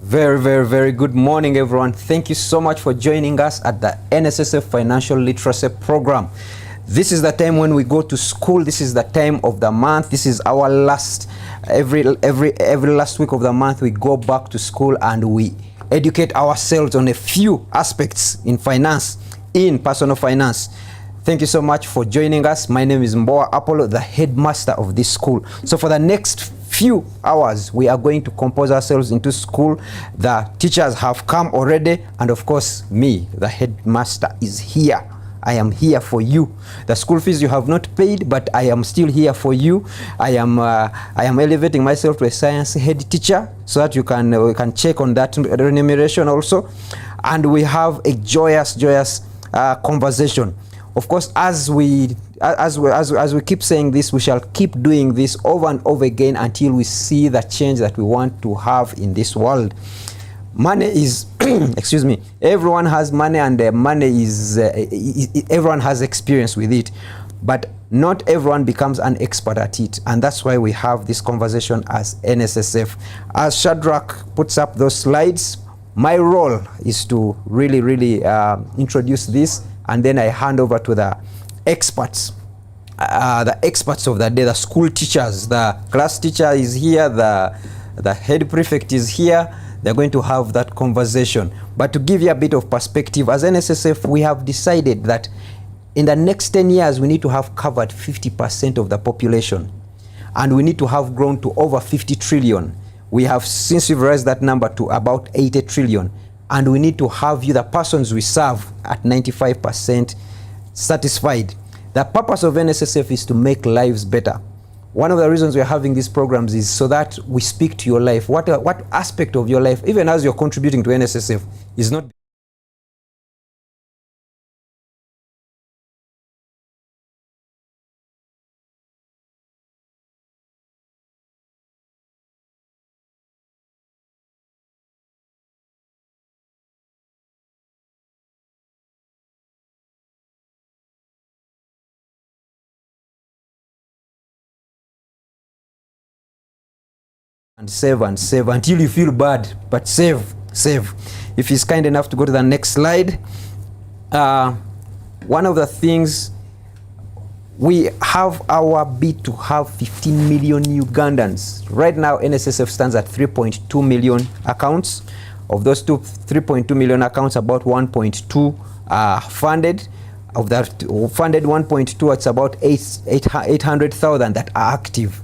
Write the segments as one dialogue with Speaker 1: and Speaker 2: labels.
Speaker 1: Very good morning, everyone. Thank you so much for joining us at the NSSF Financial Literacy Program. This is the time when we go to school. This is the time of the month. This is our last, every last week of the month, we go back to school and we educate ourselves on a few aspects in finance, in personal finance. Thank you so much for joining us. My name is Mboa Apollo, the headmaster of this school. So for the next few hours, we are going to compose ourselves into school. The teachers have come already, and of course, me, the headmaster, is here. I am here for you. The school fees you have not paid, but I am still here for you. I am elevating myself to a science head teacher so that you can check on that remuneration also. And we have a joyous conversation. Of course, as we keep saying this, we shall keep doing this over and over again until we see the change that we want to have in this world. Money is, excuse me, everyone has money, and money is, everyone has experience with it, but not everyone becomes an expert at it. And that's why we have this conversation as NSSF. As Shadrach puts up those slides, my role is to really introduce this, and then I hand over to the experts. The experts of the day, the school teachers. The class teacher is here, the head prefect is here. They're going to have that conversation. But to give you a bit of perspective, as NSSF, we have decided that in the next 10 years, we need to have covered 50% of the population. And we need to have grown to over 50 trillion. We have since we've raised that number to about 80 trillion. And we need to have you, the persons we serve, at 95% satisfied. The purpose of NSSF is to make lives better. One of the reasons we're having these programs is so that we speak to your life. What aspect of your life, even as you're contributing to NSSF, is not and save until you feel bad, but save. If he's kind enough to go to the next slide. One of the things, we have our bid to have 15 million Ugandans. Right now, NSSF stands at 3.2 million accounts. Of those 3.2 million accounts, about 1.2 are funded. Of that funded 1.2, it's about 800,000 that are active.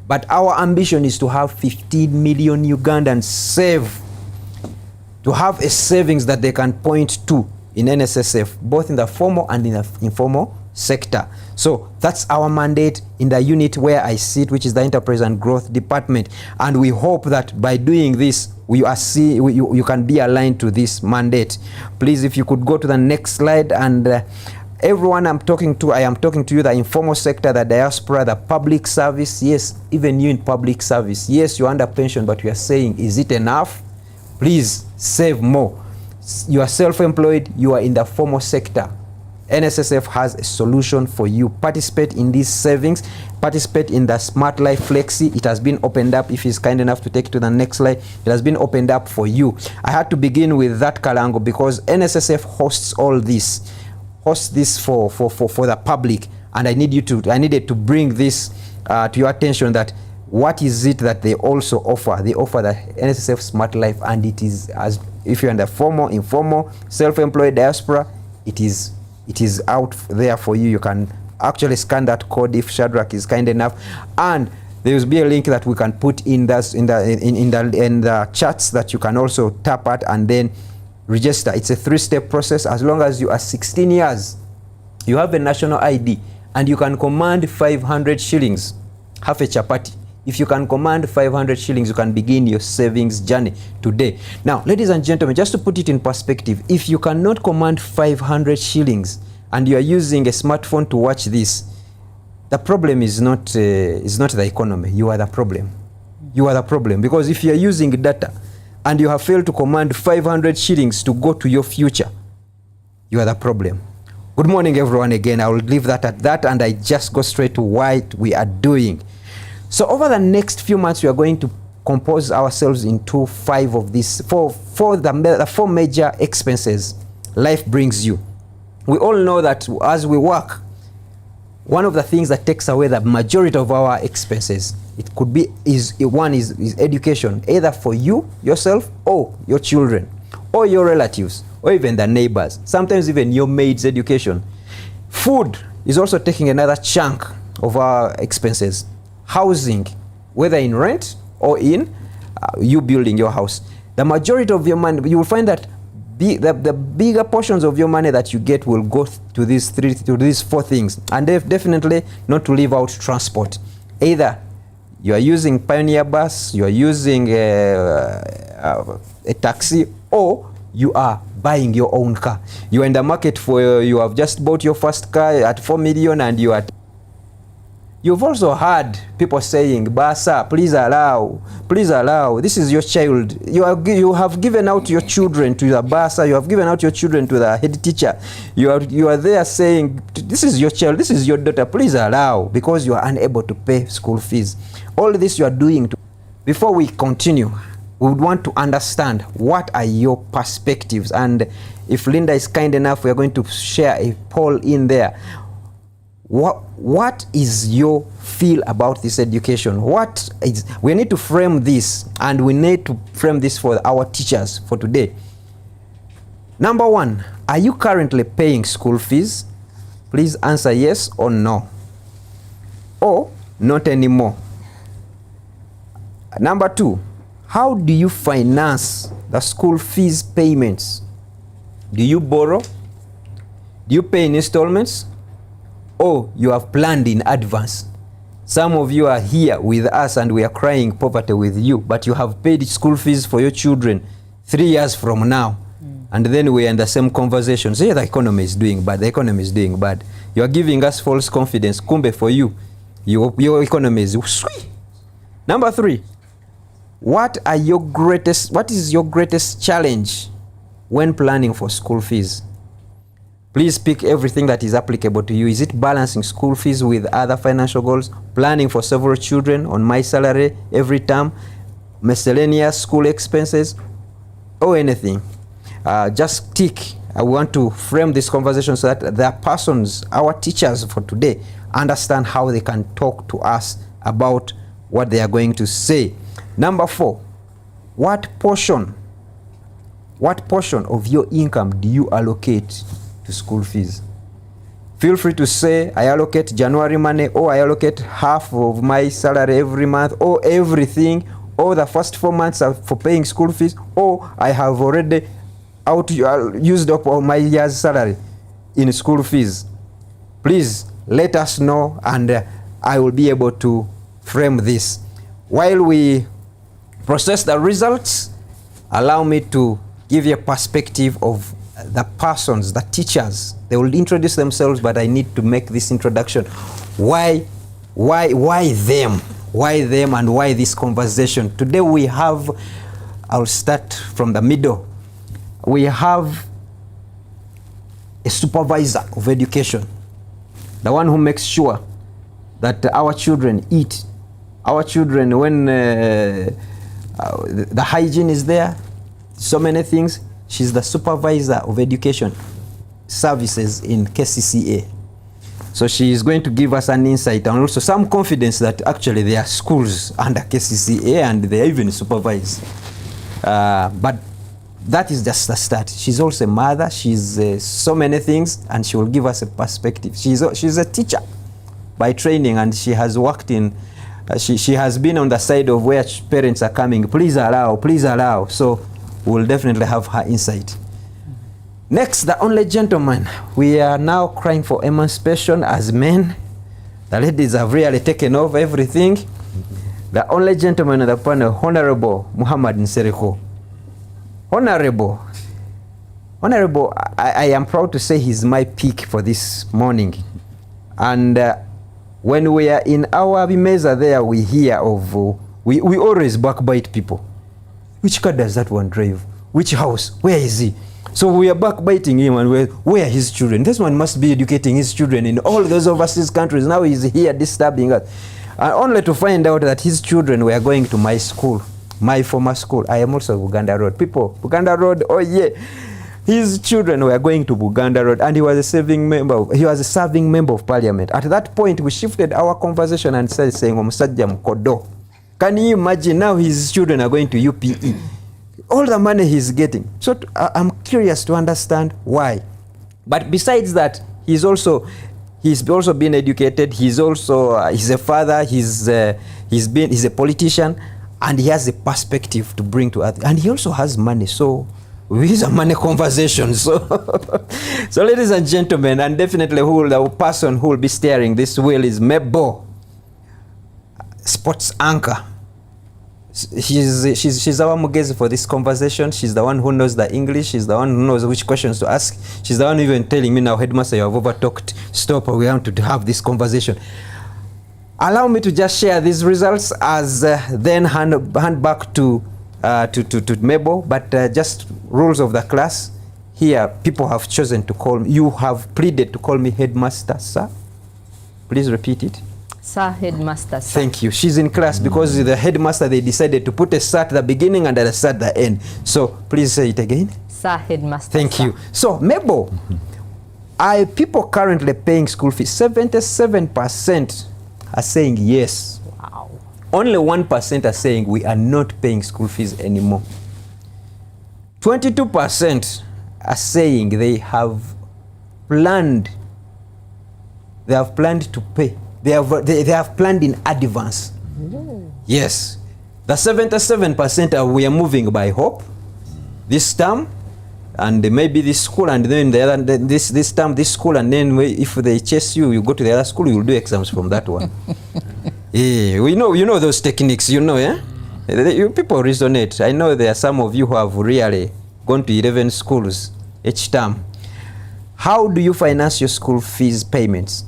Speaker 1: But our ambition is to have 15 million Ugandans save, to have a savings that they can point to in NSSF, both in the formal and in the informal sector. So that's our mandate in the unit where I sit, which is the Enterprise and Growth Department. And we hope that by doing this, you can be aligned to this mandate. Please, if you could go to the next slide. And everyone I am talking to you, the informal sector, the diaspora, the public service. Yes, even you in public service. Yes, you're under pension, but we are saying, is it enough? Please save more. You are self-employed, you are in the formal sector. NSSF has a solution for you. Participate in these savings. Participate in the Smart Life Flexi. It has been opened up. If he's kind enough to take it to the next slide, it has been opened up for you. I had to begin with that, Kalango, because NSSF hosts all this. Host this for the public, and I needed to bring this to your attention, that what is it that they also offer. They offer the NSSF Smart Life, and it is, as if you're in the formal, informal, self-employed, diaspora, it is out there for you. You can actually scan that code if Shadrach is kind enough, and there will be a link that we can put in the chats that you can also tap at and then register. It's a 3-step process. As long as you are 16 years, you have a national ID, and you can command 500 shillings, half a chapati. If you can command 500 shillings, you can begin your savings journey today. Now, ladies and gentlemen, just to put it in perspective, if you cannot command 500 shillings and you are using a smartphone to watch this, the problem is not the economy. You are the problem. You are the problem, because if you are using data and you have failed to command 500 shillings to go to your future, you are the problem. Good morning, everyone. Again, I will leave that at that, and I just go straight to what we are doing. So over the next few months, we are going to compose ourselves into the four major expenses life brings you. We all know that as we work, one of the things that takes away the majority of our expenses, it could be is education, either for you, yourself, or your children, or your relatives, or even the neighbors, sometimes even your maid's education. Food is also taking another chunk of our expenses. Housing, whether in rent or in you building your house. The majority of your money, you will find that the bigger portions of your money that you get will go to these four things, and definitely not to leave out transport. Either you are using Pioneer bus, you are using a taxi, or you are buying your own car. You are in the market for, you have just bought your first car at 4 million, and you've also heard people saying, Basa, please allow, this is your child. You have given out your children to the Basa, you have given out your children to the head teacher. You are there saying, this is your child, this is your daughter, please allow, because you are unable to pay school fees. All this you are doing. Before we continue, we would want to understand what are your perspectives, and if Linda is kind enough, we are going to share a poll in there. What is your feel about this education? We need to frame this, and we need to frame this for our teachers for today. Number one, are you currently paying school fees? Please answer yes or no, or not anymore. Number two, how do you finance the school fees payments? Do you borrow? Do you pay in installments? Or you have planned in advance? Some of you are here with us and we are crying poverty with you, but you have paid school fees for your children 3 years from now. And then we are in the same conversation. Say the economy is doing bad, the economy is doing bad. You are giving us false confidence. Kumbe for you, your economy is sweet. Number three, what is your greatest challenge when planning for school fees? Please pick everything that is applicable to you. Is it balancing school fees with other financial goals, planning for several children on my salary every term, miscellaneous school expenses, or anything? Just tick. I want to frame this conversation so that the persons, our teachers for today, understand how they can talk to us about what they are going to say. Number four, what portion of your income do you allocate to school fees? Feel free to say, I allocate January money, or I allocate half of my salary every month, or everything, or the first 4 months are for paying school fees, or I have already used up all my year's salary in school fees. Please let us know, and I will be able to frame this. While we process the results, allow me to give you a perspective of the persons, the teachers. They will introduce themselves, but I need to make this introduction. Why them? Why them, and why this conversation? Today we have, I'll start from the middle. We have a supervisor of education, the one who makes sure that our children eat. Our children, when the hygiene is there, so many things. She's the supervisor of education services in KCCA. So she is going to give us an insight and also some confidence that actually there are schools under KCCA and they are even supervised. But that is just the start. She's also a mother. She's so many things, and she will give us a perspective. She's a teacher by training, and she has worked in, she has been on the side of where parents are coming, please allow, please allow. So we'll definitely have her insight. Next, the only gentleman. We are now crying for emancipation as men. The ladies have really taken over everything. The only gentleman on the panel, Honorable Muhammad Nsereko. Honorable, I am proud to say he's my pick for this morning. And when we are in our Bimeza there, we hear of, we always backbite people. Which car does that one drive? Which house? Where is he? So we are backbiting him, and where are his children? This one must be educating his children in all those overseas countries. Now he's here disturbing us. Only to find out that his children were going to my school. my former school, I am also Uganda Road. People, Uganda Road, oh yeah. His children were going to Uganda Road, and he was a serving member of parliament. At that point, we shifted our conversation and started saying, Omusajja Mukodo. Can you imagine now his children are going to UPE? All the money he's getting. So I'm curious to understand why. But besides that, he's also been educated. He's a father. He's a politician, and he has a perspective to bring to others. And he also has money. So these are money conversations. So, so ladies and gentlemen, and definitely the person who will be steering this wheel is Mebo, sports anchor. She's our mugezi for this conversation. She's the one who knows the English. She's the one who knows which questions to ask. She's the one even telling me now, headmaster, you have overtalked. Stop, we want to have this conversation. Allow me to just share these results as then hand back to Mebo, but just rules of the class. Here, people have chosen to call me. You have pleaded to call me headmaster, sir. Please repeat it.
Speaker 2: Sir, headmaster, sir.
Speaker 1: Thank you. She's in class because the headmaster, they decided to put a sir at the beginning and a sir at the end. So please say it again.
Speaker 2: Sir, headmaster,
Speaker 1: Thank
Speaker 2: sir.
Speaker 1: you. So Mebo, people currently paying school fees, 77% are saying yes.
Speaker 2: Wow.
Speaker 1: Only 1% are saying we are not paying school fees anymore. 22% are saying they have planned to pay. They have planned in advance.
Speaker 2: Ooh.
Speaker 1: Yes. The 77% are we are moving by hope this term, and maybe this school, and then the other this term this school, and then if they chase you, you go to the other school, you will do exams from that one. Yeah, you know those techniques, yeah? You people resonate. I know there are some of you who have really gone to 11 schools each term. How do you finance your school fees payments?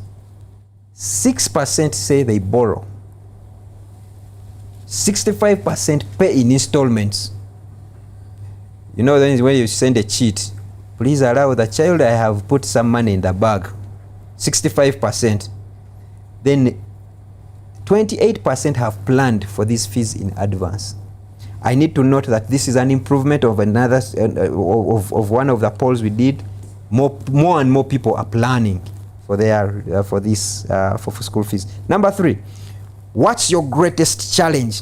Speaker 1: 6% say they borrow. 65% pay in installments. You know, then when you send a cheat, please allow the child, I have put some money in the bag. 65%. Then 28% have planned for these fees in advance. I need to note that this is an improvement of another of one of the polls we did. More and more people are planning for their for school fees. Number 3, what's your greatest challenge?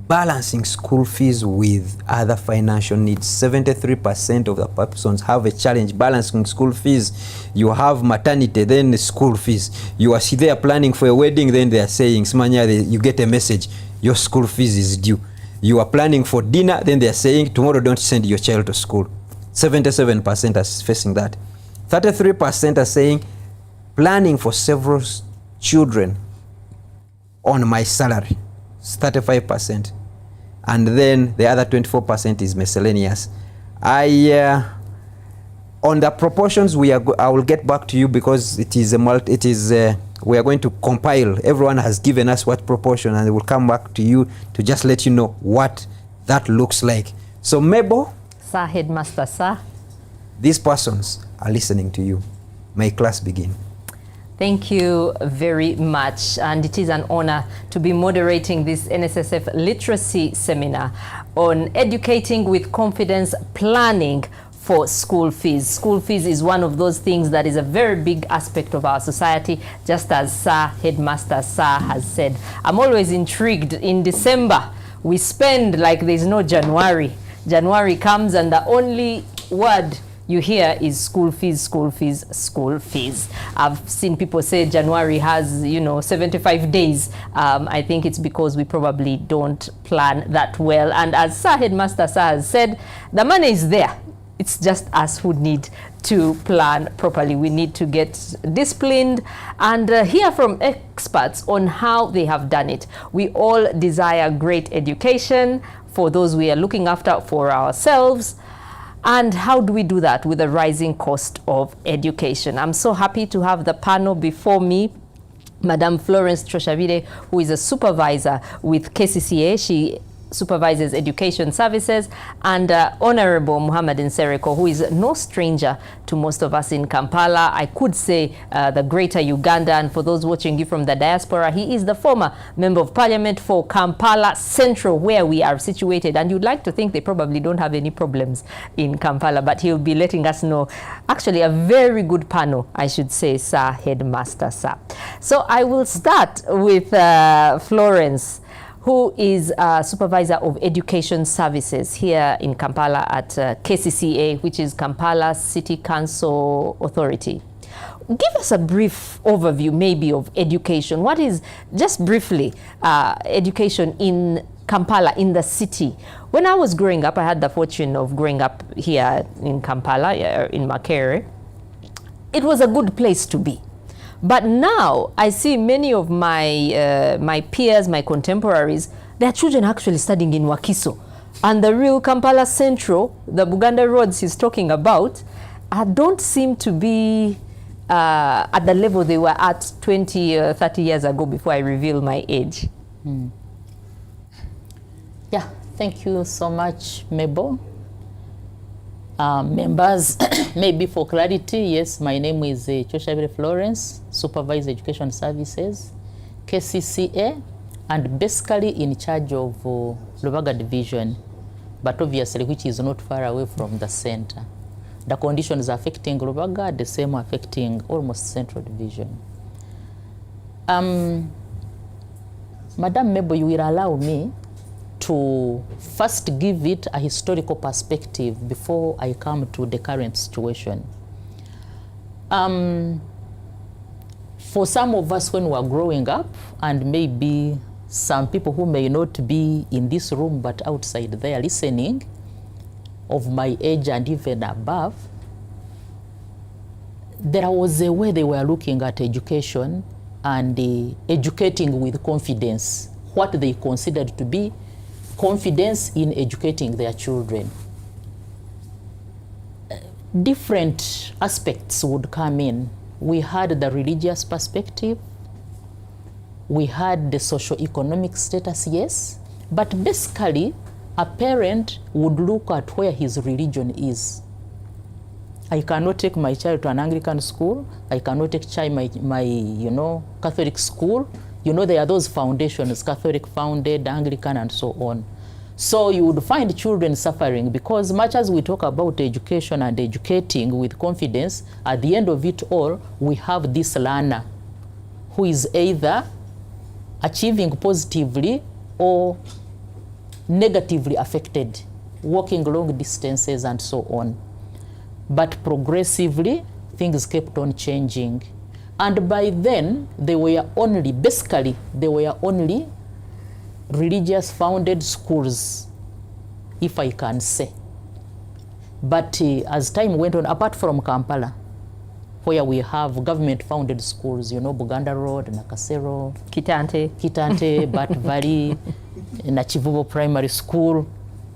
Speaker 1: Balancing school fees with other financial needs. 73% of the persons have a challenge balancing school fees. You have maternity, then school fees. You are there planning for a wedding, then they are saying, Smanya, you get a message, your school fees is due. You are planning for dinner, then they are saying, tomorrow don't send your child to school. 77% are facing that. 33% are saying, planning for several children on my salary. 35%. And then the other 24% is miscellaneous. On the proportions, I will get back to you because we are going to compile. Everyone has given us what proportion, and we'll come back to you to just let you know what that looks like. So Mebo,
Speaker 2: Sir, headmaster, sir.
Speaker 1: These persons are listening to you. May class begin.
Speaker 2: Thank you very much, and it is an honor to be moderating this NSSF literacy seminar on educating with confidence, planning for school fees. School fees is one of those things that is a very big aspect of our society, just as Sir Headmaster Sir has said. I'm always intrigued. In December, we spend like there's no January. January comes and the only word you hear is school fees, school fees, school fees. I've seen people say January has, 75 days. I think it's because we probably don't plan that well. And as Sir Headmaster Sir has said, the money is there. It's just us who need to plan properly. We need to get disciplined and hear from experts on how they have done it. We all desire great education for those we are looking after, for ourselves. And how do we do that with the rising cost of education? I'm so happy to have the panel before me. Madam Florence Troshabile, who is a supervisor with KCCA. She supervises education services, and Honorable Muhammad Nsereko, who is no stranger to most of us in Kampala. I could say the greater Uganda, and for those watching you from the diaspora, he is the former Member of Parliament for Kampala Central, where we are situated. And you'd like to think they probably don't have any problems in Kampala, but he'll be letting us know. Actually, a very good panel, I should say, Sir Headmaster, sir. So I will start with Florence, who is Supervisor of Education Services here in Kampala at KCCA, which is Kampala City Council Authority. Give us a brief overview maybe of education. What is, just briefly, education in Kampala, in the city? When I was growing up, I had the fortune of growing up here in Kampala, in Makerere. It was a good place to be. But now I see many of my my peers, my contemporaries, their children are actually studying in Wakiso. And the real Kampala Central, the Buganda roads he's talking about, don't seem to be at the level they were at 20, 30 years ago, before I reveal my age.
Speaker 3: Yeah, thank you so much, Mabel. Members, maybe for clarity, yes, my name is Choshabire Florence, Supervisor Education Services, KCCA, and basically in charge of Lubaga Division, but obviously which is not far away from the center. The conditions affecting Lubaga, the same affecting almost Central Division. Madam Mabel, you will allow me to first give it a historical perspective before I come to the current situation. For some of us when we were growing up, and maybe some people who may not be in this room but outside there listening, of my age and even above, there was a way they were looking at education and educating with confidence, what they considered to be confidence in educating their children. Different aspects would come in. We had the religious perspective, we had the socio-economic status, yes, but basically a parent would look at where his religion is. I cannot take my child to an Anglican school, I cannot take my Catholic school. You know, there are those foundations, Catholic founded, Anglican, and so on. So you would find children suffering because much as we talk about education and educating with confidence, at the end of it all, we have this learner who is either achieving positively or negatively affected, walking long distances and so on. But progressively, things kept on changing. And by then, they were only religious founded schools, if I can say. But as time went on, apart from Kampala, where we have government founded schools, Buganda Road, Nakasero, Kitante, Bat Valley, Nachivubo Primary School,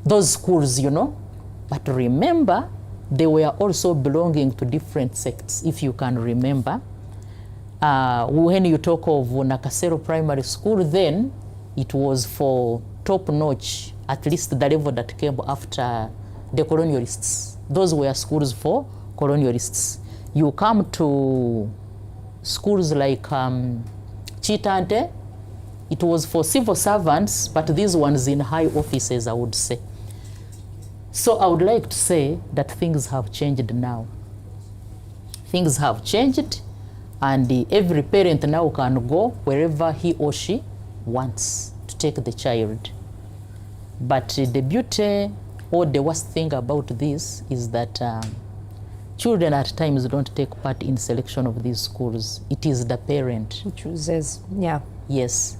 Speaker 3: those schools, But remember, they were also belonging to different sects, if you can remember. When you talk of Nakasero Primary School, then it was for top-notch, at least the level that came after the colonialists. Those were schools for colonialists. You come to schools like Chitante, it was for civil servants, but these ones in high offices, I would say. So I would like to say that things have changed now. Things have changed. And every parent now can go wherever he or she wants to take the child. But the beauty or the worst thing about this is that children at times don't take part in selection of these schools. It is the parent
Speaker 2: who chooses. Yeah.
Speaker 3: Yes.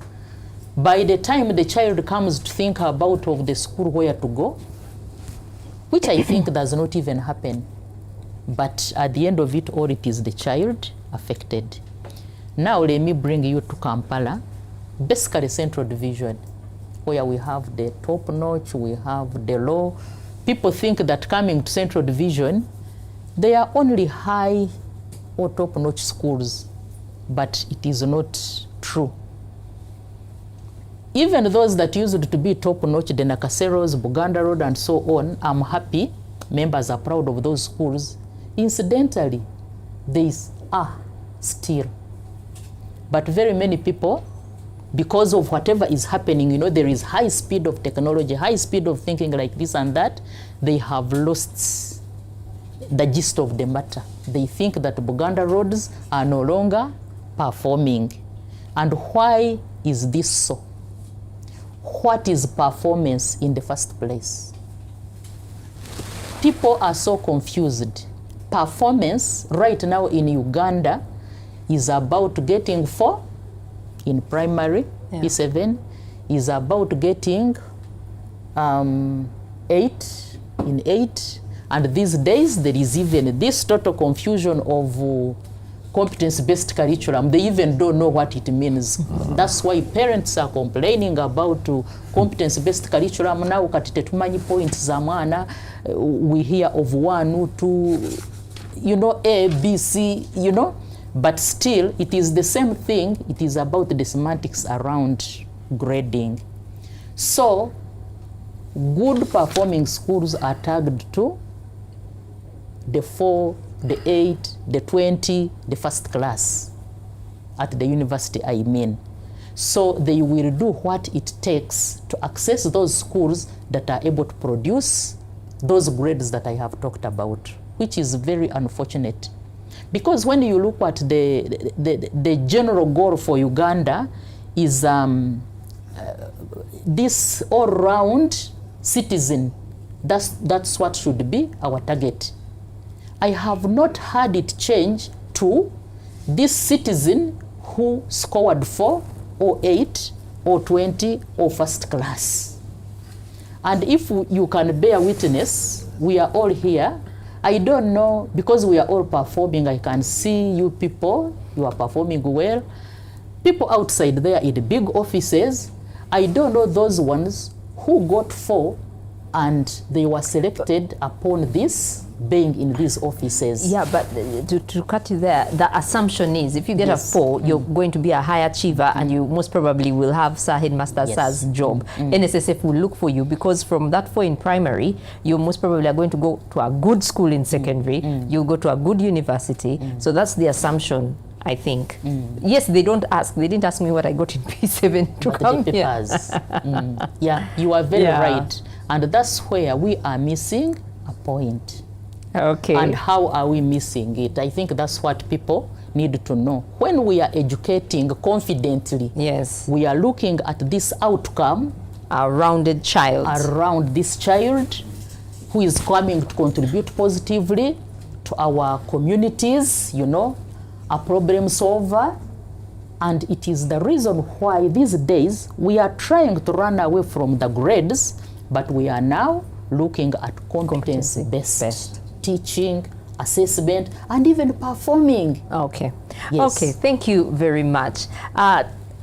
Speaker 3: By the time the child comes to think about of the school where to go, which I think does not even happen. But at the end of it all, it is the child affected. Now let me bring you to Kampala, basically Central Division, where we have the top notch, we have the low. People think that coming to Central Division, they are only high or top notch schools, but it is not true. even those that used to be top-notch, the Nakaseros, Buganda Road, and so on, I'm happy. Members are proud of those schools. Incidentally, they are still. But very many people, because of whatever is happening, you know, there is high speed of technology, high speed of thinking like this and that, they have lost the gist of the matter. They think that Buganda roads are no longer performing. And why is this so? What is performance in the first place? People are so confused. Performance right now in Uganda is about getting 4 in primary,
Speaker 2: Yeah.
Speaker 3: P7, is about getting 8 in 8. And these days, there is even this total confusion of competence-based curriculum. They even don't know what it means. That's why parents are complaining about competence-based curriculum. Now, kati tetumanyi points za mwana, we hear of 1, 2, you know, A, B, C, you know. But still, it is the same thing. It is about the semantics around grading. So, good performing schools are tagged to the 4, the 8, the 20, the first class at the university, I mean. So they will do what it takes to access those schools that are able to produce those grades that I have talked about, which is very unfortunate. Because when you look at the general goal for Uganda is this all-round citizen. That's what should be our target. I have not had it change to this citizen who scored 4 or 8 or 20 or first class. And if you can bear witness, we are all here. I don't know, because we are all performing, I can see you people, you are performing well. People outside there in the big offices, I don't know those ones who got 4 and they were selected upon this being in these offices.
Speaker 2: Yeah, but to cut you there, the assumption is if you get a 4, you're going to be a high achiever and you most probably will have Sir Headmaster Sir's job. NSSF will look for you because from that 4 in primary, you most probably are going to go to a good school in secondary, you'll go to a good university. So that's the assumption, I think. Yes, they didn't ask me what I got in P7 to come here.
Speaker 3: Yeah, you are very right. And that's where we are missing a point.
Speaker 2: Okay.
Speaker 3: And how are we missing it? I think that's what people need to know. When we are educating confidently,
Speaker 2: yes,
Speaker 3: we are looking at this outcome.
Speaker 2: A rounded child.
Speaker 3: Around this child who is coming to contribute positively to our communities, you know, a problem solver. And it is the reason why these days we are trying to run away from the grades, but we are now looking at competence-based teaching, assessment, and even performing.
Speaker 2: Okay.
Speaker 3: Yes.
Speaker 2: Okay, thank you very much.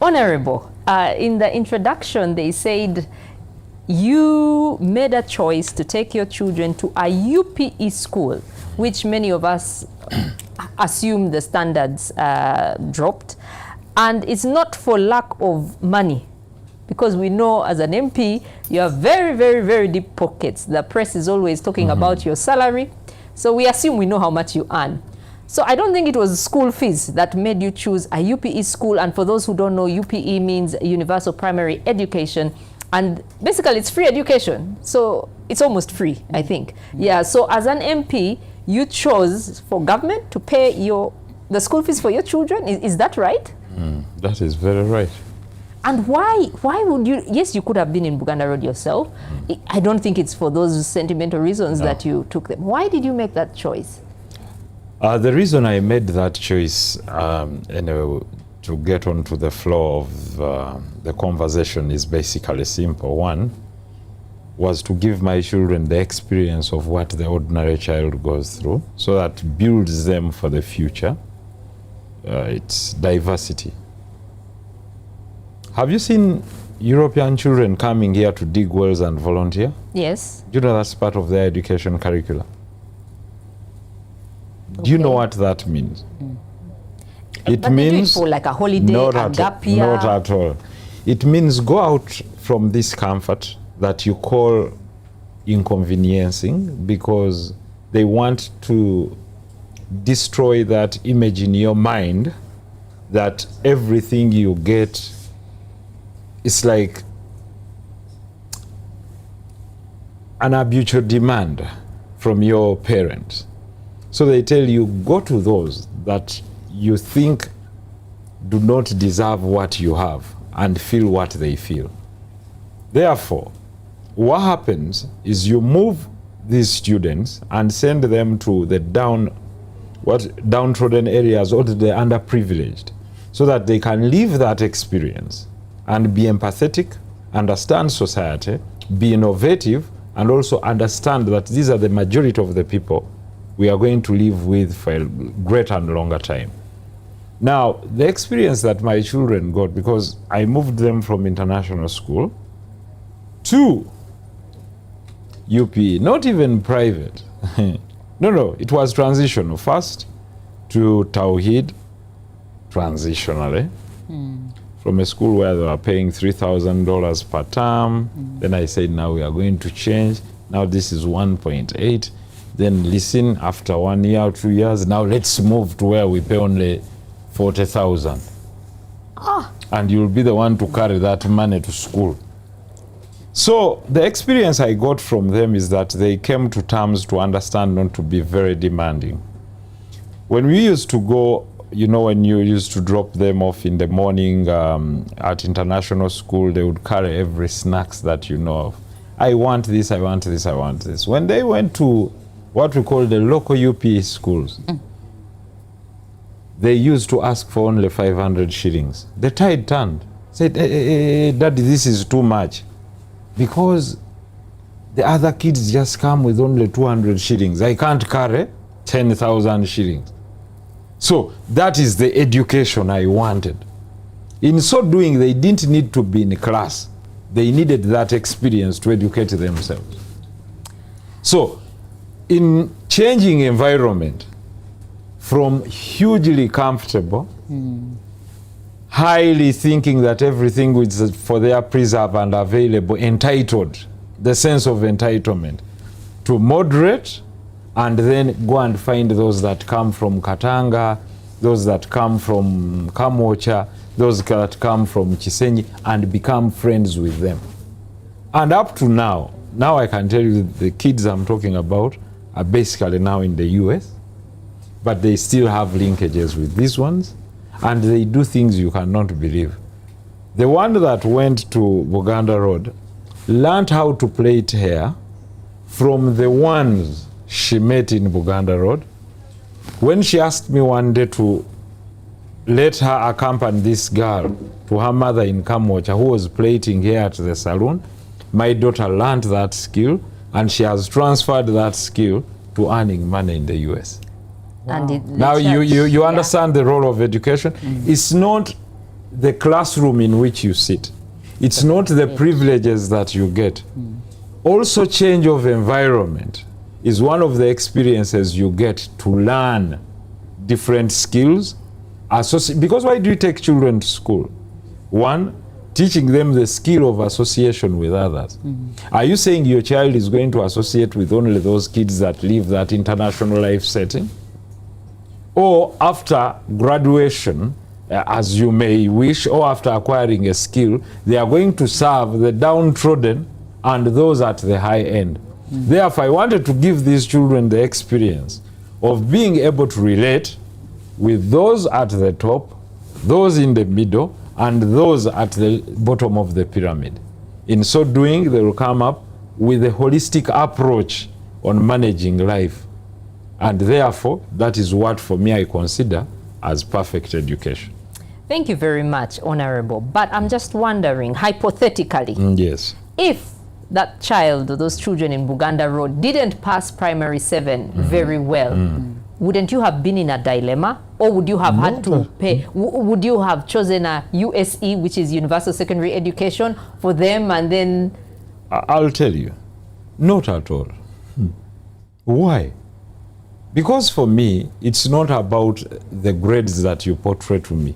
Speaker 2: Honorable, in the introduction, they said you made a choice to take your children to a UPE school, which many of us assume the standards dropped. And it's not for lack of money, because we know as an MP, you have very, very, very deep pockets. The press is always talking about your salary. So we assume we know how much you earn. So I don't think it was school fees that made you choose a UPE school. And for those who don't know, UPE means Universal Primary Education. And basically it's free education. So it's almost free, I think. Yeah, so as an MP, you chose for government to pay the school fees for your children. Is that right?
Speaker 4: That is very right.
Speaker 2: And why would you? Yes, you could have been in Buganda Road yourself. I don't think it's for those sentimental reasons that you took them. Why did you make that choice?
Speaker 4: The reason I made that choice, to get onto the flow of the conversation, is basically simple. One was to give my children the experience of what the ordinary child goes through, so that builds them for the future. It's diversity. Have you seen European children coming here to dig wells and volunteer?
Speaker 2: Yes.
Speaker 4: Do you know that's part of their education curriculum? Do you know what that means? It
Speaker 2: But
Speaker 4: means
Speaker 2: they do it for like a holiday, a gap year.
Speaker 4: Not at all. It means go out from this comfort that you call inconveniencing, because they want to destroy that image in your mind that everything you get is like an habitual demand from your parents. So they tell you, go to those that you think do not deserve what you have and feel what they feel. Therefore, what happens is you move these students and send them to the downtrodden areas or to the underprivileged, so that they can live that experience and be empathetic, understand society, be innovative, and also understand that these are the majority of the people we are going to live with for a greater and longer time. Now, the experience that my children got, because I moved them from international school to UP, not even private. No, it was transitional. First to Tawhid, transitionally, from a school where they were paying $3,000 per term. Then I said, now we are going to change. Now this is 1.8. Then listen, after 1 year or 2 years, now let's move to where we pay only 40,000. And you'll be the one to carry that money to school. So the experience I got from them is that they came to terms to understand not to be very demanding. When we used to go, you know, when you used to drop them off in the morning at international school, they would carry every snacks that you know of. I want this, I want this, I want this. When they went to what we call the local UP schools, they used to ask for only 500 shillings. The tide turned. Said, Daddy, this is too much. Because the other kids just come with only 200 shillings. I can't carry 10,000 shillings. So that is the education I wanted. In so doing, they didn't need to be in class. They needed that experience to educate themselves. So in changing environment from hugely comfortable, highly thinking that everything is for their preserve and available, entitled, the sense of entitlement, to moderate, and then go and find those that come from Katanga, those that come from Kamocha, those that come from Chisenyi, and become friends with them. And up to now I can tell you the kids I'm talking about are basically now in the US, but they still have linkages with these ones, and they do things you cannot believe. The one that went to Uganda Road learned how to plait hair from the ones she met in Uganda Road. When she asked me one day to let her accompany this girl to her mother in Kamocha who was plaiting hair at the salon, my daughter learned that skill, and she has transferred that skill to earning money in the US.
Speaker 2: Wow. And
Speaker 4: now you understand the role of education. It's not the classroom in which you sit. It's not the privileges that you get. Also, change of environment is one of the experiences you get to learn different skills. Because why do you take children to school? One, teaching them the skill of association with others. Are you saying your child is going to associate with only those kids that live that international life setting? Or after graduation, as you may wish, or after acquiring a skill, they are going to serve the downtrodden and those at the high end. Therefore, I wanted to give these children the experience of being able to relate with those at the top, those in the middle, and those at the bottom of the pyramid. In so doing, they will come up with a holistic approach on managing life. And therefore, that is what, for me, I consider as perfect education.
Speaker 2: Thank you very much, Honorable. But I'm just wondering, hypothetically,
Speaker 4: yes,
Speaker 2: if that child, those children in Buganda Road, didn't pass primary 7 very well, wouldn't you have been in a dilemma? Or would you have had to pay? Would you have chosen a USE, which is Universal Secondary Education, for them, and then?
Speaker 4: I'll tell you, not at all. Why? Because for me, it's not about the grades that you portray to me.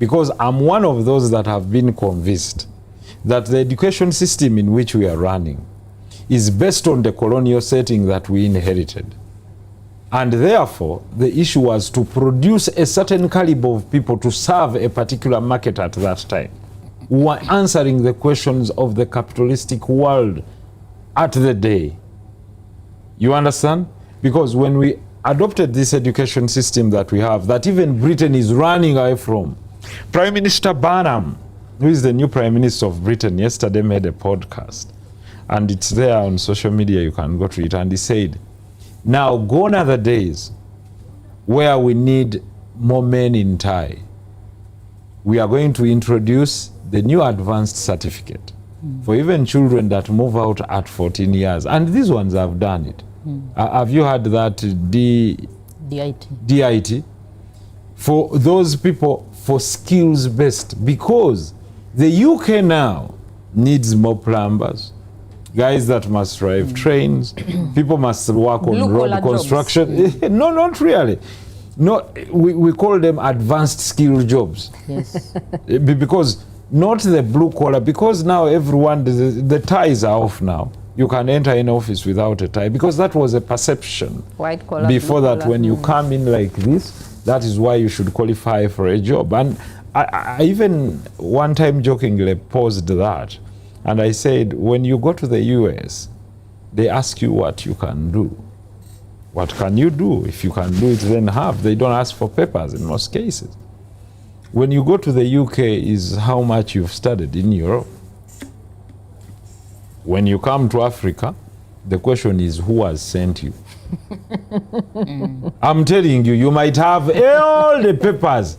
Speaker 4: because I'm one of those that have been convinced that the education system in which we are running is based on the colonial setting that we inherited. And therefore, the issue was to produce a certain caliber of people to serve a particular market at that time, who are answering the questions of the capitalistic world at the day. You understand? Because when we adopted this education system that we have, that even Britain is running away from, Prime Minister Barnum, who is the new Prime Minister of Britain, yesterday made a podcast, and it's there on social media, you can go to it, and he said, now gone are the days where we need more men in tie. We are going to introduce the new advanced certificate for even children that move out at 14 years. And these ones have done it. Have you heard that DIT? For those people, for skills based, because the UK now needs more plumbers, guys that must drive trains, people must work on road construction. No, not really. No, we call them advanced skill jobs.
Speaker 3: Yes.
Speaker 4: Because not the blue collar, because now everyone, the ties are off now. You can enter an office without a tie, because that was a perception.
Speaker 2: White collar,
Speaker 4: before that,
Speaker 2: collar.
Speaker 4: when you come in like this, that is why you should qualify for a job. And I even one time jokingly posed that. And I said, when you go to the US, they ask you what you can do. What can you do? If you can do it, then have. They don't ask for papers in most cases. When you go to the UK, is how much you've studied in Europe. When you come to Africa, the question is, who has sent you? I'm telling you, you might have all the papers.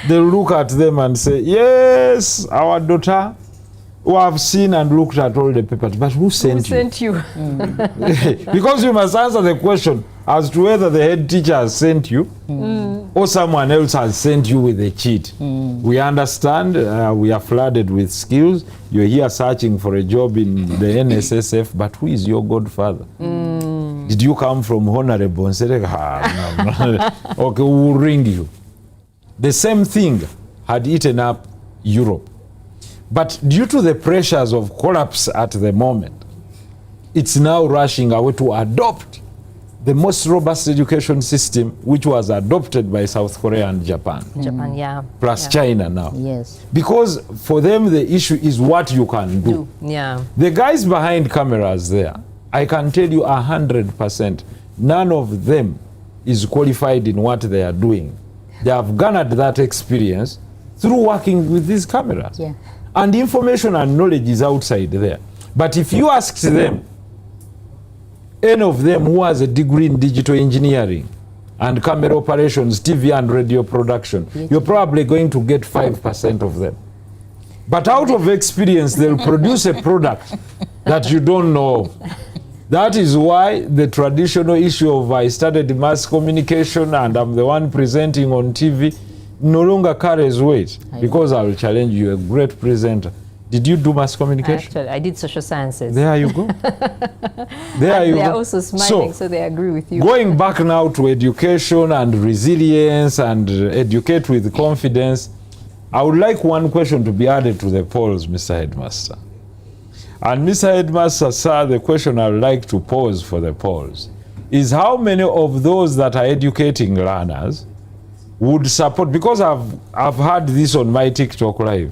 Speaker 4: They look at them and say, yes, our daughter, who have seen and looked at all the papers, but who sent you? Because you must answer the question as to whether the head teacher has sent you or someone else has sent you with a cheat. We understand, we are flooded with skills. You're here searching for a job in the NSSF, but who is your godfather? Did you come from Honorable and say, no. Okay, we will ring you. The same thing had eaten up Europe. But due to the pressures of collapse at the moment, it's now rushing away to adopt the most robust education system, which was adopted by South Korea and Japan.
Speaker 2: Japan, yeah.
Speaker 4: Plus China now.
Speaker 3: Yes.
Speaker 4: Because for them, the issue is what you can do.
Speaker 2: Yeah.
Speaker 4: The guys behind cameras there, I can tell you 100%, none of them is qualified in what they are doing. They have garnered that experience through working with these cameras.
Speaker 3: Yeah.
Speaker 4: And information and knowledge is outside there. But if you ask them, any of them who has a degree in digital engineering and camera operations, TV and radio production, you're probably going to get 5% of them. But out of experience, they'll produce a product that you don't know. That is why the traditional issue of I studied mass communication and I'm the one presenting on TV no longer carries weight, because I will challenge you, a great presenter. Did you do mass communication?
Speaker 2: Actually, I did social sciences.
Speaker 4: There you go. There you go.
Speaker 2: They're also smiling, so they agree with you.
Speaker 4: Going back now to education and resilience and educate with confidence, I would like one question to be added to the polls, Mr. Headmaster. And Mr. Headmaster, sir, the question I would like to pose for the polls is how many of those that are educating learners would support, because I've had this on my TikTok live,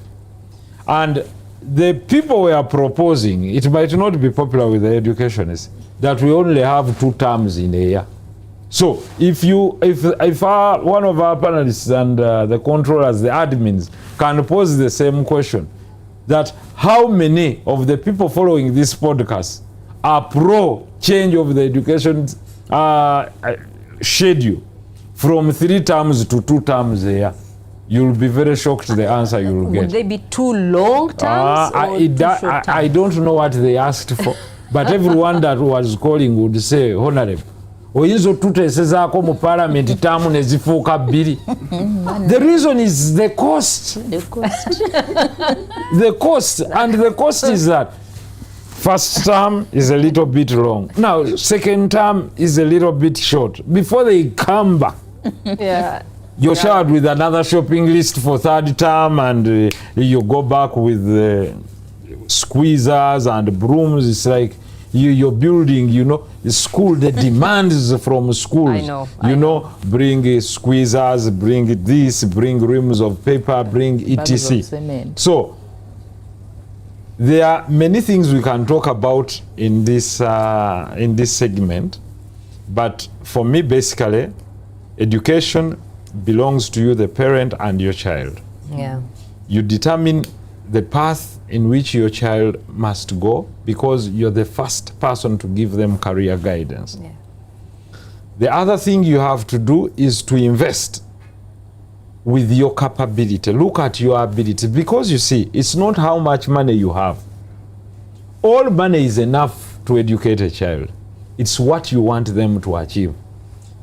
Speaker 4: and the people we are proposing, it might not be popular with the educationists, that we only have 2 terms in a year. So if one of our panelists and the controllers, the admins, can pose the same question, that how many of the people following this podcast are pro change of the education schedule from 3 terms to 2 terms a year? You'll be very shocked the answer you'll get.
Speaker 2: Would they be too long terms or too short terms?
Speaker 4: I don't know what they asked for, but everyone that was calling would say, Honorable, oyinza otuteesezaako mu parliament taamu ne zifuuka 2. The reason is the cost.
Speaker 3: The cost.
Speaker 4: The cost. And the cost is that first term is a little bit long. Now, second term is a little bit short. Before they come back,
Speaker 2: Yeah.
Speaker 4: You're showered with another shopping list for third term, and you go back with squeezers and brooms. It's like you're building, you know, school, the demands from schools.
Speaker 2: I know.
Speaker 4: Bring squeezers, bring this, bring reams of paper, bring etc. So there are many things we can talk about in this segment, but for me, basically, education belongs to you, the parent, and your child.
Speaker 2: Yeah.
Speaker 4: You determine the path in which your child must go because you're the first person to give them career guidance.
Speaker 2: Yeah.
Speaker 4: The other thing you have to do is to invest with your capability. Look at your ability, because you see, it's not how much money you have. All money is enough to educate a child. It's what you want them to achieve.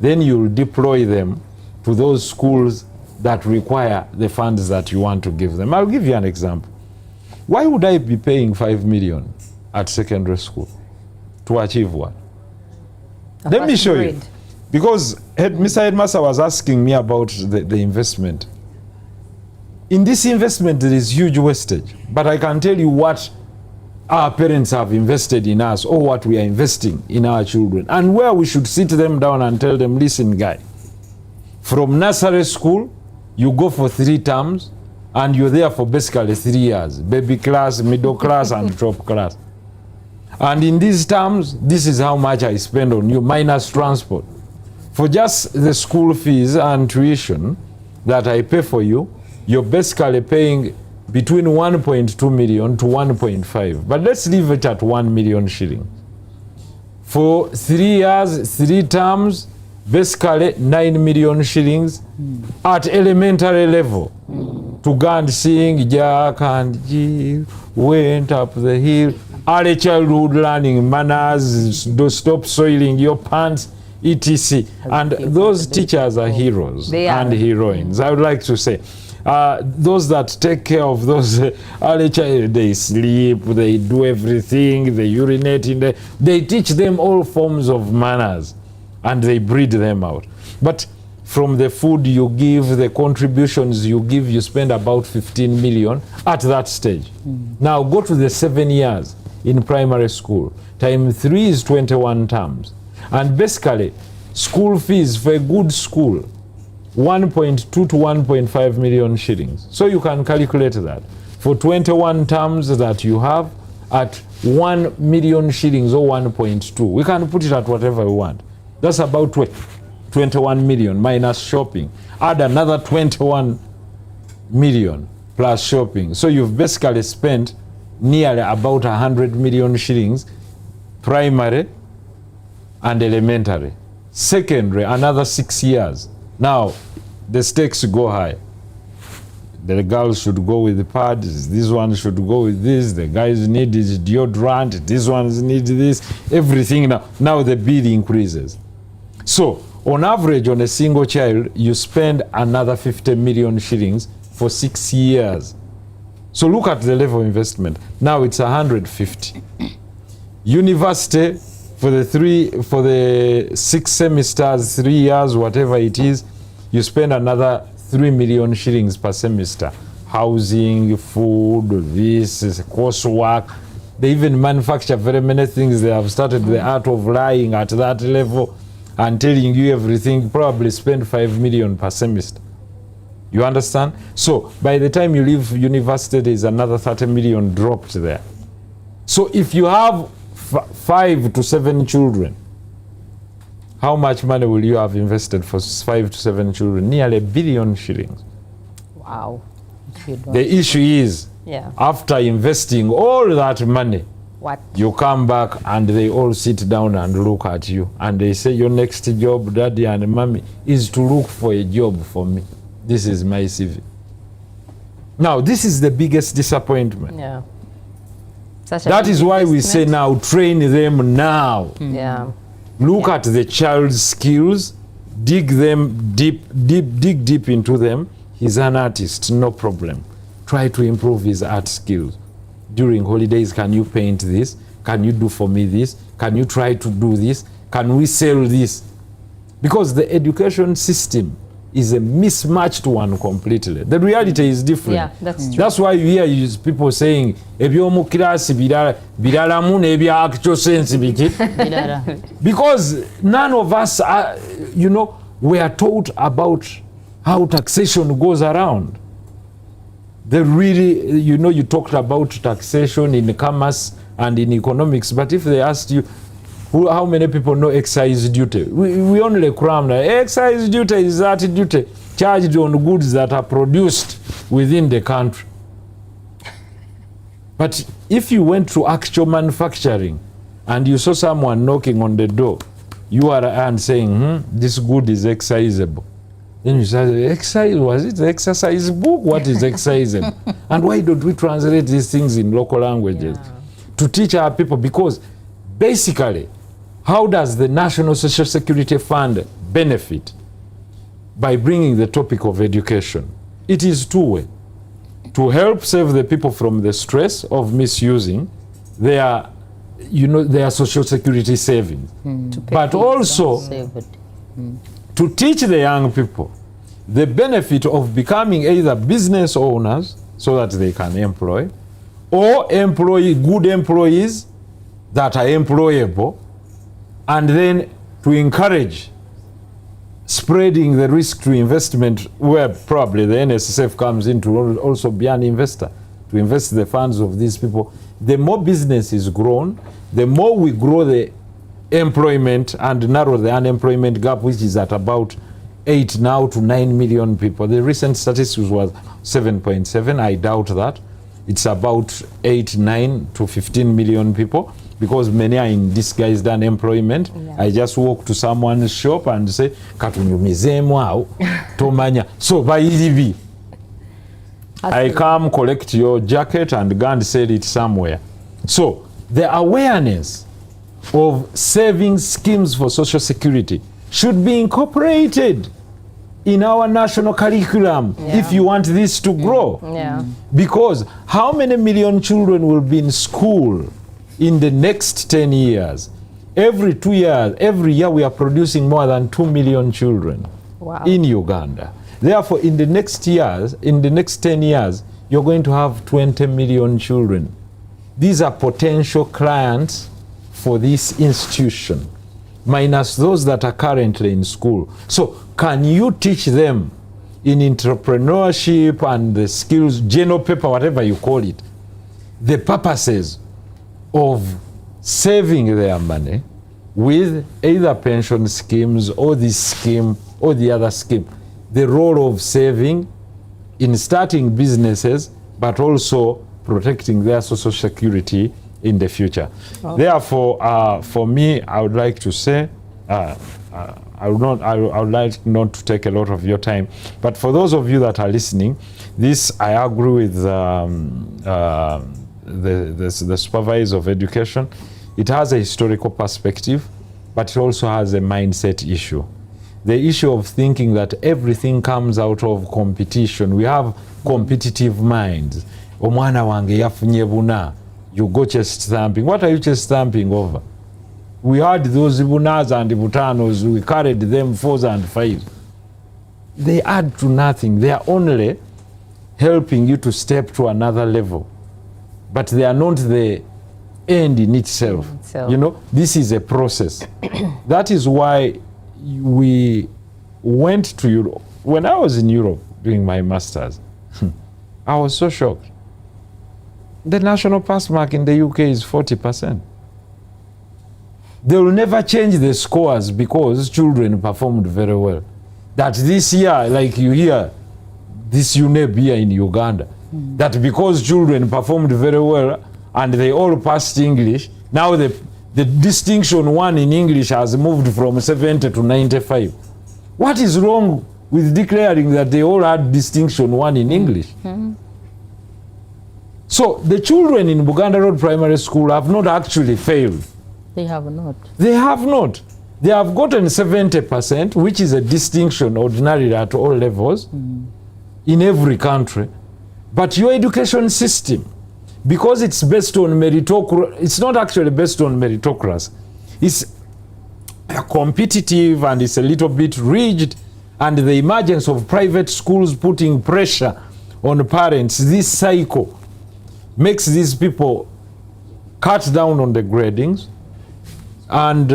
Speaker 4: Then you'll deploy them to those schools that require the funds that you want to give them. I'll give you an example. Why would I be paying 5 million at secondary school to achieve what? Let me show you. Because Mr. Headmaster was asking me about the investment. In this investment, there is huge wastage. But I can tell you what our parents have invested in us, or what we are investing in our children, and where we should sit them down and tell them, listen, guy, from nursery school, you go for 3 terms, and you're there for basically 3 years, baby class, middle class, and top class. And in these terms, this is how much I spend on you, minus transport. For just the school fees and tuition that I pay for you, you're basically paying between 1.2 million to 1.5. But let's leave it at 1 million shillings. For 3 years, 3 terms, basically 9 million shillings at elementary level. To go and sing Jack and Jill went up the hill. Early childhood learning manners, stop soiling your pants, etc. And those teachers are heroes and heroines. I would like to say, those that take care of those early child, they sleep, they do everything, they urinate in the, they teach them all forms of manners, and they breed them out. But from the food you give, the contributions you give, you spend about 15 million at that stage. Now go to the 7 years in primary school. Time 3 is 21 terms. And basically, school fees for a good school, 1.2 to 1.5 million shillings. So you can calculate that. For 21 terms that you have at 1 million shillings or 1.2. We can put it at whatever we want. That's about 21 million minus shopping. Add another 21 million plus shopping. So you've basically spent nearly about 100 million shillings, primary and elementary. Secondary, another 6 years. Now, the stakes go high. The girls should go with the pads, this one should go with this, the guys need this deodorant, these ones need this, everything now. Now the bill increases. So, on average, on a single child, you spend another 50 million shillings for 6 years. So look at the level of investment. Now it's 150. University, for the 6 semesters, 3 years, whatever it is, you spend another 3 million shillings per semester. Housing, food, this, coursework. They even manufacture very many things. They have started the art of lying at that level and telling you everything. Probably spend 5 million per semester. You understand? So by the time you leave university, there's another 30 million dropped there. So if you have 5 to 7 children, how much money will you have invested for 5 to 7 children? Nearly 1 billion shillings.
Speaker 2: Wow.
Speaker 4: The issue is, after investing all that money,
Speaker 2: what?
Speaker 4: You come back and they all sit down and look at you and they say, your next job, daddy and mommy, is to look for a job for me. This is my CV. Now, this is the biggest disappointment.
Speaker 2: Yeah.
Speaker 4: That is why we say now, train them now.
Speaker 2: Yeah.
Speaker 4: Look at the child's skills, dig them dig deep into them. He's an artist, no problem. Try to improve his art skills. During holidays, can you paint this? Can you do for me this? Can you try to do this? Can we sell this? Because the education system is a mismatched one completely. The reality is different.
Speaker 2: Yeah, that's true.
Speaker 4: That's why you hear people saying ebyomu class biralamu nebya actual sense biki. Because none of us are, we are taught about how taxation goes around. You talked about taxation in commerce and in economics, but if they asked you, how many people know excise duty? We only cram that excise duty is that duty charged on goods that are produced within the country. But if you went to actual manufacturing and you saw someone knocking on the door, you are and saying, this good is excisable. Then you say, excise, was it the exercise book? What is excisable? And why don't we translate these things in local languages?
Speaker 2: Yeah.
Speaker 4: To teach our people, because basically, how does the National Social Security Fund benefit by bringing the topic of education? It is two-way. To help save the people from the stress of misusing their social security savings. But also to teach the young people the benefit of becoming either business owners so that they can employ, or good employees that are employable, and then to encourage spreading the risk to investment, where probably the NSSF comes in to also be an investor, to invest the funds of these people. The more business is grown, the more we grow the employment and narrow the unemployment gap, which is at about 8 now to 9 million people. The recent statistics was 7.7. I doubt that. It's about 8, 9 to 15 million people, because many are in disguised unemployment. Yeah. I just walk to someone's shop and say, "Katunyumizemu awo tomanya." So by EDB, I come collect your jacket and go and sell it somewhere. So the awareness of saving schemes for social security should be incorporated in our national curriculum if you want this to grow.
Speaker 2: Yeah.
Speaker 4: Because how many million children will be in school in the next 10 years? Every 2 years, every year we are producing more than 2 million children in Uganda. Therefore, in the next 10 years, you're going to have 20 million children. These are potential clients for this institution, minus those that are currently in school. So can you teach them in entrepreneurship and the skills, general paper, whatever you call it, the purposes of saving their money with either pension schemes or this scheme or the other scheme, the role of saving in starting businesses, but also protecting their social security in the future. Therefore, for me, I would like to say, I would like not to take a lot of your time, but for those of you that are listening, this I agree with the supervisor of education. It has a historical perspective, but it also has a mindset issue. The issue of thinking that everything comes out of competition. We have competitive minds. Omwana wange yafunye buna. You go chest stamping. What are you chest stamping over? We had those bunas and butanos, we carried them 4s and 5s. They add to nothing. They are only helping you to step to another level. But they are not the end in itself. This is a process. That is why we went to Europe. When I was in Europe doing my master's, I was so shocked. The national pass mark in the UK is 40%. They will never change the scores because children performed very well. That this year, like you hear, this UNEB here in Uganda, that because children performed very well and they all passed English, now the distinction 1 in English has moved from 70 to 95. What is wrong with declaring that they all had distinction 1 in English? So the children in Buganda Road Primary School have not actually failed.
Speaker 3: They have not.
Speaker 4: They have not. They have gotten 70%, which is a distinction ordinarily at all levels in every country. But your education system, because it's based on meritocracy, it's not actually based on meritocracy. It's competitive and it's a little bit rigid, and the emergence of private schools putting pressure on parents, this cycle makes these people cut down on the gradings and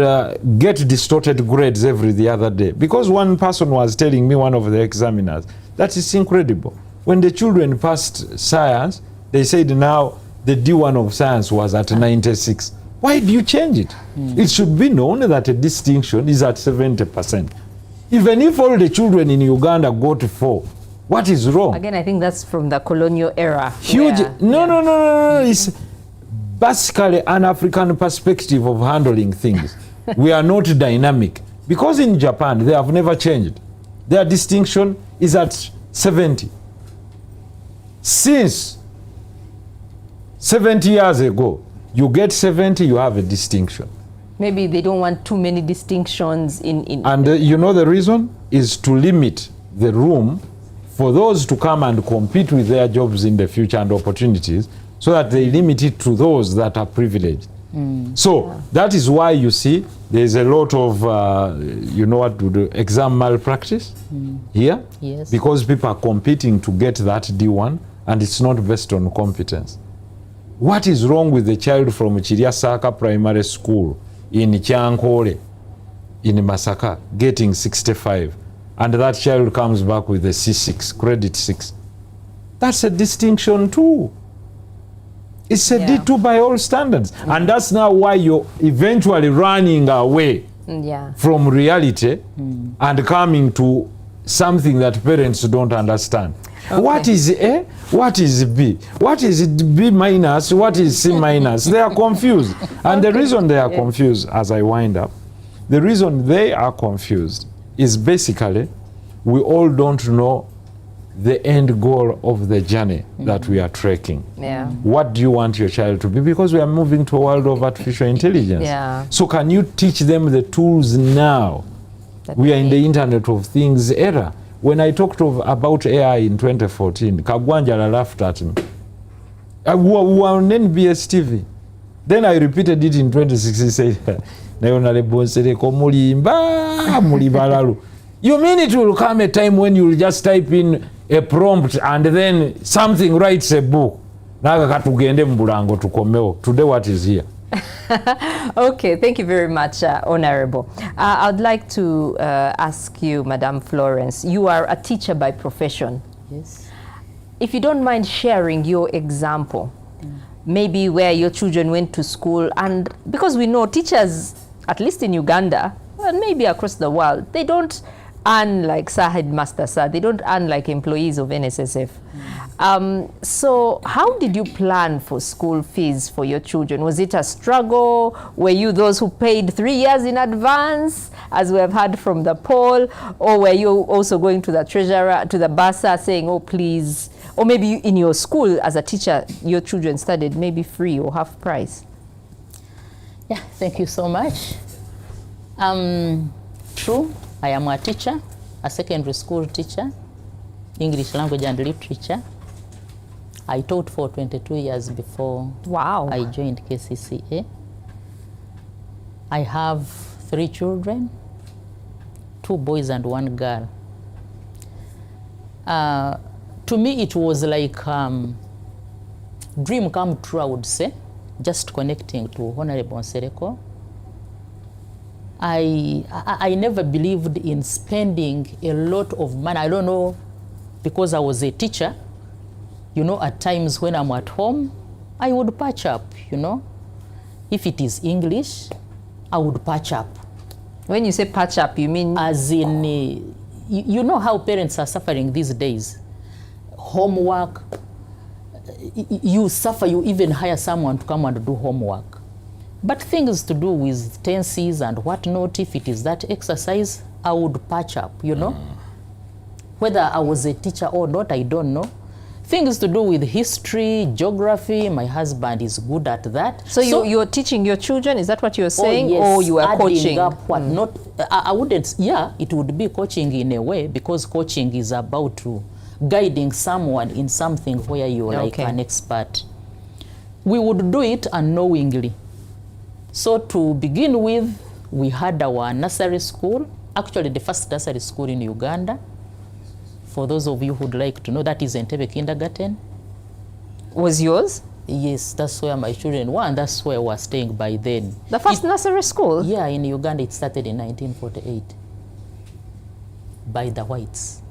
Speaker 4: get distorted grades the other day. Because one person was telling me, one of the examiners, that is incredible. When the children passed science, they said now the D1 of science was at 96. Why do you change it? It should be known that a distinction is at 70%. Even if all the children in Uganda got 4, what is wrong?
Speaker 2: Again, I think that's from the colonial era.
Speaker 4: Huge. No. It's basically an African perspective of handling things. We are not dynamic. Because in Japan, they have never changed. Their distinction is at 70. Since 70 years ago, you get 70, you have a distinction.
Speaker 2: Maybe they don't want too many distinctions in
Speaker 4: And you know the reason is to limit the room for those to come and compete with their jobs in the future and opportunities, so that they limit it to those that are privileged. So that is why you see there's a lot of exam malpractice here.
Speaker 3: Yes.
Speaker 4: Because people are competing to get that D1 and it's not based on competence. What is wrong with the child from Chiriasaka Primary School in Kyankole in Masaka getting 65 and that child comes back with a C6, credit 6? That's a distinction too. It's a D2 by all standards. And that's now why you're eventually running away from reality and coming to something that parents don't understand. Okay. What is A? What is B? What is B minus? What is C minus? They are confused. And the reason they are confused, as I wind up, the reason they are confused is basically we all don't know the end goal of the journey that we are trekking. What do you want your child to be? Because we are moving to a world of artificial intelligence. So can you teach them the tools now? We are in the Internet of Things era. When I talked about AI in 2014, Kagwanjala laughed at me. We were on NBS TV. Then I repeated it in 2016, said, you mean it will come a time when you will just type in a prompt and then something writes a book? Today what is here?
Speaker 2: Okay, thank you very much, Honorable. I'd like to ask you, Madam Florence, you are a teacher by profession.
Speaker 3: Yes.
Speaker 2: If you don't mind sharing your example, maybe where your children went to school, and because we know teachers, at least in Uganda, and maybe across the world, they don't earn like Headmaster Sir, they don't earn like employees of NSSF. So how did you plan for school fees for your children? Was it a struggle? Were you those who paid 3 years in advance, as we have heard from the poll? Or were you also going to the treasurer, to the bursar, saying, oh, please, or maybe in your school as a teacher, your children studied maybe free or half price?
Speaker 3: Yeah, thank you so much. True, I am a teacher, a secondary school teacher, English language and literature. I taught for 22 years before I joined KCCA. I have 3 children, 2 boys and 1 girl. To me, it was like dream come true, I would say, just connecting to Honorable Nsereko. I never believed in spending a lot of money. I don't know, because I was a teacher, you know, at times when I'm at home, I would patch up, you know. If it is English, I would patch up.
Speaker 2: When you say patch up, you mean?
Speaker 3: As in, you know how parents are suffering these days. Homework, you suffer, you even hire someone to come and do homework. But things to do with tenses and whatnot, if it is that exercise, I would patch up, you know. Whether I was a teacher or not, I don't know. Things to do with history, geography, my husband is good at that.
Speaker 2: So you're teaching your children, is that what you're saying?
Speaker 3: Yes,
Speaker 2: or you are coaching?
Speaker 3: Up what not, I wouldn't, yeah, it would be coaching in a way, because coaching is about to guiding someone in something where you're like an expert. We would do it unknowingly. So to begin with, we had our nursery school Actually, the first nursery school in Uganda, for those of you who'd like to know, that is Entebbe Kindergarten.
Speaker 2: Was yours?
Speaker 3: Yes, that's where my children were, and that's where I was staying by then.
Speaker 2: The first nursery school?
Speaker 3: Yeah, in Uganda, it started in 1948 by the whites.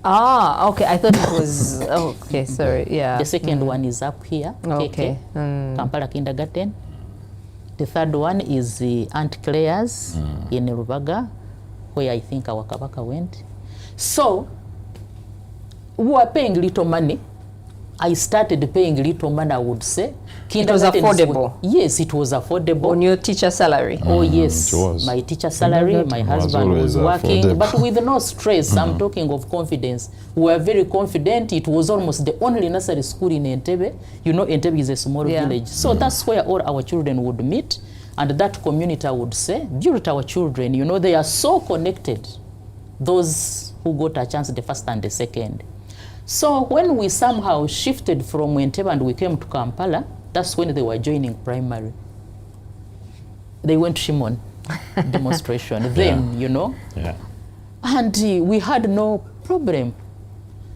Speaker 2: Ah, okay. I thought it was. Oh, okay, sorry. Yeah.
Speaker 3: The second one is up here,
Speaker 2: Okay.
Speaker 3: Kampala Kindergarten. The third one is Aunt Claire's in Rubaga, where I think our Kabaka went. So, we were paying little money. I started paying little money, I would say.
Speaker 2: It was affordable?
Speaker 3: Yes, it was affordable.
Speaker 2: On your teacher salary?
Speaker 3: Oh, yes.
Speaker 4: It was.
Speaker 3: My teacher salary, my husband was working, but with no stress. I'm talking of confidence. We were very confident. It was almost the only nursery school in Entebbe. You know, Entebbe is a small village. So that's where all our children would meet. And that community, I would say, built our children. You know, they are so connected, those who got a chance the first and the second. So when we somehow shifted from Entebbe and we came to Kampala, that's when they were joining primary. They went to Shimon demonstration, them, you know.
Speaker 4: Yeah.
Speaker 3: And we had no problem.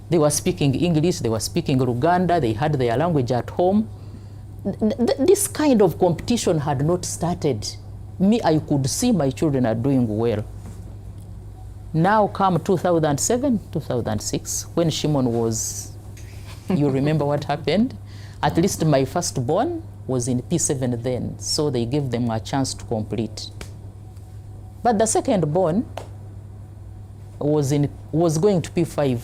Speaker 3: They were speaking English, they were speaking Uganda, they had their language at home. This kind of competition had not started. Me, I could see my children are doing well. Now come 2007, 2006, when Shimon was, you remember what happened? At least my firstborn was in P7 then, so they gave them a chance to complete. But the second-born was going to P5.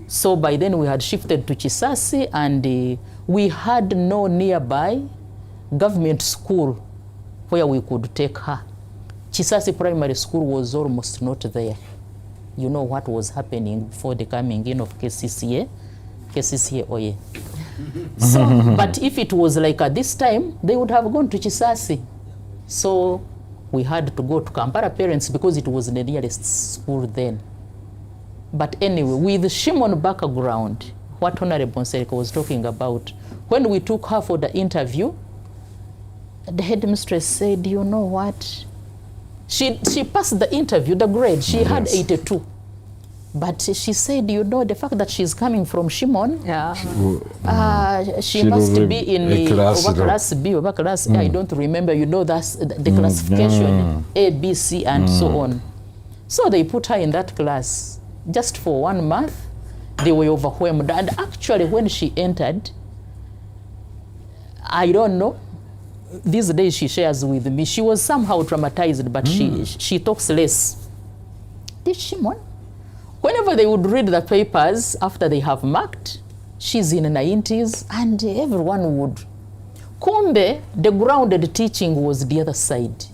Speaker 3: So by then we had shifted to Chisasi, and we had no nearby government school where we could take her. Chisasi Primary School was almost not there. You know what was happening before the coming in of KCCA Oye. So, but if it was like at this time, they would have gone to Chisasi. So we had to go to Kampala parents because it was the nearest school then. But anyway, with the Shimon background, what Honorable Nsereko was talking about, when we took her for the interview, the headmistress said, you know what? She passed the interview, the grade, she had 82. But she said, you know, the fact that she's coming from Shimon, she must be in class B or class A, I don't remember, you know, that's the classification, A, B, C, and so on. So they put her in that class. Just for 1 month, they were overwhelmed. And actually, when she entered, I don't know, these days she shares with me, she was somehow traumatized, but she talks less. This Shimon, whenever they would read the papers after they have marked, she's in the 90s, and everyone would. Kumbe, the grounded teaching was the other side.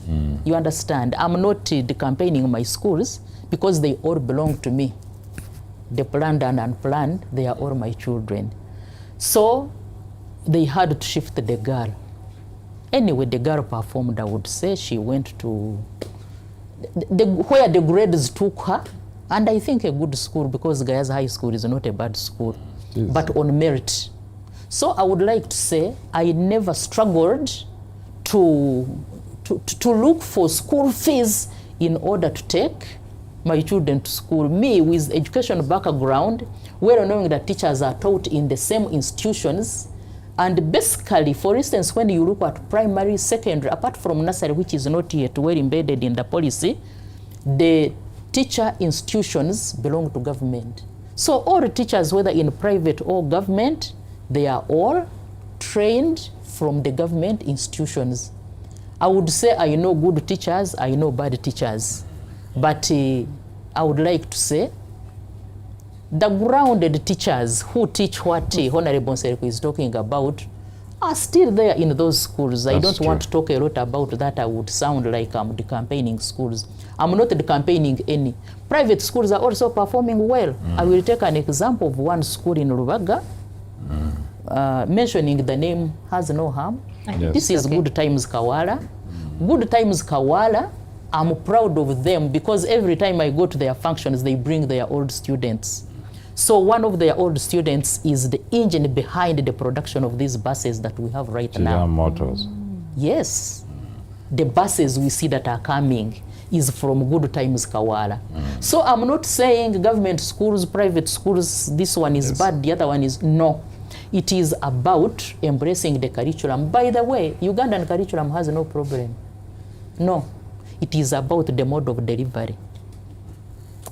Speaker 3: You understand? I'm not campaigning my schools because they all belong to me. The planned and unplanned, they are all my children. So they had to shift the girl. Anyway, the girl performed, I would say. She went to where the grades took her, and I think a good school, because Gaya's High School is not a bad school, but on merit. So I would like to say I never struggled to look for school fees in order to take my children to school. Me, with education background, well knowing that teachers are taught in the same institutions. And basically, for instance, when you look at primary, secondary, apart from nursery, which is not yet well embedded in the policy, the teacher institutions belong to government. So all teachers, whether in private or government, they are all trained from the government institutions. I would say I know good teachers, I know bad teachers. But I would like to say the grounded teachers who teach what Honorable Nsereko is talking about are still there in those schools. That's I don't want to talk a lot about that. I would sound like I'm decampaigning schools. I'm not decampaigning any. Private schools are also performing well. I will take an example of one school in Rubaga. Mentioning the name has no harm.
Speaker 4: Yes.
Speaker 3: This is Good Times Kawala. Good Times Kawala, I'm proud of them because every time I go to their functions, they bring their old students. So one of their old students is the engine behind the production of these buses that we have right now.
Speaker 4: Motors.
Speaker 3: Yes. The buses we see that are coming. is from Good Times Kawala. So I'm not saying government schools, private schools, this one is bad, the other one is no. It is about embracing the curriculum. By the way, Ugandan curriculum has no problem. No, it is about the mode of delivery.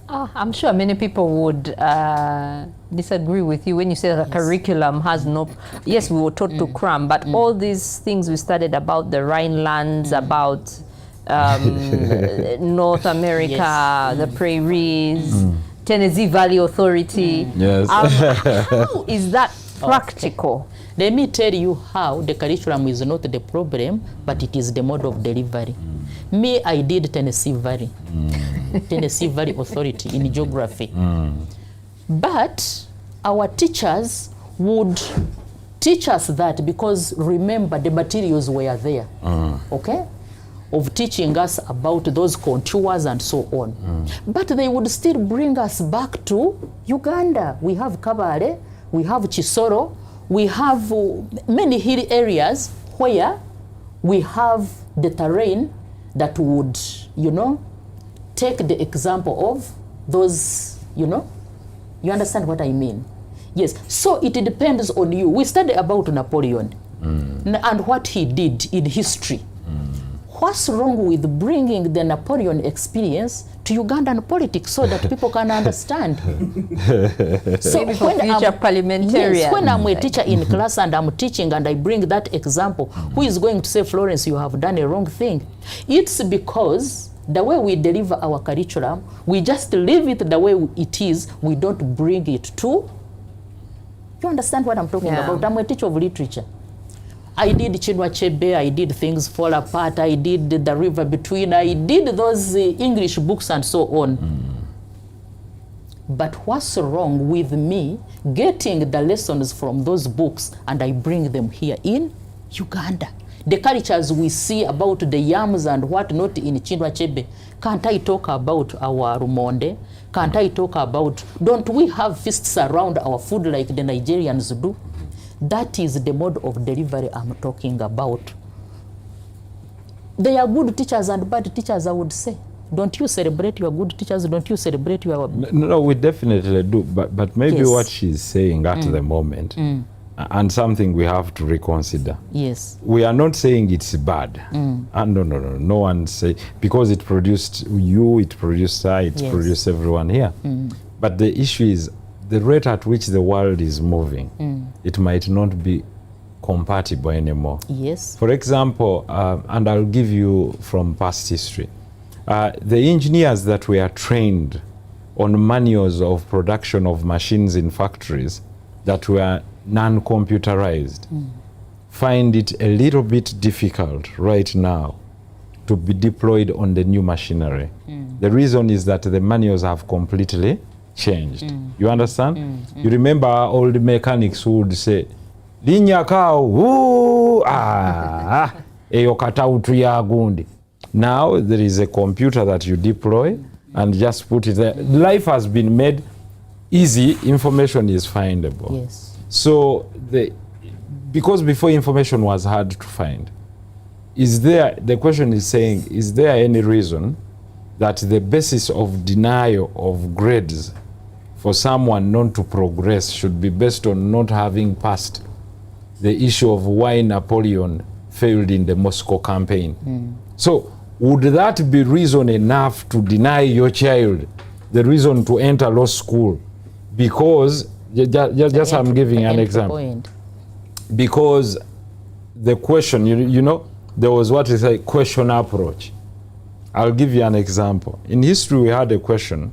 Speaker 2: I'm sure many people would disagree with you when you say the curriculum has no... Yes, we were taught to cram, but all these things we studied about the Rhinelands, about North America, the prairies, Tennessee Valley Authority.
Speaker 4: Yes.
Speaker 2: How is that practical?
Speaker 3: Let me tell you how the curriculum is not the problem, but it is the mode of delivery. Me, I did Tennessee Valley. Tennessee Valley Authority in geography. But our teachers would teach us that because remember the materials were there, okay, of teaching us about those contours and so on. But they would still bring us back to Uganda. We have Kabale, we have Chisoro, we have many hill areas where we have the terrain that would, you know, take the example of those, you know, you understand what I mean? Yes, so it depends on you. We study about Napoleon and what he did in history. What's wrong with bringing the Napoleon experience to Ugandan politics so that people can understand? So
Speaker 2: maybe for future parliamentarians.
Speaker 3: Yes, when I'm a teacher in class and I'm teaching and I bring that example, who is going to say, Florence, you have done a wrong thing? It's because the way we deliver our curriculum, we just leave it the way it is. We don't bring it to... You understand what I'm talking about? I'm a teacher of literature. I did Chinua Achebe, I did Things Fall Apart, I did The River Between, I did those English books and so on. But what's wrong with me getting the lessons from those books and I bring them here in Uganda? The cultures we see about the yams and what not in Chinua Achebe, can't I talk about our Rumonde? Can't I talk about, don't we have feasts around our food like the Nigerians do? That is the mode of delivery I'm talking about. They are good teachers and bad teachers, I would say. Don't you celebrate your good teachers? Don't you celebrate your...
Speaker 4: No, we definitely do. But maybe what she's saying at the moment, and something we have to reconsider.
Speaker 3: Yes.
Speaker 4: We are not saying it's bad. No one say, because it produced you, it produced her, it produced everyone here. But the issue is, the rate at which the world is moving, it might not be compatible anymore.
Speaker 3: Yes.
Speaker 4: For example, and I'll give you from past history, the engineers that were trained on manuals of production of machines in factories that were non-computerized find it a little bit difficult right now to be deployed on the new machinery. The reason is that the manuals have completely changed. You understand? You remember old mechanics who would say, Linya kao, eyo katautu ya gundi. Now there is a computer that you deploy and just put it there. Life has been made easy, information is findable.
Speaker 3: Yes.
Speaker 4: So because before information was hard to find, the question is saying, is there any reason that the basis of denial of grades for someone not to progress should be based on not having passed the issue of why Napoleon failed in the Moscow campaign? So would that be reason enough to deny your child the reason to enter law school? Because, just I'm giving an example. Because the question, you know, there was what is a question approach. I'll give you an example. In history, we had a question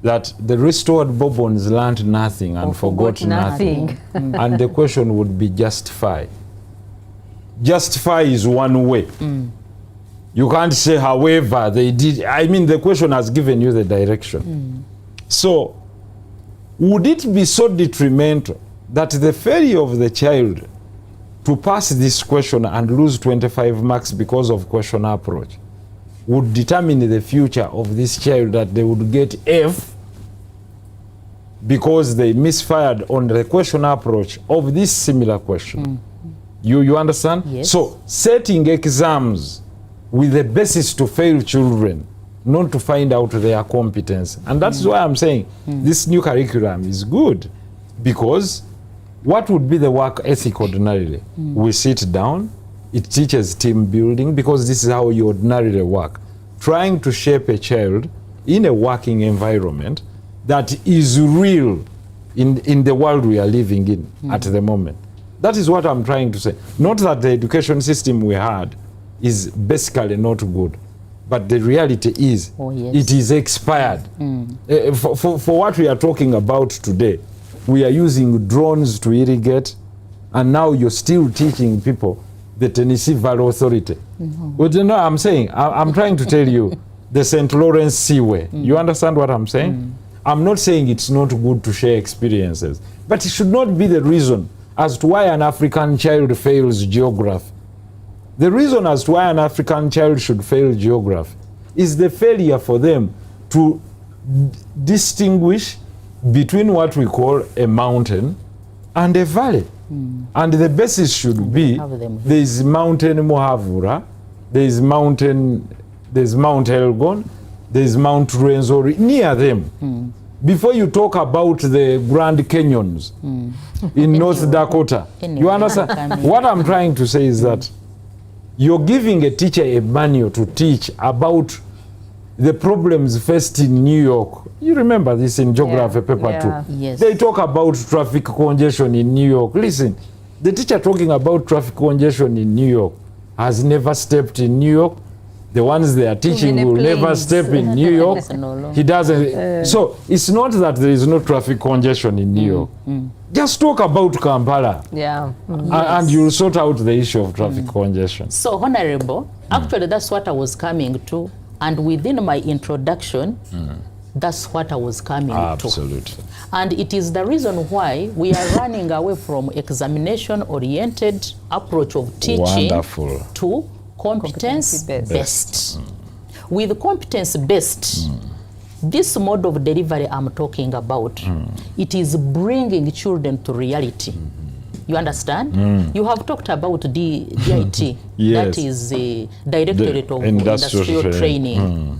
Speaker 4: that the restored Bourbons learned nothing and forgot nothing. And the question would be justify. Justify is one way. You can't say, however, they did. I mean, the question has given you the direction. So, would it be so detrimental that the failure of the child to pass this question and lose 25 marks because of question approach would determine the future of this child, that they would get F because they misfired on the question approach of this similar question? You understand?
Speaker 3: Yes.
Speaker 4: So setting exams with the basis to fail children, not to find out their competence. And that's why I'm saying this new curriculum is good, because what would be the work ethic ordinarily? We sit down, it teaches team building, because this is how you ordinarily work. Trying to shape a child in a working environment that is real in the world we are living in at the moment. That is what I'm trying to say. Not that the education system we had is basically not good, but the reality is it is expired. For what we are talking about today, we are using drones to irrigate, and now you're still teaching people the Tennessee Valley Authority. But you know, I'm saying, I'm trying to tell you, the St. Lawrence Seaway. You understand what I'm saying? I'm not saying it's not good to share experiences, but it should not be the reason as to why an African child fails geography. The reason as to why an African child should fail geography is the failure for them to distinguish between what we call a mountain and a valley. And the basis should be, there is Mountain Mohavura, there is Mount Elgon, there is Mount Rwenzori near them. Before you talk about the Grand Canyons in North Dakota, you understand? What I'm trying to say is that you're giving a teacher a manual to teach about the problems faced in New York. You remember this in geography paper too.
Speaker 3: Yes.
Speaker 4: They talk about traffic congestion in New York. Listen, the teacher talking about traffic congestion in New York has never stepped in New York. The ones they are teaching will never step in New York. He doesn't. So it's not that there is no traffic congestion in New York. Just talk about Kampala. And you'll sort out the issue of traffic congestion.
Speaker 3: So, Honorable, actually that's what I was coming to. And within my introduction, that's what I was coming to.
Speaker 4: Absolutely.
Speaker 3: And it is the reason why we are running away from examination-oriented approach of teaching to competence-based. With competence-based, this mode of delivery I'm talking about, it is bringing children to reality. You understand? You have talked about the DIT, that is the Directorate of Industrial Training.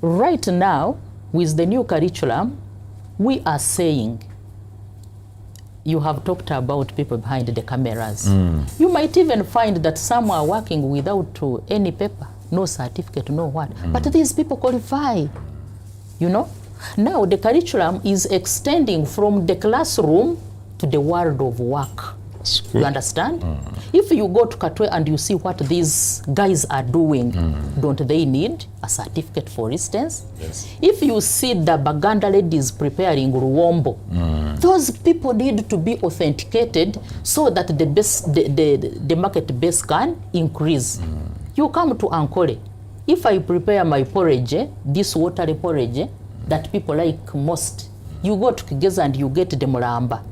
Speaker 3: Right now, with the new curriculum, we are saying, you have talked about people behind the cameras. You might even find that some are working without any paper, no certificate, no what. But these people qualify, you know? Now the curriculum is extending from the classroom to the world of work. You understand? If you go to Katwe and you see what these guys are doing, don't they need a certificate, for instance? If you see the Baganda ladies preparing Ruwombo, those people need to be authenticated so that the market base can increase. You come to Ankole. If I prepare my porridge, this watery porridge that people like most, you go to Kigeza and you get the Mulamba.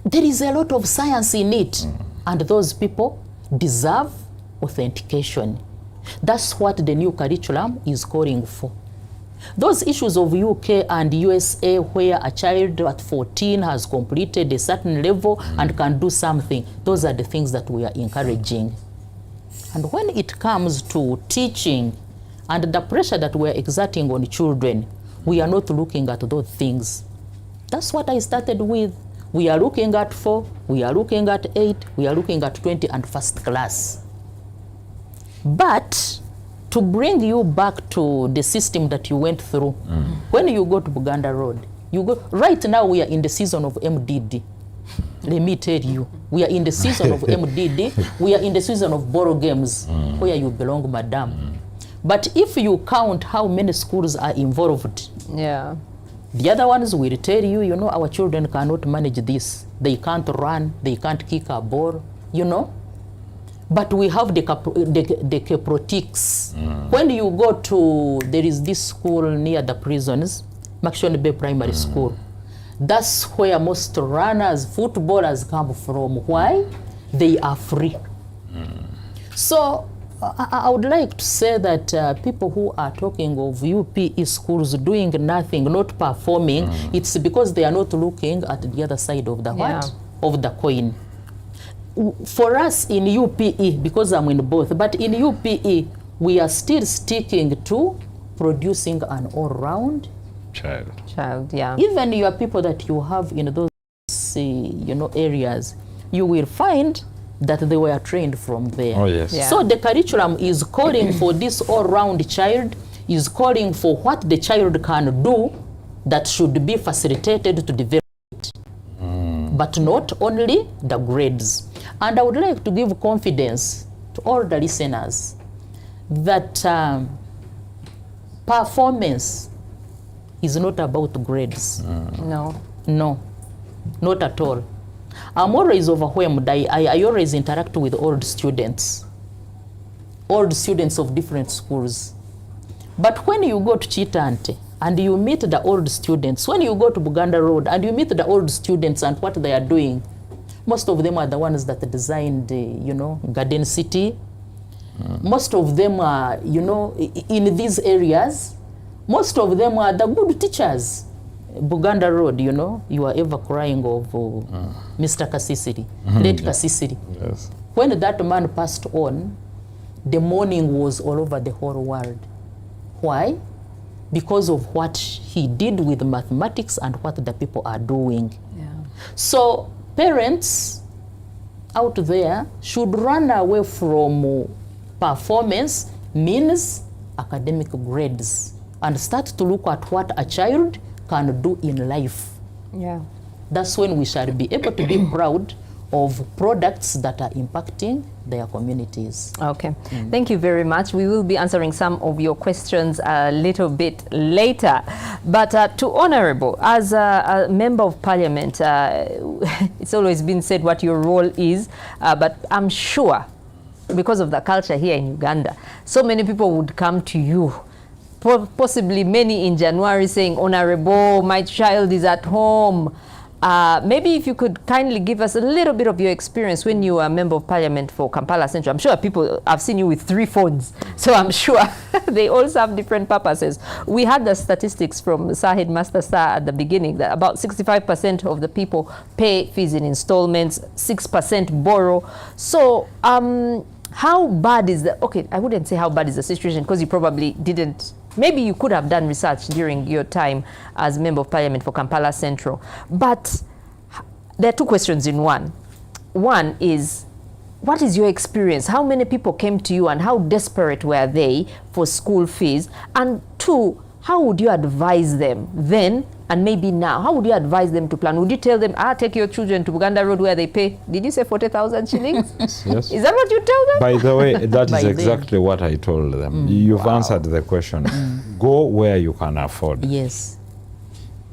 Speaker 3: There is a lot of science in it, and those people deserve authentication. That's what the new curriculum is calling for. Those issues of UK and USA, where a child at 14 has completed a certain level and can do something, those are the things that we are encouraging. And when it comes to teaching and the pressure that we're exerting on children, we are not looking at those things. That's what I started with. We are looking at 4, we are looking at 8, we are looking at 20 and first class. But to bring you back to the system that you went through, when you go to Buganda Road, you go, right now we are in the season of MDD. Let me tell you, we are in the season of MDD, we are in the season of borrow games, where you belong, madam. But if you count how many schools are involved, the other ones will tell you, you know, our children cannot manage this. They can't run, they can't kick a ball, you know. But we have the caprotics. When you go to, there is this school near the prisons, Makshon Bay Primary School. That's where most runners, footballers come from. Why? They are free. So I would like to say that people who are talking of UPE schools doing nothing, not performing, it's because they are not looking at the other side of the of the coin. for us in UPE, because I'm in both, but in UPE, we are still sticking to producing an all-round
Speaker 2: child, yeah.
Speaker 3: Even your people that you have in those, areas, you will find that they were trained from there.
Speaker 4: Oh, yes.
Speaker 2: Yeah.
Speaker 3: So the curriculum is calling for this all-round child, is calling for what the child can do that should be facilitated to develop it. But not only the grades. And I would like to give confidence to all the listeners that performance is not about grades.
Speaker 2: No.
Speaker 3: No, not at all. I'm always overwhelmed. I always interact with old students of different schools. But when you go to Chitante and you meet the old students, when you go to Buganda Road and you meet the old students and what they are doing, most of them are the ones that designed, Garden City. Most of them are, in these areas, most of them are the good teachers. Buganda Road, you are ever crying of Mr. Kasisiri, late Kasisiri.
Speaker 4: Yes.
Speaker 3: When that man passed on, the mourning was all over the whole world. Why? Because of what he did with mathematics and what the people are doing.
Speaker 2: Yeah.
Speaker 3: So parents out there should run away from performance means academic grades and start to look at what a child can do in life.
Speaker 2: Yeah.
Speaker 3: That's when we shall be able to be proud of products that are impacting their communities.
Speaker 2: Okay, thank you very much. We will be answering some of your questions a little bit later. But to Honorable, as a Member of Parliament, it's always been said what your role is, but I'm sure because of the culture here in Uganda, so many people would come to you, possibly many in January, saying, Honorable, my child is at home. Maybe if you could kindly give us a little bit of your experience when you were a Member of Parliament for Kampala Central. I'm sure people, I've seen you with 3 phones, so I'm sure they all serve different purposes. We had the statistics from Sir Headmaster Sir at the beginning that about 65% of the people pay fees in installments, 6% borrow. So how bad is the, okay, I wouldn't say how bad is the situation because you probably didn't. Maybe you could have done research during your time as Member of Parliament for Kampala Central. But there are 2 questions in one. One is, what is your experience? How many people came to you and how desperate were they for school fees? And 2, how would you advise them then and maybe now? How would you advise them to plan? Would you tell them, take your children to Buganda Road where they pay, did you say 40,000 shillings?
Speaker 4: Yes.
Speaker 2: Is that what you tell them?
Speaker 4: By the way, that is exactly what I told them. You've answered the question. Go where you can afford.
Speaker 3: Yes.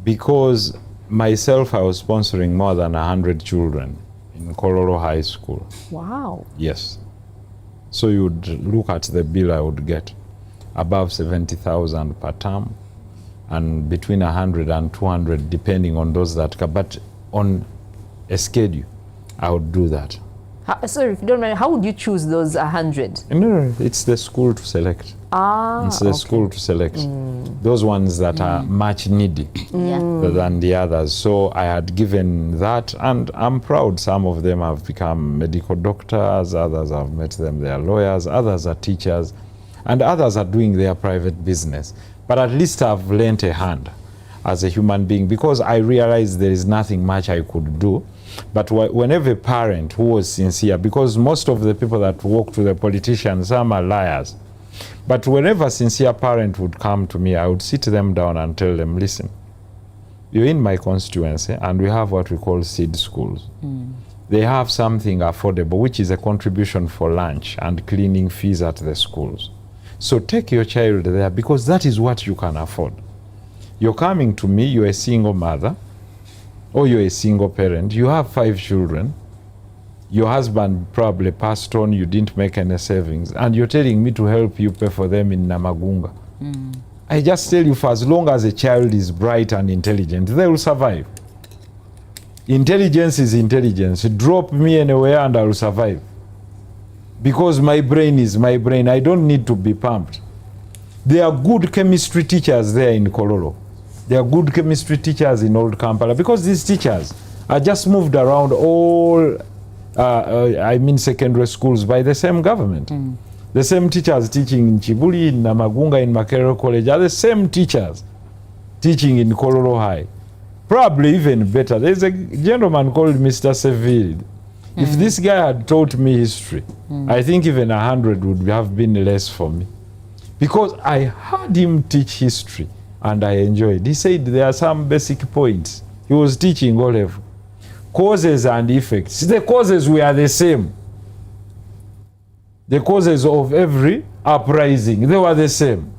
Speaker 4: Because myself, I was sponsoring more than 100 children in Kololo High School.
Speaker 2: Wow.
Speaker 4: Yes. So you'd look at the bill I would get, above 70,000 per term, and between 100 and 200 depending on those that come. But on a schedule, I would do that.
Speaker 2: Sorry, if you don't mind, how would you choose those 100?
Speaker 4: No, it's the school to select. It's the school to select. Those ones that are much needy than the others. So I had given that, and I'm proud. Some of them have become medical doctors, others have met them, they are lawyers, others are teachers, and others are doing their private business. But at least I've lent a hand as a human being because I realized there is nothing much I could do. But whenever a parent who was sincere, because most of the people that walk to the politicians, some are liars. But whenever a sincere parent would come to me, I would sit them down and tell them, listen, you're in my constituency and we have what we call seed schools. They have something affordable, which is a contribution for lunch and cleaning fees at the schools. So take your child there because that is what you can afford. You're coming to me, you're a single mother, or you're a single parent, you have 5 children, your husband probably passed on, you didn't make any savings, and you're telling me to help you pay for them in Namagunga. I just tell you, for as long as a child is bright and intelligent, they will survive. Intelligence is intelligence. Drop me anywhere and I will survive. Because my brain is my brain. I don't need to be pumped. There are good chemistry teachers there in Kololo. There are good chemistry teachers in Old Kampala because these teachers are just moved around all I mean secondary schools by the same government. The same teachers teaching in Chibuli, in Namagunga, in Makerere College are the same teachers teaching in Kololo High. Probably even better. There's a gentleman called Mr. Seville. If this guy had taught me history, I think even 100 would have been less for me. Because I heard him teach history and I enjoyed. He said there are some basic points. He was teaching all level. Causes and effects. The causes were the same. The causes of every uprising, they were the same.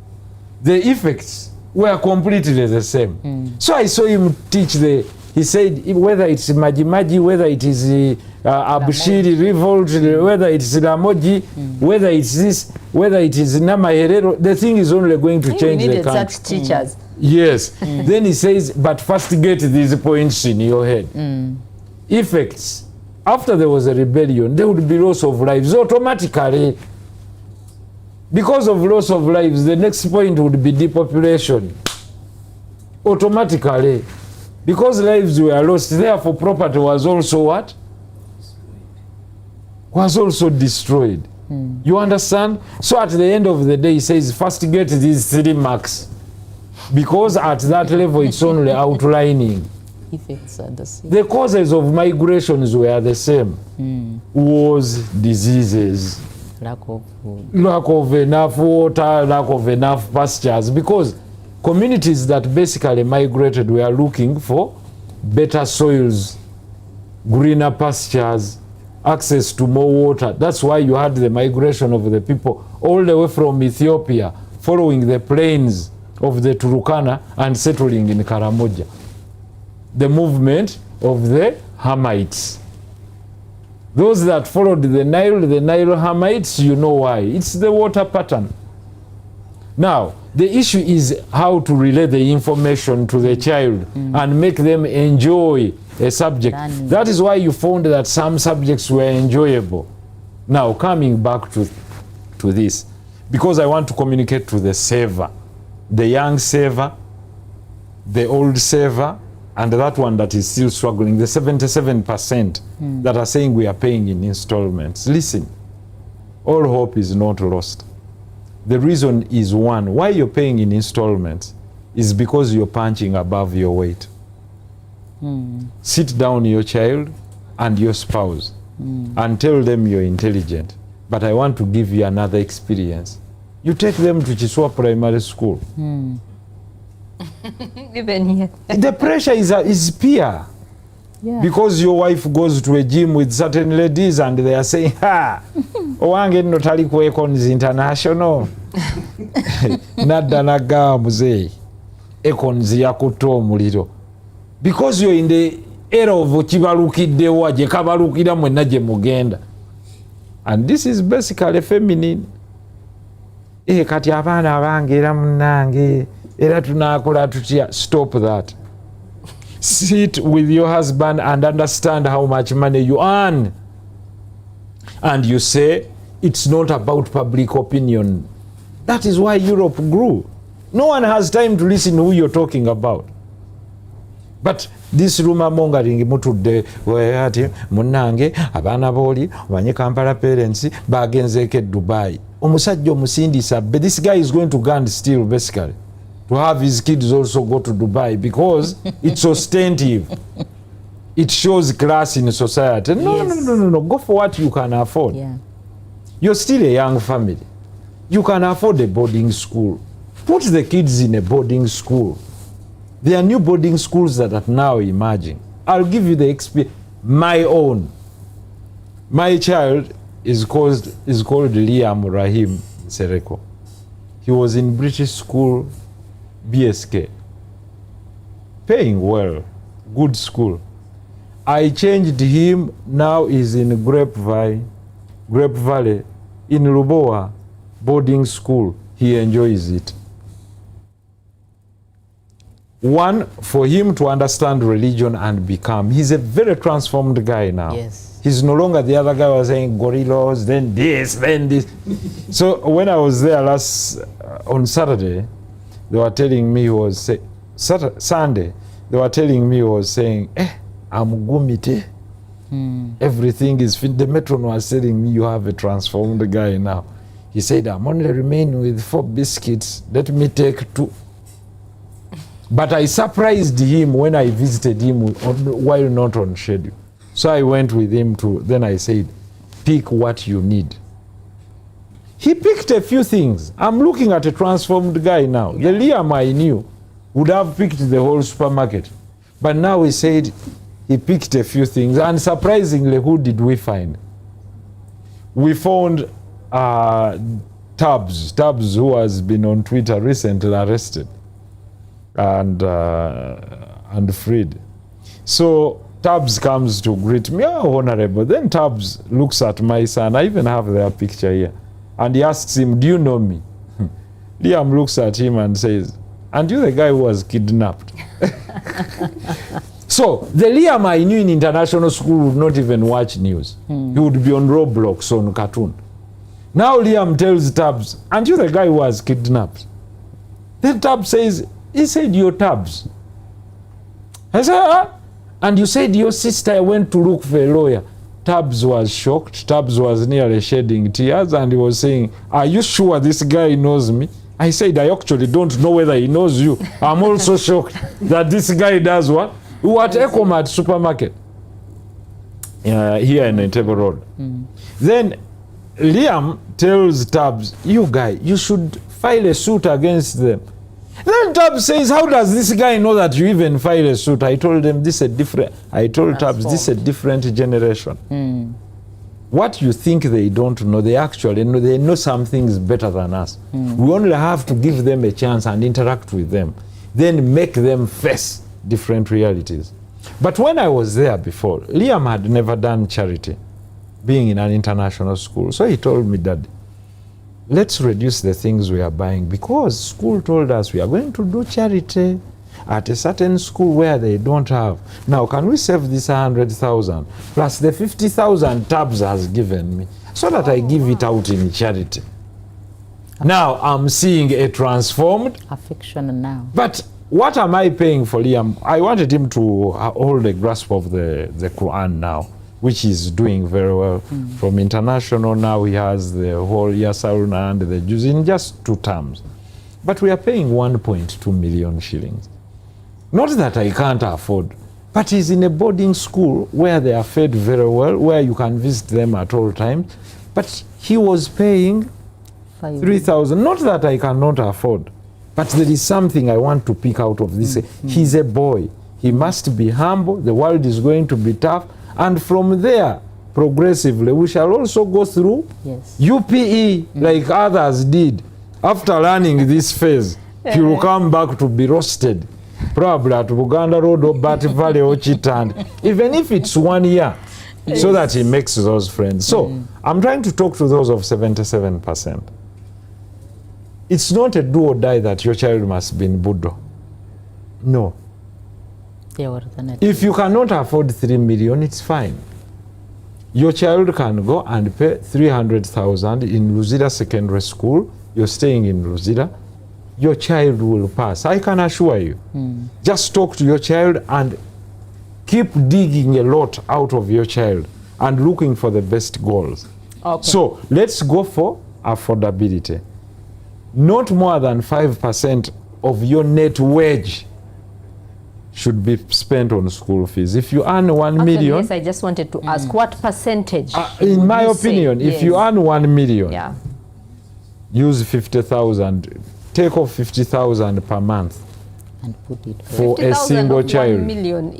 Speaker 4: The effects were completely the same. So I saw him teach he said whether it's Majimaji, whether it is Abushiri revolt, whether it's Ramoji, whether it's this, whether it is Namaherero, the thing is only going to change the country.
Speaker 2: Such teachers.
Speaker 4: Yes. Then he says, but first get these points in your head. Effects. After there was a rebellion, there would be loss of lives automatically. Because of loss of lives, the next point would be depopulation. Automatically. Because lives were lost, therefore property was also what? Was also destroyed. You understand? So at the end of the day, he says, first get these 3 marks. Because at that level, it's only outlining.
Speaker 3: Effects are the same.
Speaker 4: The causes of migrations were the same. Wars, diseases,
Speaker 3: Lack of food.
Speaker 4: lack of enough water, lack of enough pastures. Because communities that basically migrated were looking for better soils, greener pastures, access to more water. That's why you had the migration of the people all the way from Ethiopia, following the plains of the Turkana and settling in Karamoja. The movement of the Hamites. Those that followed the Nile Hamites, you know why. It's the water pattern. Now, the issue is how to relay the information to the child and make them enjoy a subject. That is why you found that some subjects were enjoyable. Now, coming back to this, because I want to communicate to the saver, the young saver, the old saver, and that one that is still struggling, the 77% that are saying we are paying in installments. Listen, all hope is not lost. The reason is one, why you're paying in installments is because you're punching above your weight. Sit down your child and your spouse and tell them you're intelligent, but I want to give you another experience. You take them to Chiswa Primary School.
Speaker 2: Even here.
Speaker 4: The pressure is peer.
Speaker 3: Yeah.
Speaker 4: Because your wife goes to a gym with certain ladies and they are saying, ha, owange no tali ku Econs International. Nadda nagamba muzeeyi, Econs yakutta omuliro. Because you're in the era of kibalukiddewa gye kabalukira mwenna gye mugenda. And this is basically feminine. Kati abaana abange era munnange era tunaakola tutya. Stop that. Sit with your husband and understand how much money you earn. And you say, it's not about public opinion. That is why Europe grew. No one has time to listen to who you're talking about. But this rumor mongering mutudde ati munnange abaana booli banye Kampala parents bagenzeke Dubai. Omusajja omusindisa, but this guy is going to Uganda still basically to have his kids also go to Dubai because it's ostensive. It shows class in society. No. Go for what you can afford.
Speaker 3: Yeah.
Speaker 4: You're still a young family. You can afford a boarding school. Put the kids in a boarding school. There are new boarding schools that are now emerging. I'll give you the experience. My own. My child is called Liam Rahim Sereko. He was in British school, BSK. Paying well. Good school. I changed him. Now he's in Grape Valley, in Lubowa boarding school. He enjoys it. One, for him to understand religion and become. He's a very transformed guy now.
Speaker 3: Yes.
Speaker 4: He's no longer the other guy who was saying gorillas, then this, then this. So when I was there on Saturday, they were telling me Sunday, they were telling me amugumite. Everything is the matron was telling me, you have a transformed guy now. He said, I'm only remaining with 4 biscuits. Let me take 2. But I surprised him when I visited him while not on schedule. So I went with him then I said, pick what you need. He picked a few things. I'm looking at a transformed guy now. The Liam I knew would have picked the whole supermarket. But now he said he picked a few things. And surprisingly, who did we find? We found Tubbs, who has been on Twitter recently arrested and freed. So Tubbs comes to greet me, oh, honorable. Then Tubbs looks at my son. I even have their picture here. And he asks him, do you know me? Liam looks at him and says, aren't you the guy who was kidnapped? So the Liam I knew in international school would not even watch news. He would be on Roblox, on cartoon. Now Liam tells Tubbs, aren't you the guy who was kidnapped? Then Tubbs says, he said, you're Tubbs. I said, ah? And you said your sister went to look for a lawyer. Tubbs was shocked. Tubbs was nearly shedding tears and he was saying, are you sure this guy knows me? I said, I actually don't know whether he knows you. I'm also shocked that this guy does what? We were at Ecomat supermarket here in Entebbe Road. Then Liam tells Tubbs, you guy, you should file a suit against them. Then Tubbs says, how does this guy know that you even file a suit? I told him this is a different, Tubbs, this is a different generation. What you think they don't know, they actually know, they know some things better than us. We only have to give them a chance and interact with them, then make them face different realities. But when I was there before, Liam had never done charity, being in an international school. So he told me, Dad, let's reduce the things we are buying because school told us we are going to do charity at a certain school where they don't have. Now, can we save this 100,000 plus the 50,000 Tubbs has given me so that I give it out in charity? Now I'm seeing a transformed
Speaker 3: affection now.
Speaker 4: But what am I paying for Liam? I wanted him to hold a grasp of the Quran now, which is doing very well. From international now he has the whole Yasaruna and the Jews in just 2 terms. But we are paying 1.2 million shillings. Not that I can't afford, but he's in a boarding school where they are fed very well, where you can visit them at all times. But he was paying 3,000. Not that I cannot afford, but there is something I want to pick out of this. He's a boy. He must be humble. The world is going to be tough. And from there, progressively, we shall also go through UPE like others did. After learning this phase, he will come back to be roasted. Probably at Uganda Road or Bat Valley or Chitand, even if it's 1 year, so that he makes those friends. So I'm trying to talk to those of 77%. It's not a do or die that your child must be in Budo. No. If you cannot afford 3 million, it's fine. Your child can go and pay 300,000 in Luzira Secondary School. You're staying in Luzira. Your child will pass. I can assure you. Just talk to your child and keep digging a lot out of your child and looking for the best goals. Okay. So let's go for affordability. Not more than 5% of your net wage should be spent on school fees. If you earn 1 million...
Speaker 2: Yes, I just wanted to ask, what percentage?
Speaker 4: In my opinion, if you earn 1 million, use 50,000. Take off 50,000 per month
Speaker 3: and put it
Speaker 4: for a single child.
Speaker 2: 1 million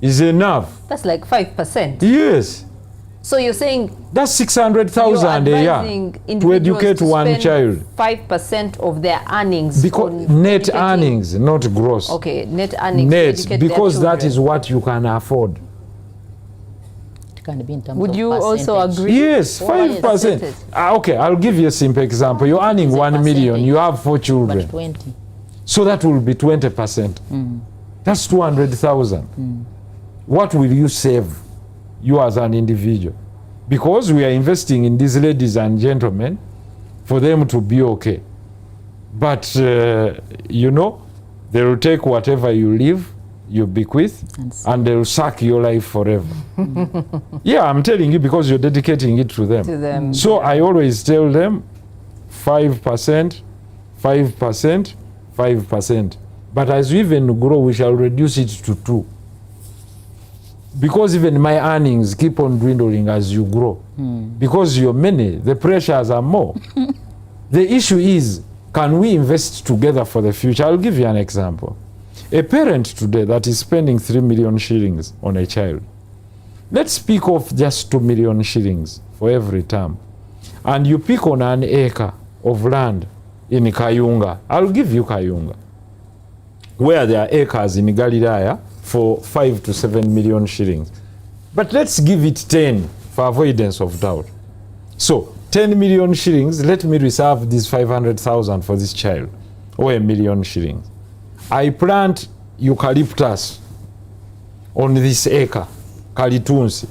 Speaker 4: is enough.
Speaker 2: That's like 5%.
Speaker 4: Yes.
Speaker 2: So you're saying
Speaker 4: that's 600,000 a year to educate one child.
Speaker 2: 5% of their earnings.
Speaker 4: Because net earnings, not gross.
Speaker 2: Okay, net earnings.
Speaker 4: Net, because that is what you can afford.
Speaker 3: Can be in terms
Speaker 2: Would
Speaker 3: of
Speaker 2: you
Speaker 3: percentage.
Speaker 2: also agree?
Speaker 4: Yes, 5%. Okay, I'll give you a simple example. You're earning 1 million, you have 4 children.
Speaker 3: But 20.
Speaker 4: So that will be 20%. That's 200,000. What will you save, you as an individual? Because we are investing in these ladies and gentlemen for them to be okay. But, you know, they will take whatever you leave you bequeath, and they'll suck your life forever. Yeah, I'm telling you because you're dedicating it to them. So I always tell them 5%, 5%, 5%. But as we even grow, we shall reduce it to 2%. Because even my earnings keep on dwindling as you grow. Because you're many, the pressures are more. The issue is, can we invest together for the future? I'll give you an example. A parent today that is spending 3 million shillings on a child, let's pick off just 2 million shillings for every term, and you pick on an acre of land in Kayunga. I'll give you Kayunga, where there are acres in Galilaya for 5 to 7 million shillings. But let's give it 10 for avoidance of doubt. So 10 million shillings, let me reserve this 500,000 for this child, or 1 million shillings. I plant eucalyptus on this acre, Kalitunsi.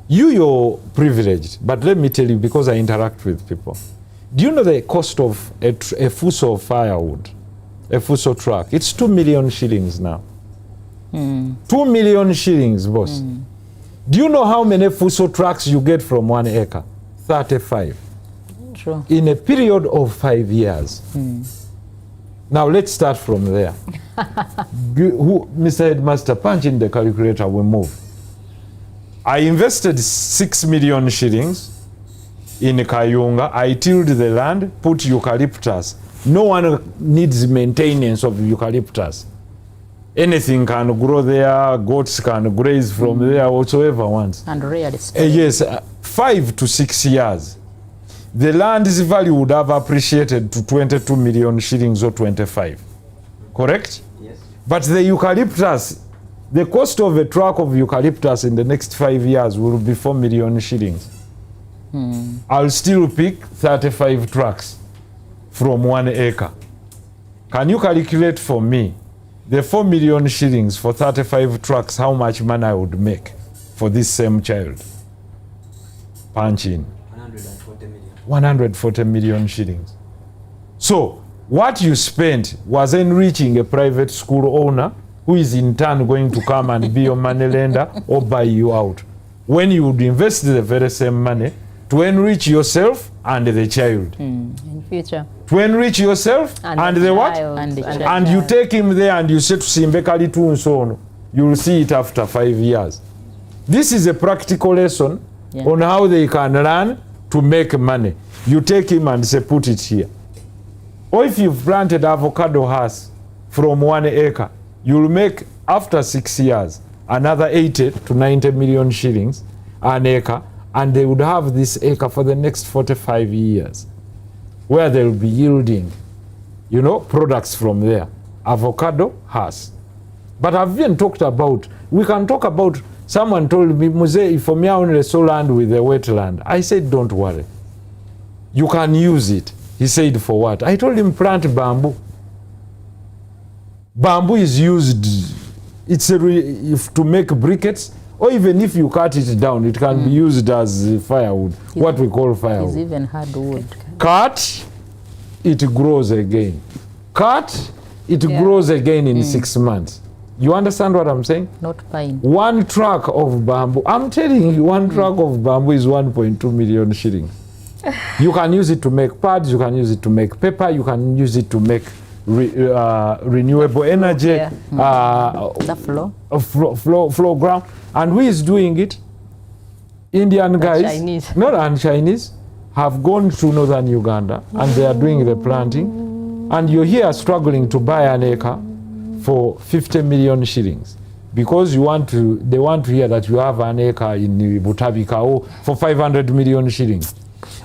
Speaker 4: You're privileged, but let me tell you, because I interact with people. Do you know the cost of a fuso of firewood, a fuso truck? It's 2 million shillings now. 2 million shillings, boss. Do you know how many fuso trucks you get from 1 acre? 35.
Speaker 3: True.
Speaker 4: In a period of 5 years. Now let's start from there. Mr. Headmaster, punch in the calculator, we move. I invested 6 million shillings in Kayunga. I tilled the land, put eucalyptus. No one needs maintenance of eucalyptus. Anything can grow there, goats can graze from there, whatsoever wants.
Speaker 3: And rare
Speaker 4: yes, 5 to 6 years. The land's value would have appreciated to 22 million shillings or 25. Correct?
Speaker 1: Yes.
Speaker 4: But the eucalyptus, the cost of a truck of eucalyptus in the next 5 years will be 4 million shillings. I'll still pick 35 trucks from 1 acre. Can you calculate for me the 4 million shillings for 35 trucks, how much money I would make for this same child? Punch in. 140 million shillings. So what you spent was enriching a private school owner who is in turn going to come and be your money lender or buy you out, when you would invest the very same money to enrich yourself and the child.
Speaker 2: In future.
Speaker 4: To enrich yourself and the what? And you take him there and you say to Simbekali Tunsono, you will see it after 5 years. This is a practical lesson on how they can learn to make money. You take him and say, put it here. Or if you've planted avocado house from 1 acre, you'll make, after 6 years, another 80 to 90 million shillings an acre, and they would have this acre for the next 45 years, where they'll be yielding, you know, products from there. Avocado house. But I've even talked about, we can talk about, someone told me, Muse, for me I only saw land with a wetland. I said, don't worry. You can use it. He said, for what? I told him, plant bamboo. Bamboo is used, it's to make briquettes, or even if you cut it down, it can be used as firewood, what we call firewood.
Speaker 3: It's even hardwood.
Speaker 4: Cut, it grows again. Cut, it grows again in 6 months. You understand what I'm saying?
Speaker 3: Not pine.
Speaker 4: 1 truck of bamboo, I'm telling you, 1 truck of bamboo is 1.2 million shillings. You can use it to make pads, you can use it to make paper, you can use it to make renewable energy,
Speaker 3: The
Speaker 4: flow ground. And who is doing it? Indian guys,
Speaker 2: Chinese.
Speaker 4: not and Chinese, have gone to northern Uganda and they are doing the planting. And you're here struggling to buy an acre for 50 million shillings because they want to hear that you have an acre in Butabika for 500 million shillings.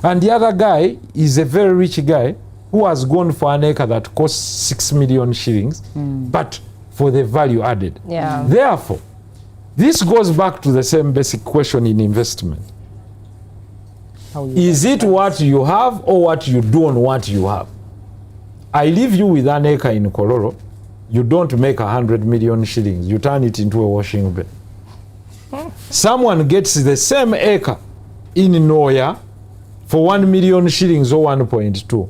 Speaker 4: And the other guy is a very rich guy who has gone for an acre that costs 6 million shillings, but for the value added. Therefore, this goes back to the same basic question in investment. Is it what you have or what you do on what you have? I leave you with an acre in Kololo, you don't make 100 million shillings, you turn it into a washing bay. Someone gets the same acre in Noya for 1 million shillings or 1.2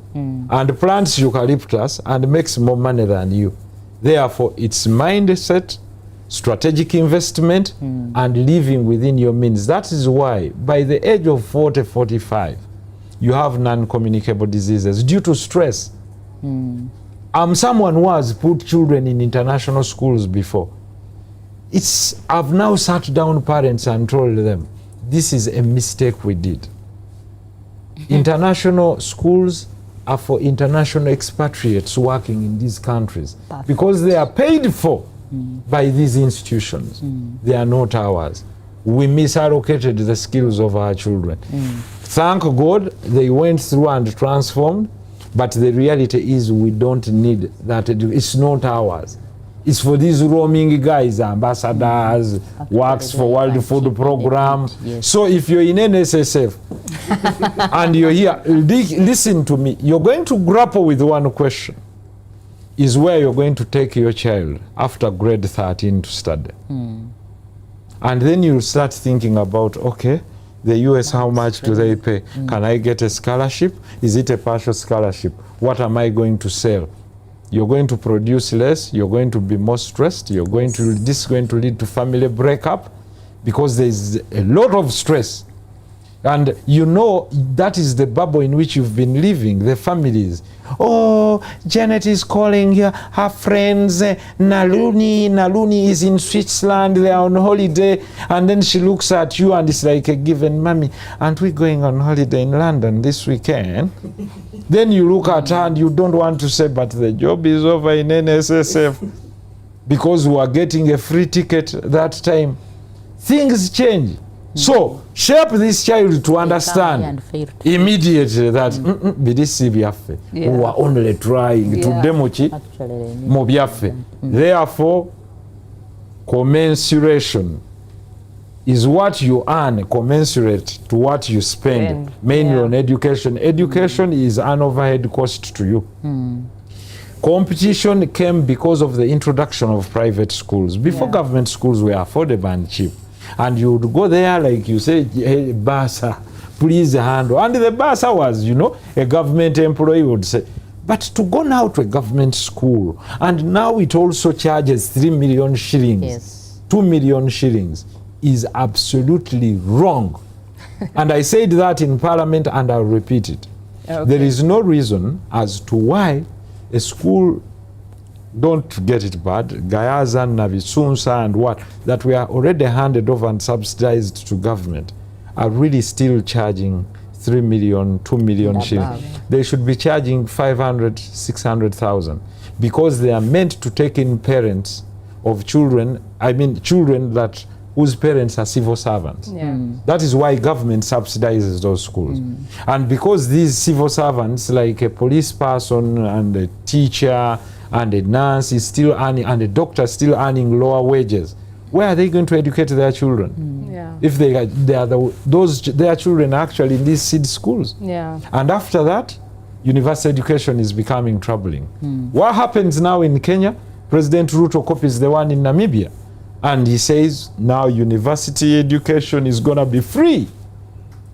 Speaker 4: and plants eucalyptus and makes more money than you. Therefore, it's mindset, strategic investment, and living within your means. That is why by the age of 40, 45, you have non-communicable diseases due to stress. I'm someone who has put children in international schools before. I've now sat down parents and told them, this is a mistake we did. International schools are for international expatriates working in these countries.
Speaker 2: Perfect.
Speaker 4: Because they are paid for by these institutions. They are not ours. We misallocated the skills of our children. Thank God they went through and transformed, but the reality is we don't need that. It's not ours. It's for these roaming guys, ambassadors, works for World Food Program.
Speaker 3: Yes.
Speaker 4: So if you're in NSSF and you're here, listen to me. You're going to grapple with one question. Is where you're going to take your child after grade 13 to study. And then you'll start thinking about, okay, the US, how much do they pay? Can I get a scholarship? Is it a partial scholarship? What am I going to sell? You're going to produce less, you're going to be more stressed, this is going to lead to family breakup because there's a lot of stress. And you know that is the bubble in which you've been living, the families. Oh, Janet is calling her friends, Naluni is in Switzerland, they are on holiday, and then she looks at you and it's like a given, Mommy, aren't we going on holiday in London this weekend? Then you look at her and you don't want to say, but the job is over in NSSF because we are getting a free ticket that time. Things change. So, shape this child to understand immediately that bidisi byaffe. We are only trying to demochi mu byaffe. Therefore, commensuration is what you earn commensurate to what you spend, mainly on education. Education is an overhead cost to you. Competition came because of the introduction of private schools. Before government schools were affordable and cheap. And you would go there, like you say, hey, Basa, please handle. And the Basa was, you know, a government employee would say. But to go now to a government school, and now it also charges 3 million shillings, 2 million shillings, is absolutely wrong. And I said that in Parliament, and I'll repeat it. Okay. There is no reason as to why a school, don't get it bad, Gayaza, Nabisunsa and what, that we are already handed over and subsidized to government, are really still charging 3 million, 2 million shillings. They should be charging 500, 600,000 because they are meant to take in parents of children, children whose parents are civil servants. That is why government subsidizes those schools. And because these civil servants, like a police person and a teacher and a nurse is still earning, and a doctor is still earning lower wages, where are they going to educate their children? If their children are actually in these seed schools. And after that, university education is becoming troubling. What happens now in Kenya? President Ruto copies the one in Namibia. And he says, now university education is going to be free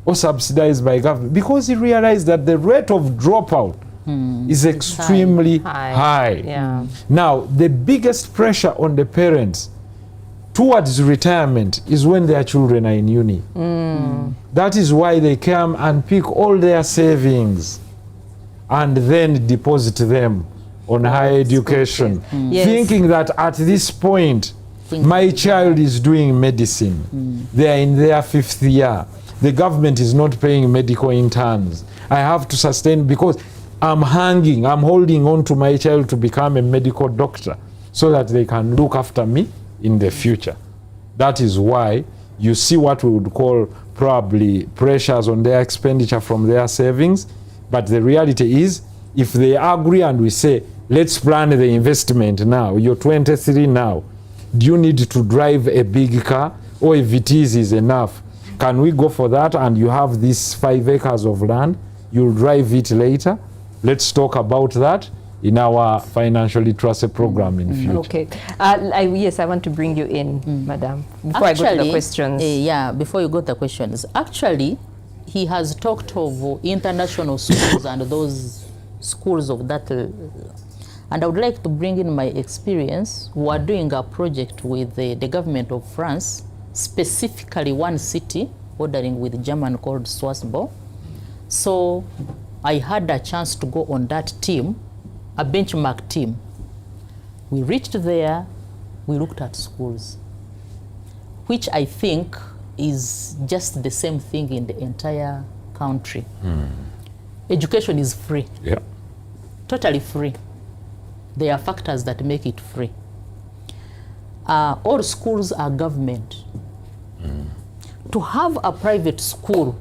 Speaker 4: or subsidized by government, because he realized that the rate of dropout is extremely high. Now, the biggest pressure on the parents towards retirement is when their children are in uni. That is why they come and pick all their savings and then deposit them on higher education, thinking that at this point, my child is doing medicine. They are in their 5th year. The government is not paying medical interns. I have to sustain because I'm holding on to my child to become a medical doctor so that they can look after me in the future. That is why you see what we would call probably pressures on their expenditure from their savings. But the reality is, if they agree and we say, let's plan the investment now, you're 23 now, do you need to drive a big car? Or if it is enough, can we go for that? And you have these 5 acres of land, you'll drive it later. Let's talk about that in our financial literacy program in future.
Speaker 2: Okay. Yes, I want to bring you in, Madam, before I go to the questions.
Speaker 3: Before you go to the questions. Actually, he has talked of international schools and those schools of that And I would like to bring in my experience. We are doing a project with the government of France, specifically one city bordering with Germany called Strasbourg. So I had a chance to go on that team, a benchmark team. We reached there, we looked at schools, which I think is just the same thing in the entire country. Education is free.
Speaker 4: Yeah.
Speaker 3: Totally free. There are factors that make it free. All schools are government. To have a private school,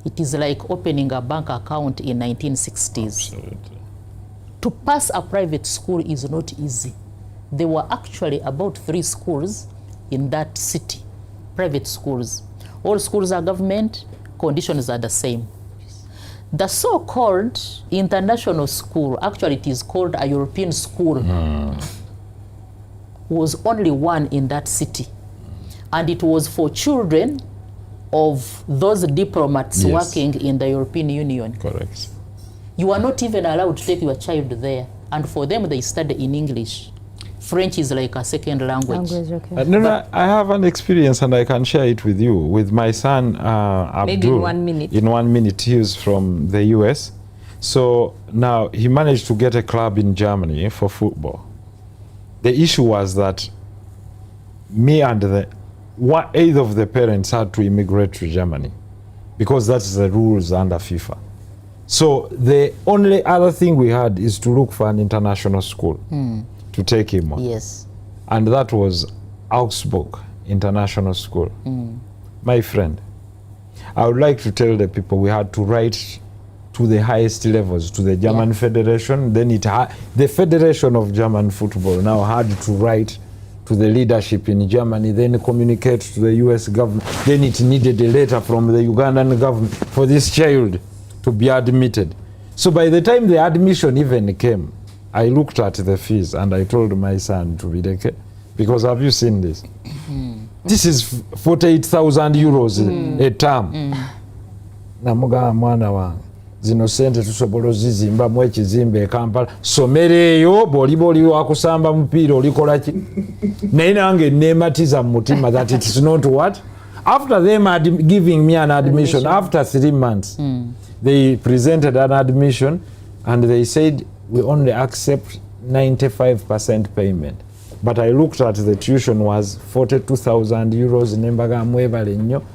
Speaker 3: it is like opening a bank account in 1960s.
Speaker 4: Absolutely.
Speaker 3: To pass a private school is not easy. There were actually about 3 schools in that city, private schools. All schools are government, conditions are the same. The so-called international school, actually it is called a European school, was only one in that city. And it was for children of those diplomats working in the European Union.
Speaker 4: Correct.
Speaker 3: You are not even allowed to take your child there. And for them, they study in English. French is like a second language.
Speaker 2: Okay.
Speaker 4: No, I have an experience and I can share it with you. With my son, Abdul.
Speaker 2: Maybe in 1 minute.
Speaker 4: In 1 minute, he is from the US. So now he managed to get a club in Germany for football. The issue was that me and the 1/8 of the parents had to immigrate to Germany because that's the rules under FIFA. So the only other thing we had is to look for an international school to take him on.
Speaker 3: Yes.
Speaker 4: And that was Augsburg International School. My friend, I would like to tell the people we had to write to the highest levels, to the German Federation. Then the Federation of German Football now had to write to the leadership in Germany, then communicate to the US government. Then it needed a letter from the Ugandan government for this child to be admitted. So by the time the admission even came, I looked at the fees and I told my son to be there, because have you seen this? This is 48,000 euros a term. Namuga mwana wange zino sente tusobola zizimba mu ekizimbe e Kampala, somereyo boli wakusamba mupiira olikola ki? Naye nange neematiza mu mutima that it is not what? After them giving me an admission, after 3 months, they presented an admission and they said, we only accept 95% payment. But I looked at the tuition was 42,000 euros.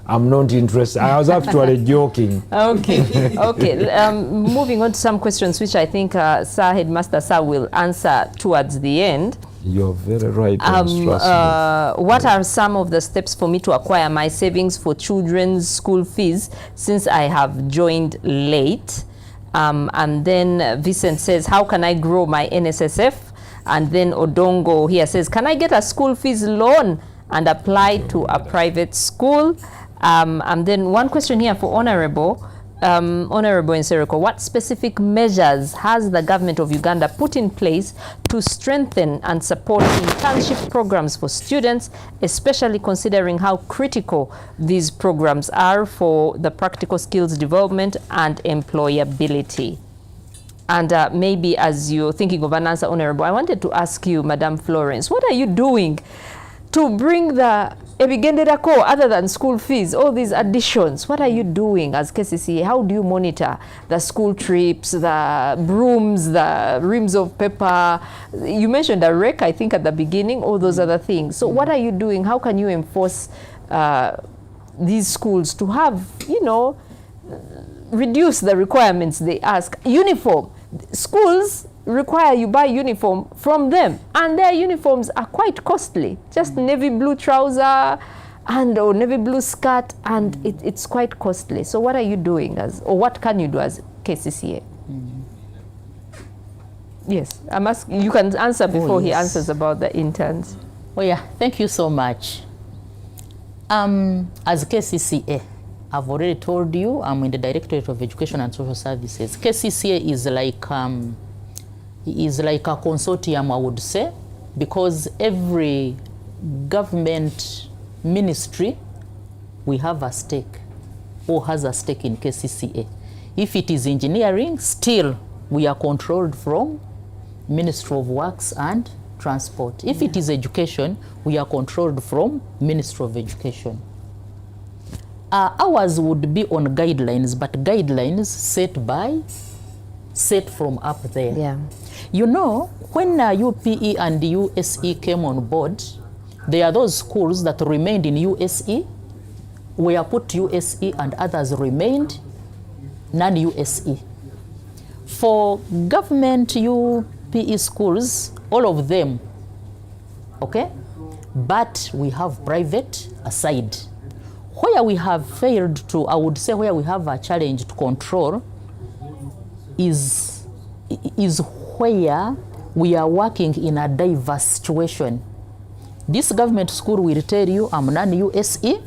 Speaker 4: I'm not interested. I was actually joking.
Speaker 2: Okay, okay. Moving on to some questions which I think Sir Headmaster Sir will answer towards the end.
Speaker 4: You're very right.
Speaker 2: What are some of the steps for me to acquire my savings for children's school fees since I have joined late? And then Vincent says, how can I grow my NSSF? And then Odongo here says, can I get a school fees loan and apply to a private school? And then one question here for Honorable Nsereko, what specific measures has the government of Uganda put in place to strengthen and support internship programs for students, especially considering how critical these programs are for the practical skills development and employability? And maybe as you're thinking of an answer, Honorable, I wanted to ask you, Madam Florence, what are you doing to bring the Ebigenderako, other than school fees, all these additions? What are you doing as KCCA? How do you monitor the school trips, the brooms, the reams of paper? You mentioned a rec, I think, at the beginning, all those other things. So what are you doing? How can you enforce these schools to have, you know, reduce the requirements they ask? Uniform. Schools require you buy uniform from them, and their uniforms are quite costly. Just navy blue trouser or navy blue skirt, and it's quite costly. So what are you doing or what can you do as KCCA? Yes, I'm asking, you can answer before he answers about the interns.
Speaker 3: Oh yeah, thank you so much. As KCCA, I've already told you, I'm in the Directorate of Education and Social Services. KCCA is like a consortium, I would say, because every government ministry, we have a stake or has a stake in KCCA. If it is engineering, still we are controlled from Ministry of Works and Transport. If it is education, we are controlled from Ministry of Education. Ours would be on guidelines, but guidelines set from up there.
Speaker 2: Yeah.
Speaker 3: You know, when UPE and USE came on board, there are those schools that remained in USE, were put USE, and others remained non-USE. For government UPE schools, all of them, okay? But we have private aside. Where we have failed to, I would say where we have a challenge to control is where we are working in a diverse situation. This government school will tell you I'm non-USE,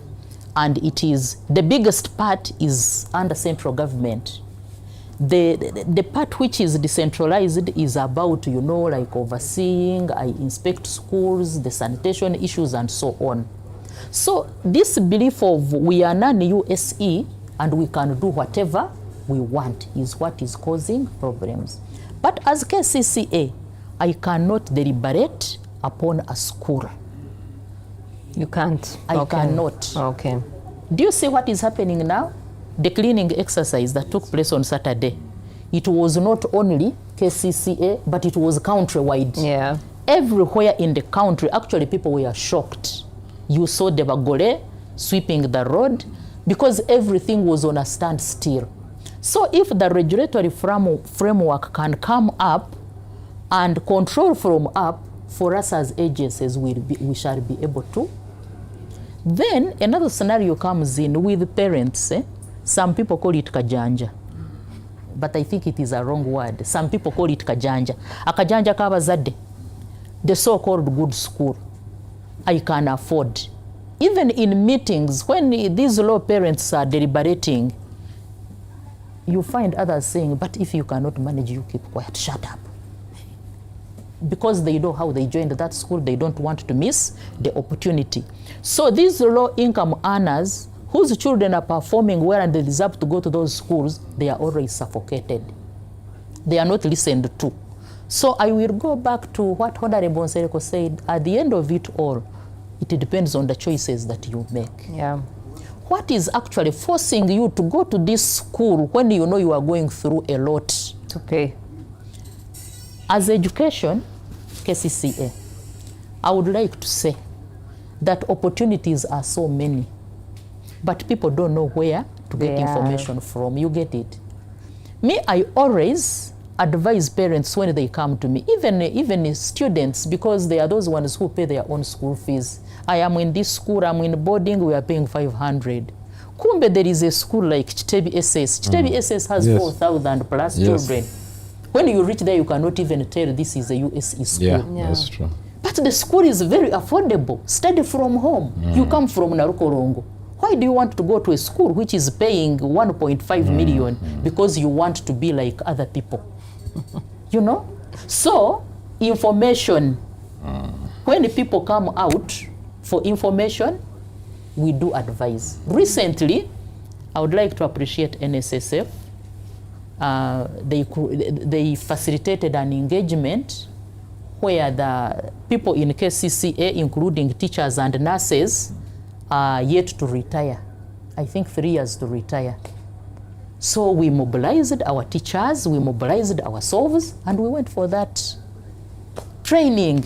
Speaker 3: and it is, the biggest part is under central government. The part which is decentralized is about, you know, like overseeing, I inspect schools, the sanitation issues, and so on. So this belief of we are non-USE and we can do whatever we want is what is causing problems. But as KCCA, I cannot deliberate upon a school.
Speaker 2: You can't?
Speaker 3: I
Speaker 2: Okay.
Speaker 3: cannot.
Speaker 2: Okay.
Speaker 3: Do you see what is happening now? The cleaning exercise that took place on Saturday, it was not only KCCA, but it was countrywide.
Speaker 2: Yeah.
Speaker 3: Everywhere in the country, actually people were shocked. You saw the Bagole sweeping the road because everything was on a standstill. So if the regulatory framework can come up and control from up, for us as agencies, we shall be able to. Then another scenario comes in with parents. Some people call it kajanja, but I think it is a wrong word. Some people call it kajanja. Akajanja kabazadde, the so-called good school. I can afford. Even in meetings, when these law parents are deliberating, you find others saying, but if you cannot manage, you keep quiet, shut up. Because they know how they joined that school, they don't want to miss the opportunity. So these low-income earners whose children are performing well and they deserve to go to those schools, they are already suffocated. They are not listened to. So I will go back to what Honorable Nsereko said. At the end of it all, it depends on the choices that you make.
Speaker 2: Yeah.
Speaker 3: What is actually forcing you to go to this school when you know you are going through a lot?
Speaker 2: To pay.
Speaker 3: As education, KCCA, I would like to say that opportunities are so many, but people don't know where to get information from. You get it? Me, I always advise parents when they come to me, even students, because they are those ones who pay their own school fees. I am in this school, I'm in boarding, we are paying 500. Kumbe, there is a school like Chitebi SS. Chitebi SS has 4,000 plus children. When you reach there, you cannot even tell this is a USE school.
Speaker 4: Yeah, that's true.
Speaker 3: But the school is very affordable. Study from home. You come from Narukorongo. Why do you want to go to a school which is paying 1.5 million because you want to be like other people? You know? So, information. When people come out for information, we do advise. Recently, I would like to appreciate NSSF. They facilitated an engagement where the people in KCCA, including teachers and nurses, are yet to retire. I think 3 years to retire. So we mobilized our teachers, we mobilized ourselves, and we went for that training.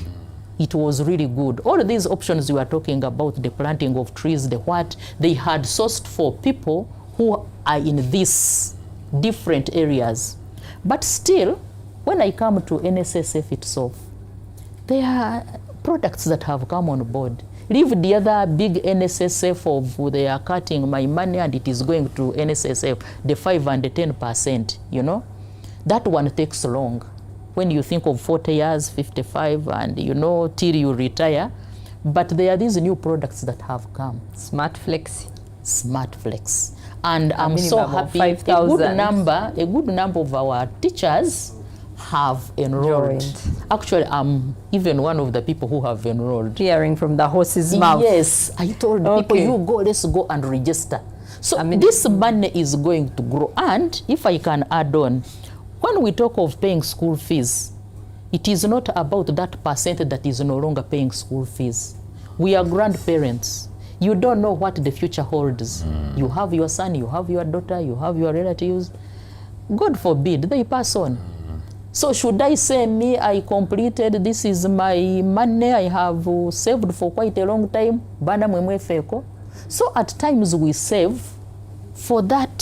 Speaker 3: It was really good. All of these options you are talking about, the planting of trees, the what, they had sourced for people who are in these different areas. But still, when I come to NSSF itself, there are products that have come on board. Leave the other big NSSF of they are cutting my money and it is going to NSSF, the 5 and the 10%, you know. That one takes long. When you think of 40 years, 55, and you know, till you retire. But there are these new products that have come.
Speaker 2: Smart Flexi.
Speaker 3: Smart Flex. And I'm so happy a good number of our teachers have enrolled. Actually, I'm even one of the people who have enrolled.
Speaker 2: Hearing from the horse's mouth.
Speaker 3: Yes, I told people, you go, let's go and register. So this money is going to grow. And if I can add on, when we talk of paying school fees, It is not about that percent that is no longer paying school fees. We are grandparents. You don't know what the future holds. You have your son, you have your daughter, you have your relatives. God forbid, they pass on. So should I say me, I completed, this is my money I have saved for quite a long time, bana mwemwe feko. So at times we save for that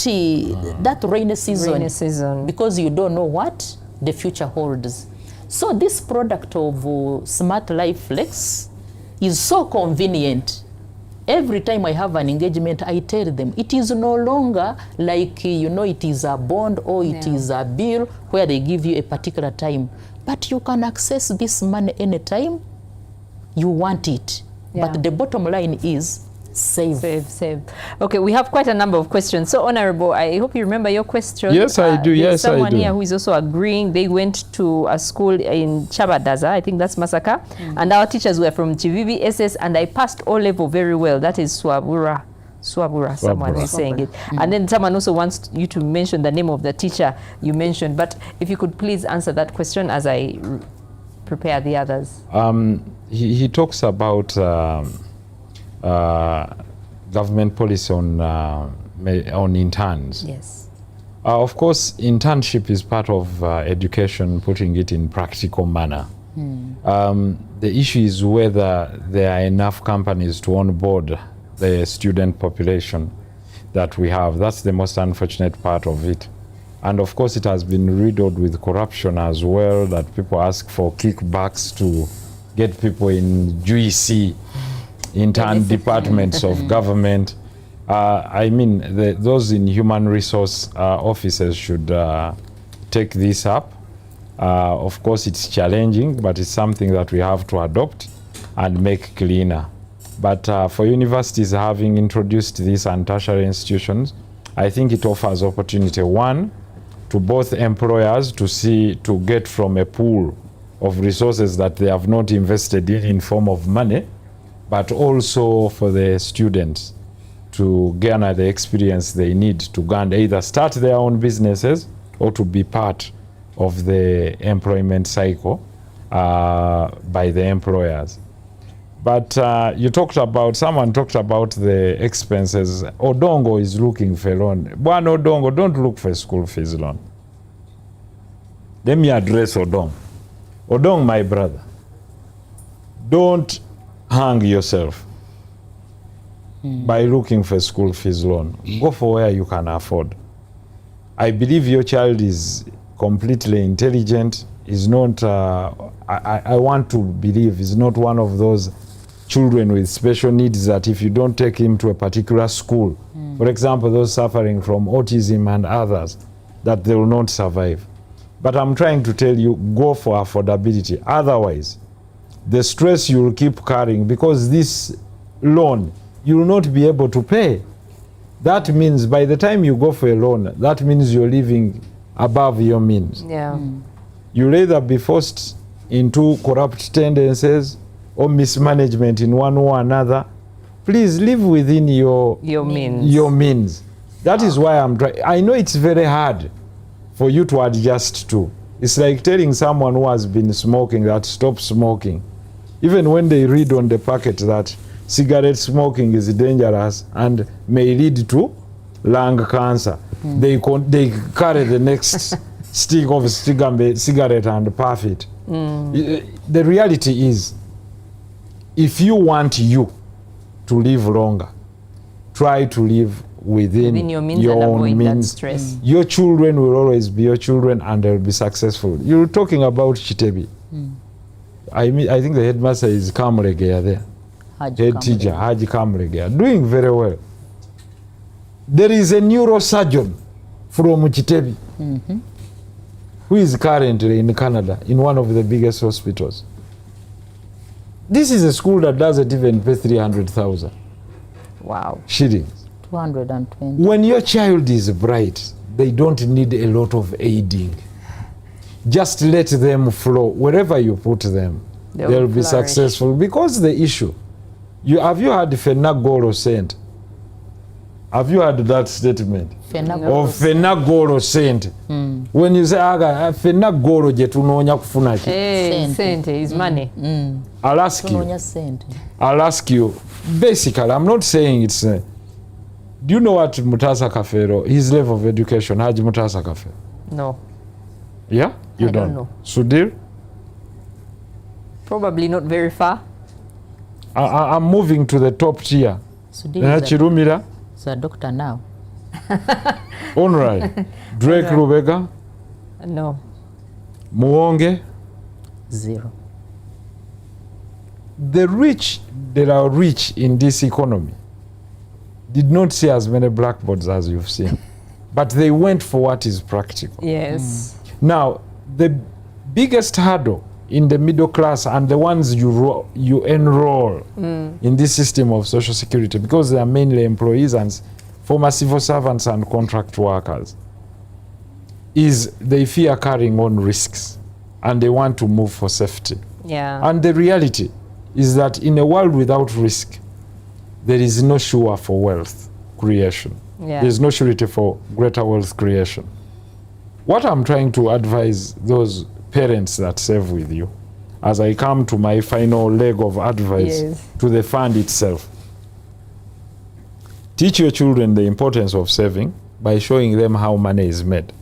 Speaker 3: that rainy season, because you don't know what the future holds. So this product of Smart Life Flex is so convenient. Every time I have an engagement, I tell them it is no longer like, you know, it is a bond or it is a bill where they give you a particular time. But you can access this money anytime you want it. But the bottom line is save.
Speaker 2: Okay, we have quite a number of questions. So, Honorable, I hope you remember your question.
Speaker 4: Yes, I do. Yes, I do.
Speaker 2: Someone here who is also agreeing. They went to a school in Chabadaza, I think that's Masaka, and our teachers were from Chivivi SS, and I passed O level very well. That is Swabura, someone is saying it. And then someone also wants you to mention the name of the teacher you mentioned. But if you could please answer that question as I prepare the others.
Speaker 4: He talks about government policy on interns.
Speaker 2: Yes.
Speaker 4: Of course, internship is part of education, putting it in practical manner. The issue is whether there are enough companies to onboard the student population that we have. That's the most unfortunate part of it. And of course, it has been riddled with corruption as well, that people ask for kickbacks to get people in juicy intern departments of government. I mean, those in human resource offices should take this up. Of course, it's challenging, but it's something that we have to adopt and make cleaner. But for universities having introduced this and tertiary institutions, I think it offers opportunity, one, to both employers to get from a pool of resources that they have not invested in form of money, but also for the students to garner the experience they need to either start their own businesses or to be part of the employment cycle by the employers. But someone talked about the expenses. Odongo is looking for loan. One Odongo, don't look for school fees loan. Let me address Odong. Odong, my brother, don't hang yourself by looking for school fees loan. Go for where you can afford. I believe your child is completely intelligent, is not, I want to believe is not one of those children with special needs that if you don't take him to a particular school, for example, those suffering from autism and others, that they will not survive. But I'm trying to tell you, go for affordability. Otherwise, the stress you will keep carrying, because this loan you will not be able to pay. That means by the time you go for a loan, that means you're living above your means. You'll either be forced into corrupt tendencies or mismanagement in one or another. Please live within your means. That is why I'm trying. I know it's very hard for you to adjust to. It's like telling someone who has been smoking that stop smoking. Even when they read on the packet that cigarette smoking is dangerous and may lead to lung cancer, they carry the next stick of cigarette and puff it. The reality is, if you want to live longer, try to live within your own means.
Speaker 2: Stress.
Speaker 4: Your children will always be your children and they'll be successful. You're talking about Chitebi. I think the headmaster is Kamregea there. Head teacher, Haji Kamregea, doing very well. There is a neurosurgeon from Chitebi who is currently in Canada in one of the biggest hospitals. This is a school that doesn't even pay 300,000 shillings.
Speaker 3: 220.
Speaker 4: When your child is bright, they don't need a lot of aiding. Just let them flow. Wherever you put them, they'll be successful. Because the issue, have you heard Fenagoro said, Have you heard that statement?
Speaker 3: Fenagoro.
Speaker 4: Of fenagoro sente. When you say aga fenagoro je tunoonya kufuna ki?
Speaker 2: Sente is money.
Speaker 4: I'll ask you. Basically, I'm not saying it's. Do you know what Mutasa Kafero, his level of education, Haji Mutasa Kafero?
Speaker 2: No.
Speaker 4: Yeah? You
Speaker 2: I don't know.
Speaker 4: Sudir?
Speaker 2: Probably not very far.
Speaker 4: I'm moving to the top tier.
Speaker 3: Chirumira? He's a doctor now.
Speaker 4: Honorary. Drake Rubega?
Speaker 2: No.
Speaker 4: Muonge?
Speaker 3: 0.
Speaker 4: The rich that are rich in this economy did not see as many blackboards as you've seen. But they went for what is practical.
Speaker 2: Yes.
Speaker 4: Now, the biggest hurdle in the middle class and the ones you enroll in this system of social security, because they are mainly employees and former civil servants and contract workers, is they fear carrying on risks and they want to move for safety.
Speaker 2: Yeah.
Speaker 4: And the reality is that in a world without risk, there is no sure for wealth creation.
Speaker 2: Yeah.
Speaker 4: There is no surety for greater wealth creation. What I'm trying to advise those parents that save with you, as I come to my final leg of advice to the fund itself, teach your children the importance of saving by showing them how money is made.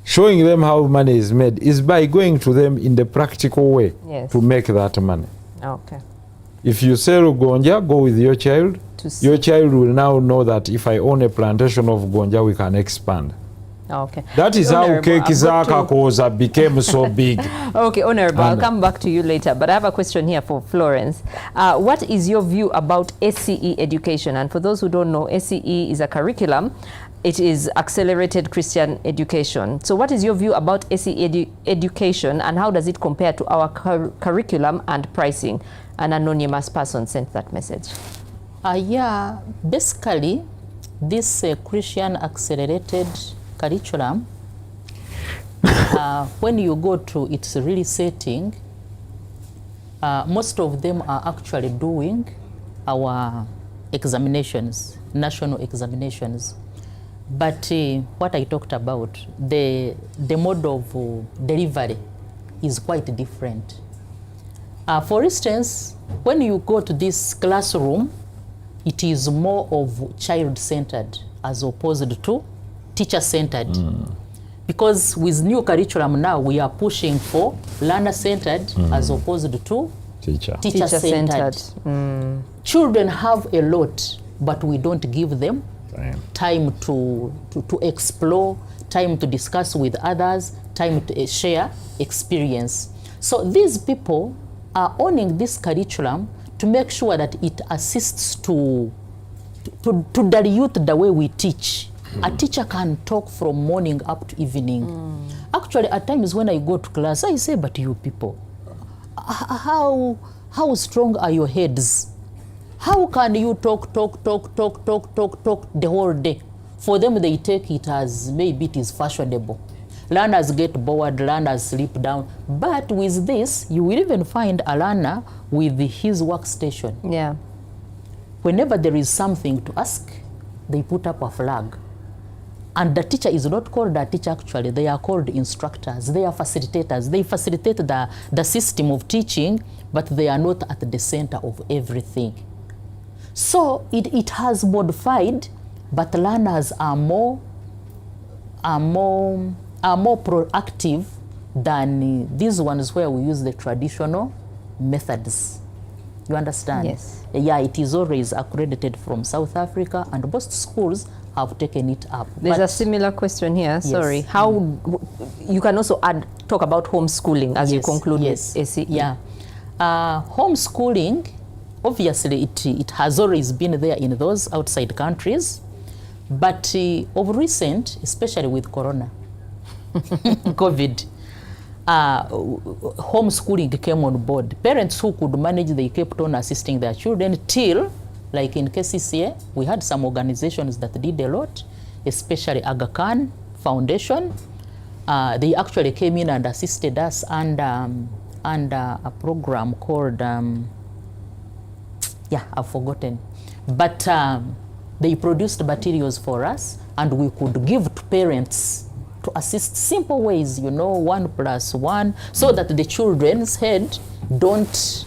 Speaker 4: Showing them how money is made is by going to them in the practical way to make that money.
Speaker 2: Okay.
Speaker 4: If you sell gonja, go with your child. Your child will now know that if I own a plantation of gonja, we can expand.
Speaker 2: Okay.
Speaker 4: That is how Keki Zaka Koza became so big.
Speaker 2: Okay, Honorable, I'll come back to you later, but I have a question here for Florence. What is your view about SCE education? And for those who don't know, SCE is a curriculum. It is Accelerated Christian Education. So what is your view about SCE education and how does it compare to our curriculum and pricing? An anonymous person sent that message.
Speaker 3: Yeah, basically, this Christian Accelerated curriculum, when you go to its really setting, most of them are actually doing our examinations, national examinations. But what I talked about, the mode of delivery is quite different. For instance, when you go to this classroom, it is more of child-centered as opposed to teacher-centered. Because with new curriculum now, we are pushing for learner-centered as opposed to teacher-centered. Children have a lot, but we don't give them time to explore, time to discuss with others, time to share experience. So these people are owning this curriculum to make sure that it assists to dilute the way we teach. A teacher can talk from morning up to evening. Actually, at times when I go to class, I say, but you people, how strong are your heads? How can you talk the whole day? For them, they take it as maybe it is fashionable. Learners get bored, learners sleep down. But with this, you will even find a learner with his workstation.
Speaker 2: Yeah.
Speaker 3: Whenever there is something to ask, they put up a flag. And the teacher is not called a teacher actually, they are called instructors, they are facilitators. They facilitate the system of teaching, but they are not at the center of everything. So it has modified, but learners are more proactive than these ones where we use the traditional methods. You understand?
Speaker 2: Yes.
Speaker 3: Yeah, it is always accredited from South Africa, and most schools have taken it up.
Speaker 2: There's a similar question here.
Speaker 3: Yes.
Speaker 2: Sorry. How you can also talk about homeschooling as you conclude with SCE.
Speaker 3: Yeah. Homeschooling, obviously, it has always been there in those outside countries, but of recent, especially with Corona, COVID, homeschooling came on board. Parents who could manage, they kept on assisting their children till, like in KCCA, we had some organizations that did a lot, especially Aga Khan Foundation. They actually came in and assisted us under a program called, I've forgotten. But They produced materials for us, and we could give to parents to assist simple ways, 1+1, so that the children's head don't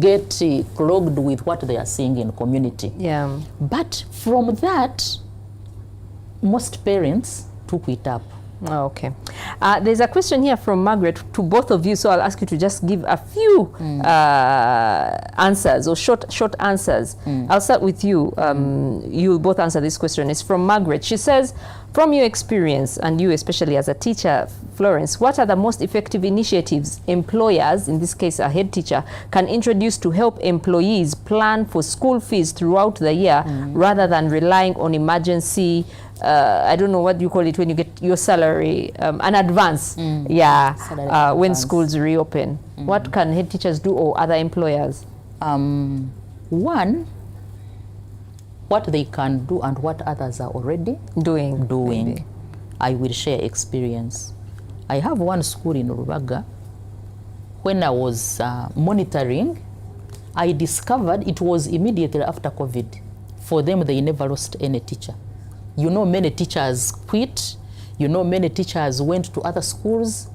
Speaker 3: get clogged with what they are seeing in community.
Speaker 2: Yeah.
Speaker 3: But from that, most parents took it up.
Speaker 2: Oh, okay. There's a question here from Margaret to both of you, so I'll ask you to just give a few answers, or short answers. I'll start with you. You'll both answer this question. It's from Margaret. She says, from your experience, and you especially as a teacher, Florence, what are the most effective initiatives employers, in this case a head teacher, can introduce to help employees plan for school fees throughout the year rather than relying on emergency, I don't know what you call it when you get your salary, an advance, when
Speaker 3: advance.
Speaker 2: schools reopen. What can head teachers do, or other employers?
Speaker 3: One, what they can do and what others are already
Speaker 2: Doing.
Speaker 3: Maybe. I will share experience. I have one school in Rubaga. When I was monitoring, I discovered it was immediately after COVID. For them, they never lost any teacher. Many teachers quit. Many teachers went to other schools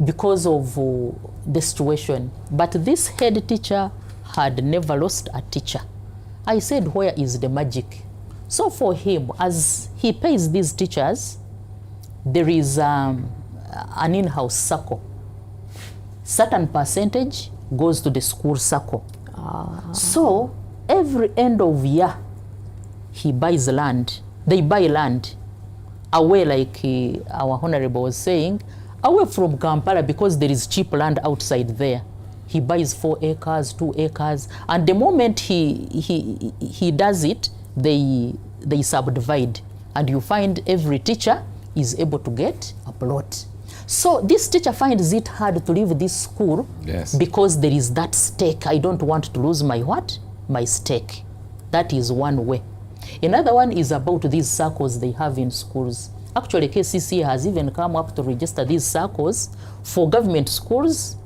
Speaker 3: because of the situation. But this head teacher had never lost a teacher. I said, where is the magic? So for him, as he pays these teachers, there is an in-house circle. Certain percentage goes to the school circle. So every end of year, he buys land. They buy land away, like our honorable was saying, away from Kampala, because there is cheap land outside there. He buys 4 acres, 2 acres, and the moment he does it, they subdivide, and you find every teacher is able to get a plot. So this teacher finds it hard to leave this school because there is that stake. I don't want to lose my what? My stake. That is one way. Another one is about these circles they have in schools. Actually, KCC has even come up to register these circles for government schools.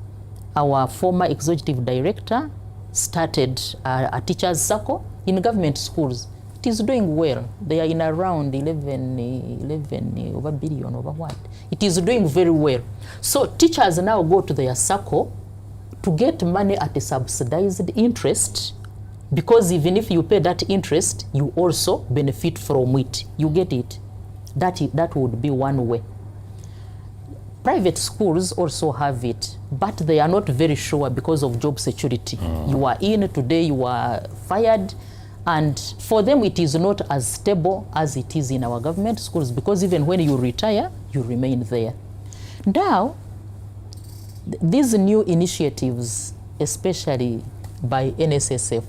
Speaker 3: Our former executive director started a teachers circle in government schools. It is doing well. They are in around 11 over billion over what. It is doing very well. So teachers now go to their circle to get money at a subsidized interest, because even if you pay that interest, you also benefit from it. You get it? That would be one way. Private schools also have it, but they are not very sure because of job security. You are in today, you are fired, and for them it is not as stable as it is in our government schools, because even when you retire, you remain there. Now, these new initiatives, especially by NSSF,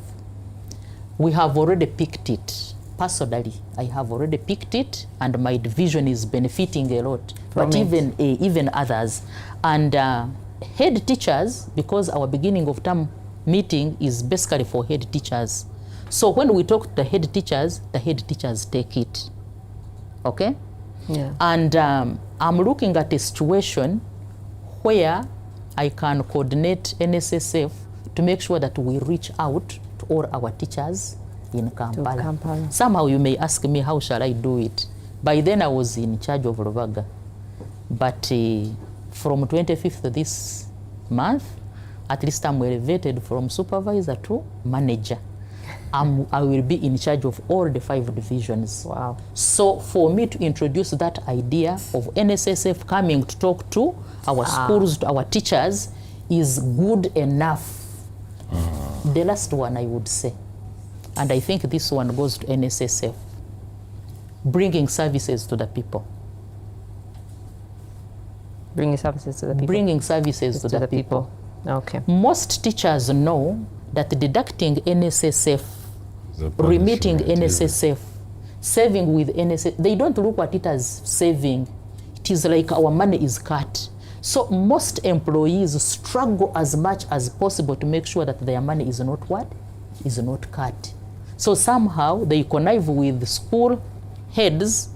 Speaker 3: we have already picked it. Personally, I have already picked it, and my division is benefiting a lot. But even others. And head teachers, because our beginning of term meeting is basically for head teachers. So when we talk to the head teachers take it. Okay?
Speaker 2: Yeah.
Speaker 3: And I'm looking at a situation where I can coordinate NSSF to make sure that we reach out to all our teachers in Kampala. Somehow you may ask me, how shall I do it? By then I was in charge of Rubaga. But from 25th this month, at least I'm elevated from supervisor to manager. I will be in charge of all the 5 divisions.
Speaker 2: Wow.
Speaker 3: So for me to introduce that idea of NSSF coming to talk to our schools, to our teachers, is good enough. The last one I would say, and I think this one goes to NSSF, bringing services to the people.
Speaker 2: Bringing services to the people.
Speaker 3: Bringing services to the people.
Speaker 2: Okay.
Speaker 3: Most teachers know that deducting NSSF, remitting NSSF, saving with NSSF, they don't look at it as saving. It is like our money is cut. So most employees struggle as much as possible to make sure that their money is not what? Is not cut. So somehow they connive with school heads,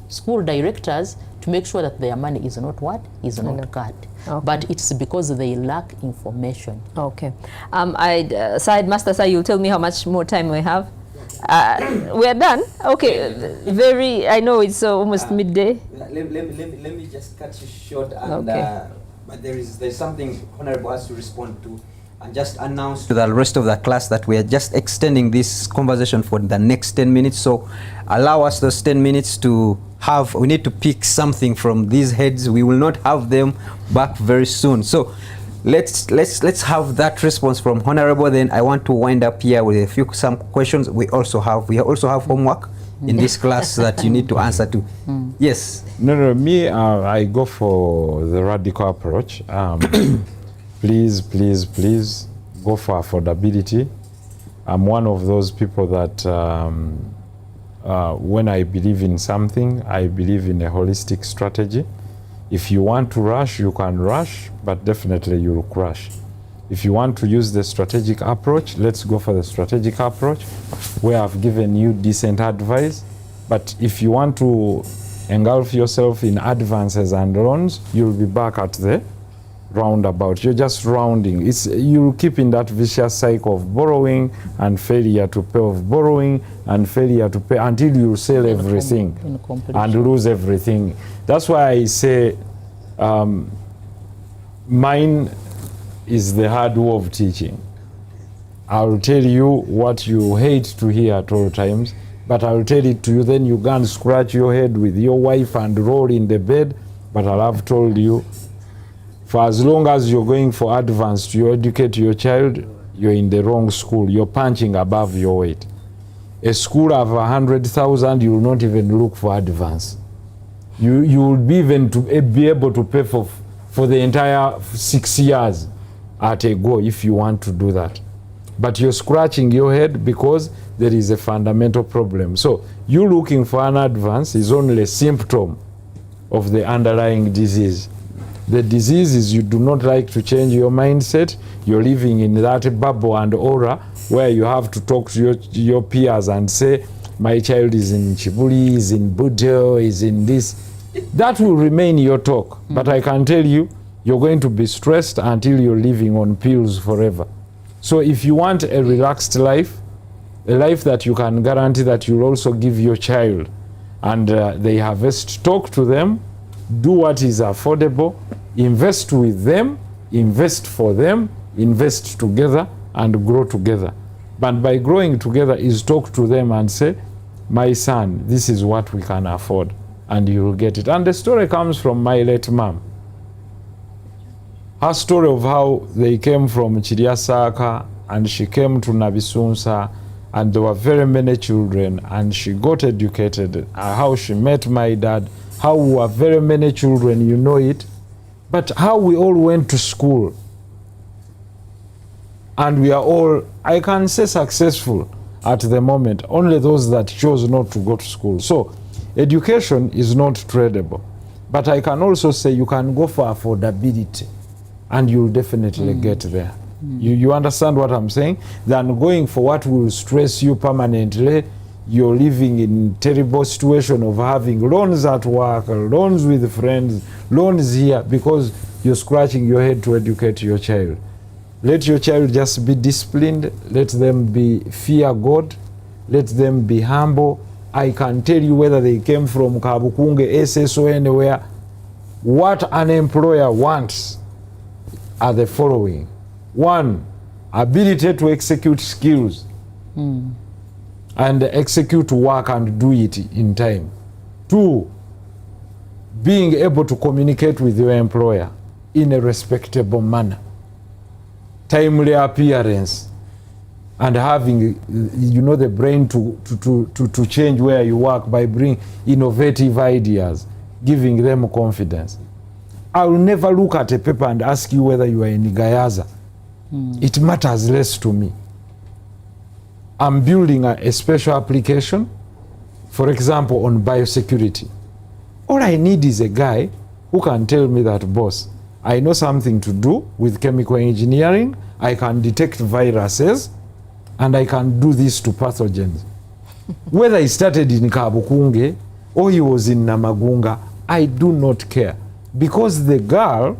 Speaker 3: school directors, to make sure that their money is not what? Is not cut. Okay. But it's because they lack information.
Speaker 2: Okay. Master Sir, you'll tell me how much more time we have. We're done. Okay, very. I know it's almost midday.
Speaker 1: Let me just cut you short. And,
Speaker 2: okay.
Speaker 1: But there's something Honorable has to respond to, and just announce to the rest of the class that we are just extending this conversation for the next 10 minutes. So allow us those 10 minutes to have. We need to pick something from these heads. We will not have them back very soon. So let's have that response from Honorable. Then I want to wind up here with some questions. We also have homework in this class that you need to answer to. Yes.
Speaker 4: No, me, I go for the radical approach. Please go for affordability. I'm one of those people that when I believe in something, I believe in a holistic strategy. If you want to rush, you can rush, but definitely you'll crash. If you want to use the strategic approach, let's go for the strategic approach, where I've given you decent advice. But if you want to engulf yourself in advances and loans, you'll be back at the roundabout. You're just rounding. You'll keep in that vicious cycle of borrowing and failure to pay, of borrowing and failure to pay, until you sell everything and lose everything. That's why I say mine is the hard way of teaching. I'll tell you what you hate to hear at all times, but I'll tell it to you, then you go and scratch your head with your wife and roll in the bed. But I'll have told you, for as long as you're going for advance to educate your child, you're in the wrong school. You're punching above your weight. A school of 100,000, you will not even look for advance. You will be even to be able to pay for the entire 6 years at a go if you want to do that. But you're scratching your head because there is a fundamental problem. So you looking for an advance is only a symptom of the underlying disease. The disease is you do not like to change your mindset. You're living in that bubble and aura where you have to talk to your peers and say, my child is in Chibuli, is in Budjo, is in this. That will remain your talk. But I can tell you, you're going to be stressed until you're living on pills forever. So if you want a relaxed life, a life that you can guarantee that you'll also give your child, and they harvest, talk to them, do what is affordable, invest with them, invest for them, invest together, and grow together. But by growing together is talk to them and say, my son, this is what we can afford, and you'll get it. And the story comes from my late mom. Her story of how they came from Chiriasaka and she came to Nabisunsa, and there were very many children, and she got educated, how she met my dad, how we were very many children, you know it, but how we all went to school. And we are all, I can say, successful at the moment, only those that chose not to go to school. So education is not tradable. But I can also say you can go for affordability and you'll definitely get there. You understand what I'm saying? Than going for what will stress you permanently. You're living in terrible situation of having loans at work, loans with friends, loans here, because you're scratching your head to educate your child. Let your child just be disciplined. Let them be fear God. Let them be humble. I can tell you whether they came from Kabukunge, SS or anywhere, what an employer wants are the following. 1, ability to execute skills and execute work and do it in time. 2, being able to communicate with your employer in a respectable manner. Timely appearance and having, you know, the brain to change where you work by bringing innovative ideas, giving them confidence. I will never look at a paper and ask you whether you are in Gayaza. It matters less to me. I'm building a special application, for example, on biosecurity. All I need is a guy who can tell me that, boss, I know something to do with chemical engineering, I can detect viruses, and I can do this to pathogens. Whether he started in Kabukunge or he was in Namagunga, I do not care. Because the girl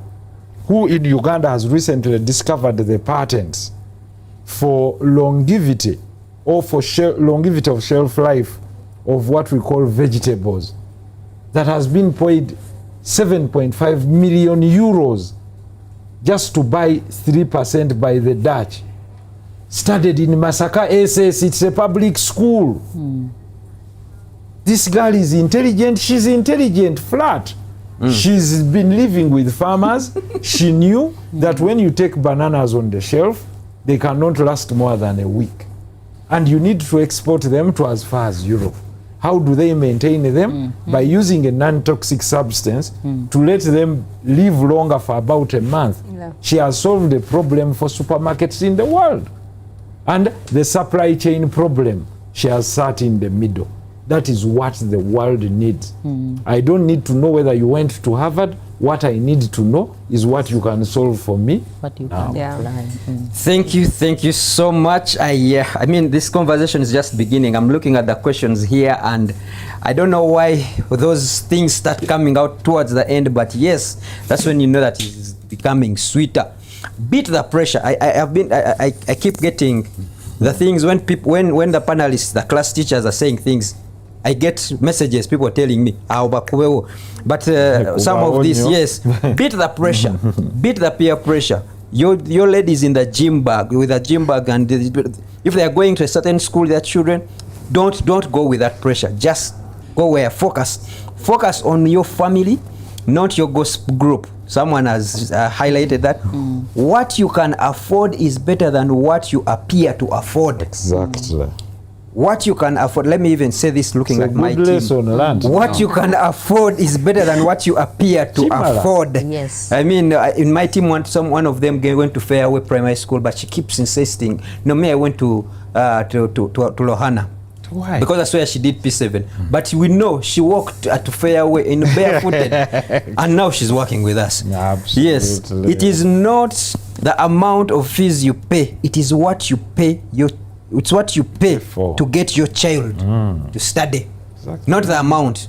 Speaker 4: who in Uganda has recently discovered the patents for longevity or for longevity of shelf life of what we call vegetables that has been paid 7.5 million euros just to buy 3% by the Dutch. Studied in Masaka SS, it's a public school. This girl is intelligent, she's intelligent, flat. She's been living with farmers. She knew that when you take bananas on the shelf, they cannot last more than a week. And you need to export them to as far as Europe. How do they maintain them? By using a non-toxic substance to let them live longer for about a month.
Speaker 2: Yeah.
Speaker 4: She has solved the problem for supermarkets in the world. And the supply chain problem, she has sat in the middle. That is what the world needs. I don't need to know whether you went to Harvard. What I need to know is what you can solve for me.
Speaker 3: What you can
Speaker 2: Yeah.
Speaker 3: apply.
Speaker 1: Thank you so much. I mean, this conversation is just beginning. I'm looking at the questions here, and I don't know why those things start coming out towards the end, but yes, that's when you know that it's becoming sweeter. Beat the pressure. I keep getting the things when people, when the panelists, the class teachers are saying things, I get messages, people telling me, but some of this, yes, beat the pressure, beat the peer pressure. Your ladies in the gym bag, with a gym bag, and if they are going to a certain school, their children, don't go with that pressure. Just go where, focus on your family, not your gossip group. Someone has highlighted that. What you can afford is better than what you appear to afford.
Speaker 4: Exactly.
Speaker 1: What you can afford, let me even say this looking
Speaker 4: It's a
Speaker 1: at my
Speaker 4: good
Speaker 1: team.
Speaker 4: lesson learned.
Speaker 1: What you can afford is better than what you appear to
Speaker 4: Chimala.
Speaker 1: afford.
Speaker 2: Yes.
Speaker 1: I mean, in my team, one of them went to Fairway Primary School, but she keeps insisting, no, me, I went to Lohana.
Speaker 4: Why?
Speaker 1: Because that's where she did P7. But we know she walked at Fairway in barefooted, and now she's working with us.
Speaker 4: Absolutely.
Speaker 1: Yes, it is not the amount of fees you pay, it is what you pay it's what you pay
Speaker 4: For.
Speaker 1: to get your child to study.
Speaker 4: Exactly.
Speaker 1: Not the amount,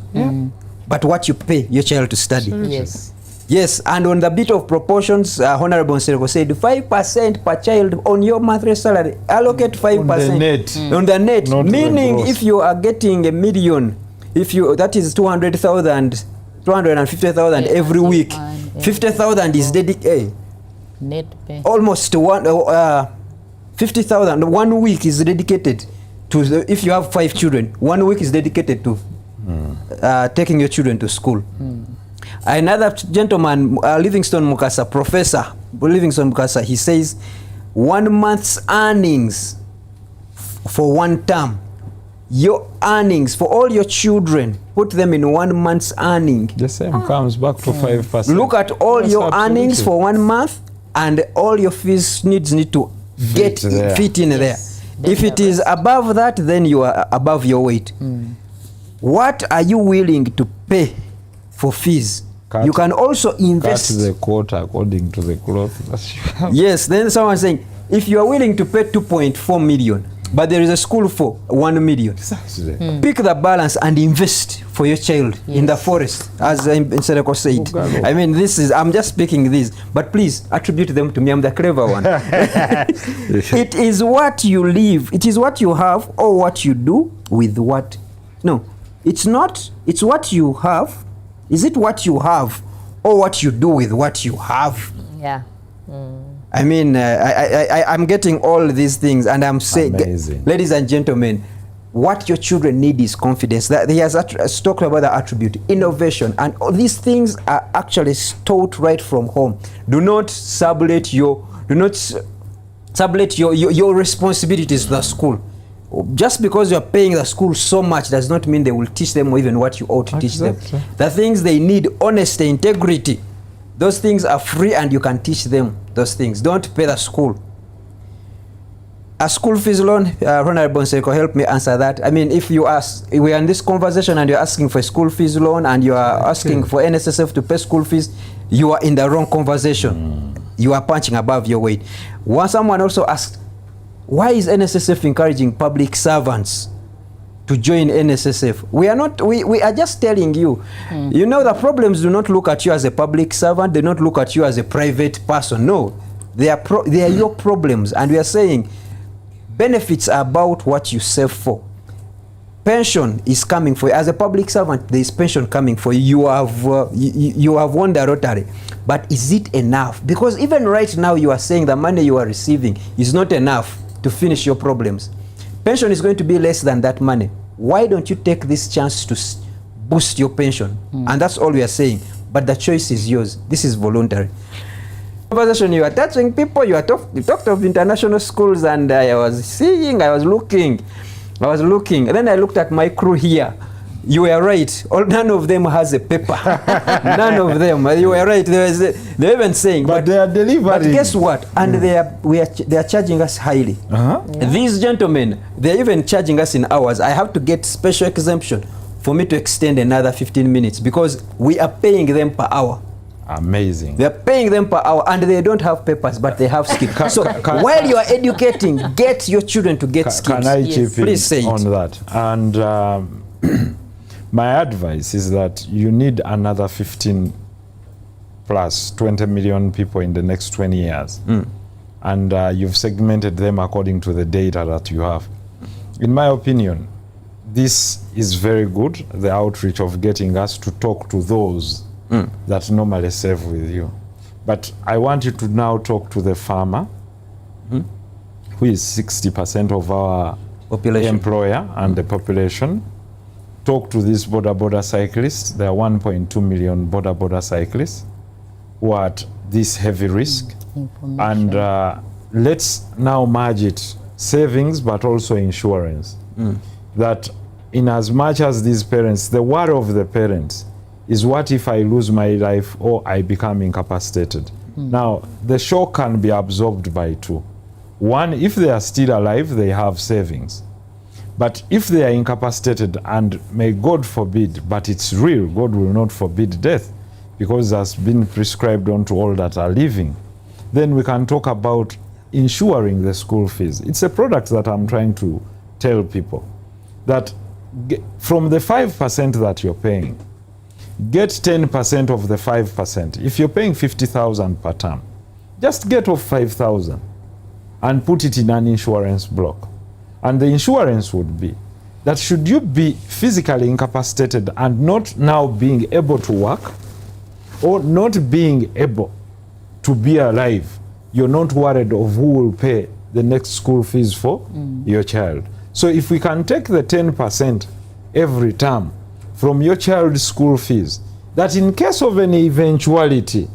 Speaker 1: but what you pay your child to study.
Speaker 3: Yes.
Speaker 1: Yes, and on the bit of proportions, Honorable Nsereko said 5% per child on your monthly salary. Allocate 5%.
Speaker 4: On the net.
Speaker 1: On the net.
Speaker 4: Not the
Speaker 1: Meaning
Speaker 4: gross.
Speaker 1: if you are getting $1 million, that is 250,000
Speaker 3: Yeah,
Speaker 1: every
Speaker 3: that's
Speaker 1: week.
Speaker 3: fine, yeah.
Speaker 1: 50,000 is dedicated.
Speaker 3: Net pay.
Speaker 1: Almost 50,000. 1 week is dedicated to, if you have 5 children, 1 week is dedicated to taking your children to school. Another gentleman, Livingston Mukasa, Professor Livingston Mukasa, he says 1 month's earnings for 1 term, your earnings for all your children, put them in 1 month's earning.
Speaker 4: The same comes back to 5%.
Speaker 1: Look at all
Speaker 4: Yes,
Speaker 1: your
Speaker 4: absolutely.
Speaker 1: earnings for 1 month, and all your fees need to
Speaker 4: Fit there.
Speaker 1: fit in
Speaker 3: Yes.
Speaker 1: there. If it is above that, then you are above your weight. What are you willing to pay for fees?
Speaker 4: Cut-
Speaker 1: You can also
Speaker 4: Cut
Speaker 1: invest.
Speaker 4: the quota according to the cloth that you have.
Speaker 1: Yes, then someone saying, if you are willing to pay 2.4 million, but there is a school for 1 million,
Speaker 4: Exactly.
Speaker 1: pick the balance and invest for your child in the forest, as Nsereko said.
Speaker 4: Ugalo.
Speaker 1: I mean, I'm just speaking this, but please attribute them to me. I'm the clever one. It is what you live, it is what you have, or what you do with what. No, it's not, it's what you have. Is it what you have, or what you do with what you have?
Speaker 2: Yeah.
Speaker 1: I mean, I'm getting all these things, and I'm saying,
Speaker 4: Amazing.
Speaker 1: ladies and gentlemen, what your children need is confidence. That he has talked about the attribute, innovation, and all these things are actually taught right from home. Do not sublet your responsibilities to the school. Just because you're paying the school so much does not mean they will teach them even what you ought to teach them.
Speaker 4: Exactly.
Speaker 1: The things they need, honesty, integrity, those things are free, and you can teach them those things. Don't pay the school. A school fees loan, Honorable Nsereko, help me answer that. I mean, if you ask, we are in this conversation and you're asking for a school fees loan and you are asking for NSSF to pay school fees, you are in the wrong conversation. You are punching above your weight. Someone also asked, why is NSSF encouraging public servants to join NSSF? We are not, we are just telling you, you know, the problems do not look at you as a public servant, they don't look at you as a private person. No, they are your problems, and we are saying, Benefits are about what you save for. Pension is coming for you. As a public servant, there is pension coming for you. You have won the lottery. But is it enough? Because even right now you are saying the money you are receiving is not enough to finish your problems. Pension is going to be less than that money. Why don't you take this chance to boost your pension? And that's all we are saying. But the choice is yours. This is voluntary. Conversation, you are touching people. You talked of international schools, and I was looking, and then I looked at my crew here. You were right. None of them has a paper. None of them. You were right. They're even saying.
Speaker 4: But they are delivering.
Speaker 1: But guess what? And they are charging us highly. These gentlemen, they're even charging us in hours. I have to get special exemption for me to extend another 15 minutes because we are paying them per hour.
Speaker 4: Amazing.
Speaker 1: They're paying them per hour and they don't have papers, but they have skills. So while you are educating, get your children to get skills.
Speaker 4: Can I chip in
Speaker 1: Please say it.
Speaker 4: on that? And my advice is that you need another 15 plus 20 million people in the next 20 years. And you've segmented them according to the data that you have. In my opinion, this is very good, the outreach of getting us to talk to those that normally save with you. But I want you to now talk to the farmer, who is 60% of our
Speaker 1: Population.
Speaker 4: employer and the population. Talk to these border cyclists. There are 1.2 million border cyclists who are at this heavy risk. And let's now merge it, savings but also insurance. That in as much as these parents, the worry of the parents is what if I lose my life or I become incapacitated. Now, the shock can be absorbed by two. One, if they are still alive, they have savings. But if they are incapacitated, and may God forbid, but it's real, God will not forbid death, because it has been prescribed unto all that are living, then we can talk about insuring the school fees. It's a product that I'm trying to tell people, that from the 5% that you're paying, get 10% of the 5%. If you're paying 50,000 per term, just get off 5,000 and put it in an insurance block. And the insurance would be that should you be physically incapacitated and not now being able to work or not being able to be alive, you're not worried of who will pay the next school fees for your child. So if we can take the 10% every term from your child's school fees, that in case of any eventuality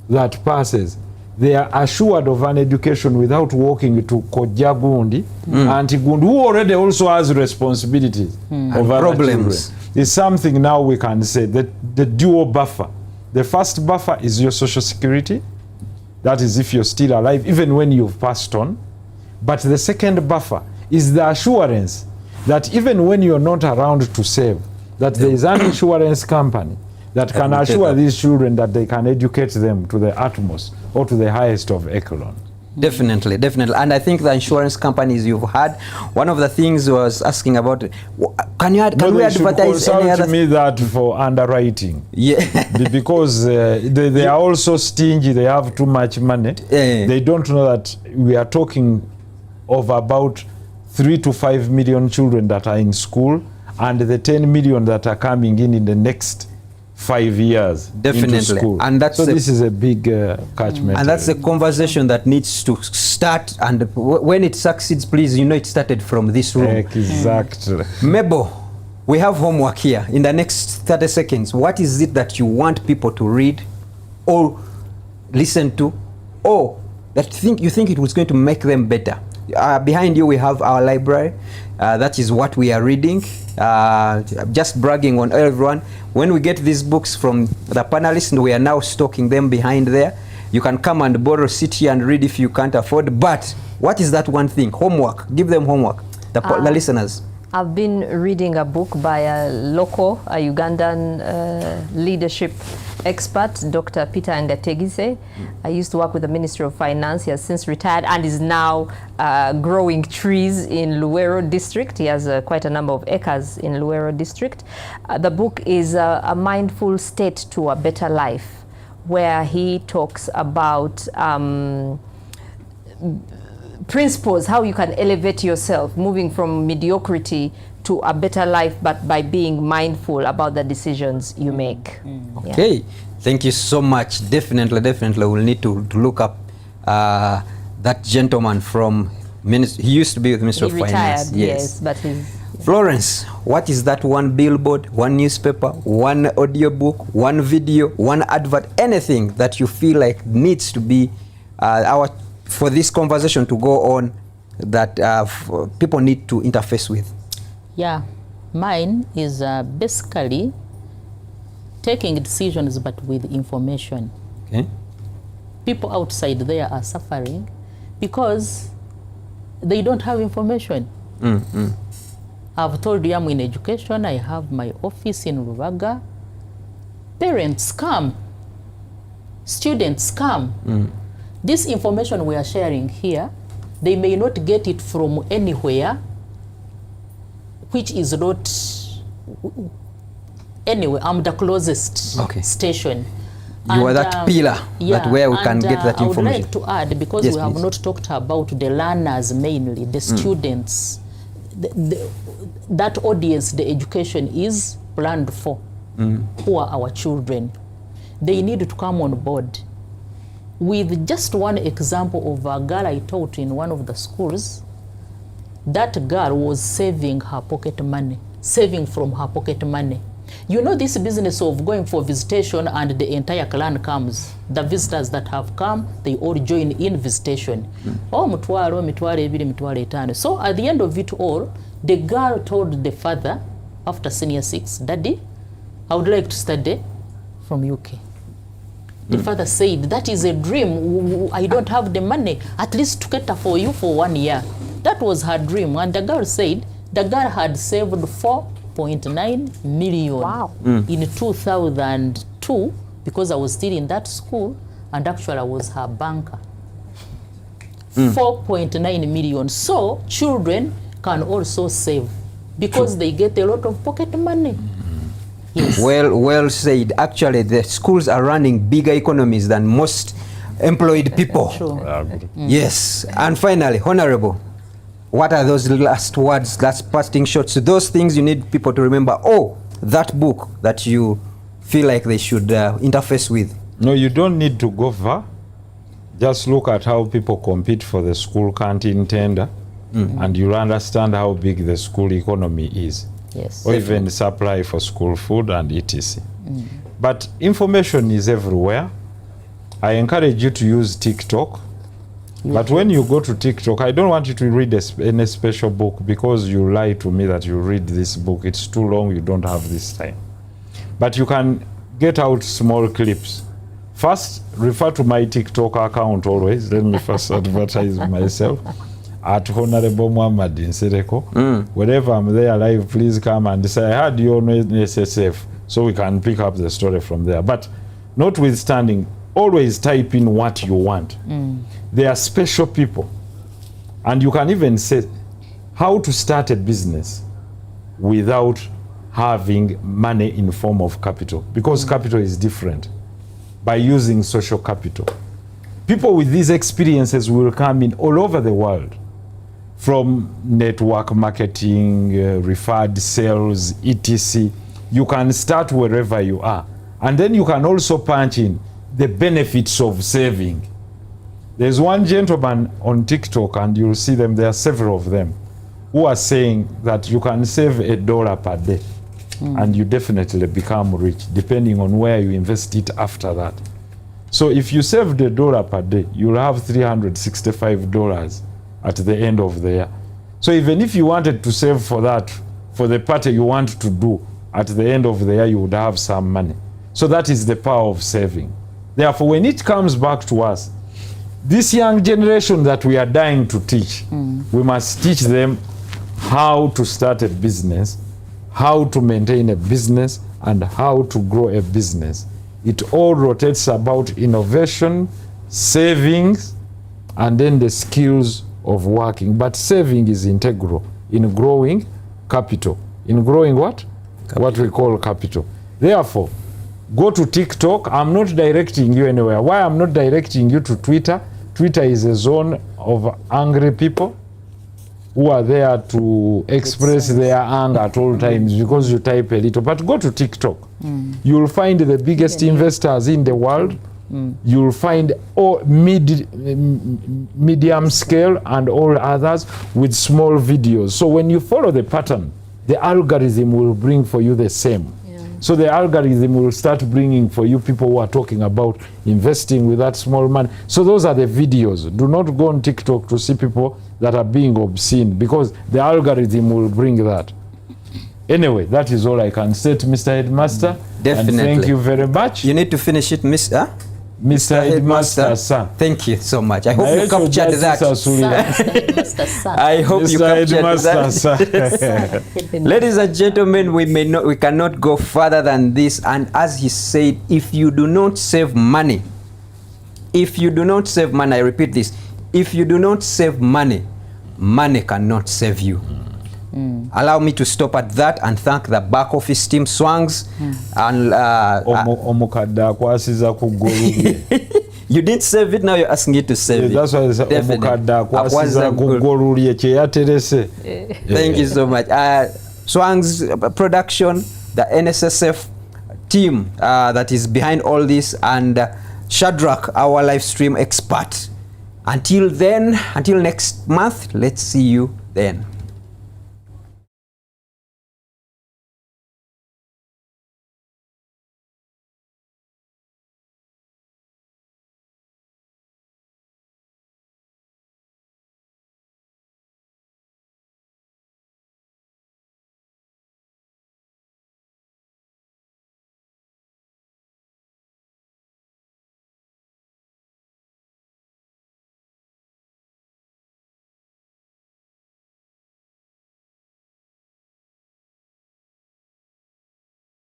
Speaker 4: that passes, they are assured of an education without walking to Kojagundi, Auntie Gundi, who already also has responsibilities of other problems. It's something now we can say that the dual buffer. The first buffer is your social security. That is if you're still alive, even when you've passed on. But the second buffer is the assurance that even when you're not around to save, that there is an insurance company that can assure these children that they can educate them to the utmost or to the highest of echelon.
Speaker 1: Definitely. And I think the insurance companies you've had, one of the things was asking about, can we advertise any other?
Speaker 4: Me that for underwriting.
Speaker 1: Yeah.
Speaker 4: Because they are also stingy, they have too much money. They don't know that we are talking of about 3 to 5 million children that are in school and the 10 million that are coming in the next 5 years.
Speaker 1: Definitely.
Speaker 4: Into school.
Speaker 1: And that's
Speaker 4: this is a big catchment.
Speaker 1: And that's a conversation that needs to start, and when it succeeds, please, it started from this room.
Speaker 4: Exactly.
Speaker 1: Mabel, we have homework here. In the next 30 seconds, what is it that you want people to read or listen to, or that you think it was going to make them better? Behind you we have our library. That is what we are reading. Just bragging on everyone. When we get these books from the panelists, we are now stocking them behind there. You can come and borrow, sit here and read if you can't afford. But what is that one thing? Homework. Give them homework, the listeners.
Speaker 2: I've been reading a book by a Ugandan leadership expert, Dr. Peter Ngategise. I used to work with the Ministry of Finance. He has since retired and is now growing trees in Luwero district. He has quite a number of acres in Luwero district. The book is a mindful state to a better life, where he talks about principles, how you can elevate yourself, moving from mediocrity to a better life, but by being mindful about the decisions you make.
Speaker 1: Okay, thank you so much. Definitely we'll need to look up that gentleman from he used to be with Minister of Finance.
Speaker 2: Yes, but he's...
Speaker 1: Florence, what is that one billboard, one newspaper, one audiobook, one video, one advert, anything that you feel like needs to be for this conversation to go on, that people need to interface with?
Speaker 3: Yeah, mine is basically taking decisions but with information.
Speaker 1: Okay.
Speaker 3: People outside there are suffering because they don't have information. I've told you I'm in education, I have my office in Rubaga. Parents come, students come. This information we are sharing here, they may not get it from anywhere, which is not, anyway, I'm the closest station.
Speaker 1: You are that pillar, that where we can get that information.
Speaker 3: I would like to add, because we have not talked about the learners mainly, the students, that audience the education is planned for, who are our children. They need to come on board. With just one example of a girl I taught in one of the schools, that girl was saving her pocket money, saving from her pocket money. You know this business of going for visitation and the entire clan comes. The visitors that have come, they all join in visitation. Oh, mutwalo, mitwalo, ebiri, mitwalo, etano. So at the end of it all, the girl told the father, after senior 6, Daddy, I would like to study from UK. The father said, that is a dream. I don't have the money, at least to cater for you for 1 year. That was her dream. And the girl said, the girl had saved 4.9 million in 2002, because I was still in that school, and actually I was her banker. 4.9 million. So children can also save because they get a lot of pocket money. Yes.
Speaker 1: Well said. Actually, the schools are running bigger economies than most employed people. Yes. And finally, Honorable, what are those last words, last passing shots, those things you need people to remember? Oh, that book that you feel like they should interface with.
Speaker 4: No, you don't need to go far. Just look at how people compete for the school canteen tender, and you'll understand how big the school economy is.
Speaker 3: Yes.
Speaker 4: Or even supply for school food and etc. But information is everywhere. I encourage you to use TikTok. But when you go to TikTok, I don't want you to read any special book, because you lie to me that you read this book. It's too long, you don't have this time. But you can get out small clips. First, refer to my TikTok account always. Let me first advertise myself. At Honorable Muhammad Nsereko. Whenever I'm there live, please come and say, I heard you on NSSF, so we can pick up the story from there. But notwithstanding, always type in what you want. They are special people. And you can even say how to start a business without having money in form of capital, because capital is different, by using social capital. People with these experiences will come in all over the world, from network marketing, referred sales, etc. You can start wherever you are. And then you can also punch in the benefits of saving. There's one gentleman on TikTok, and you'll see them, there are several of them, who are saying that you can save $1 per day, and you definitely become rich, depending on where you invest it after that. So if you saved $1 per day, you'll have $365 at the end of the year. So even if you wanted to save for that, for the party you want to do, at the end of the year, you would have some money. So that is the power of saving. Therefore, when it comes back to us, this young generation that we are dying to teach, we must teach them how to start a business, how to maintain a business, and how to grow a business. It all rotates about innovation, savings, and then the skills of working. But saving is integral in growing capital. In growing what? Capital. What we call capital. Therefore, go to TikTok. I'm not directing you anywhere. Why I'm not directing you to Twitter? Twitter is a zone of angry people who are there to express their anger at all times because you type a little. But go to TikTok. You'll find the biggest investors in the world. You'll find all medium scale and all others with small videos. So when you follow the pattern, the algorithm will bring for you the same. So the algorithm will start bringing for you people who are talking about investing with that small money. So those are the videos. Do not go on TikTok to see people that are being obscene, because the algorithm will bring that. Anyway, that is all I can say to Mr. Headmaster.
Speaker 1: Definitely.
Speaker 4: And thank you very much.
Speaker 1: You need to finish it, Mr.
Speaker 4: Mr. Sir.
Speaker 1: Thank you so much. I hope you captured that. I hope you captured that. Ladies and gentlemen, we cannot go further than this. And as he said, if you do not save money, I repeat this, if you do not save money, money cannot save you. Allow me to stop at that and thank the back office team, Swangs. And you didn't save it, now you're asking it to save it.
Speaker 4: That's why I said
Speaker 1: thank you so much. Swangs production, the NSSF team that is behind all this, and Shadrach, our live stream expert. Until then, until next month, let's see you then.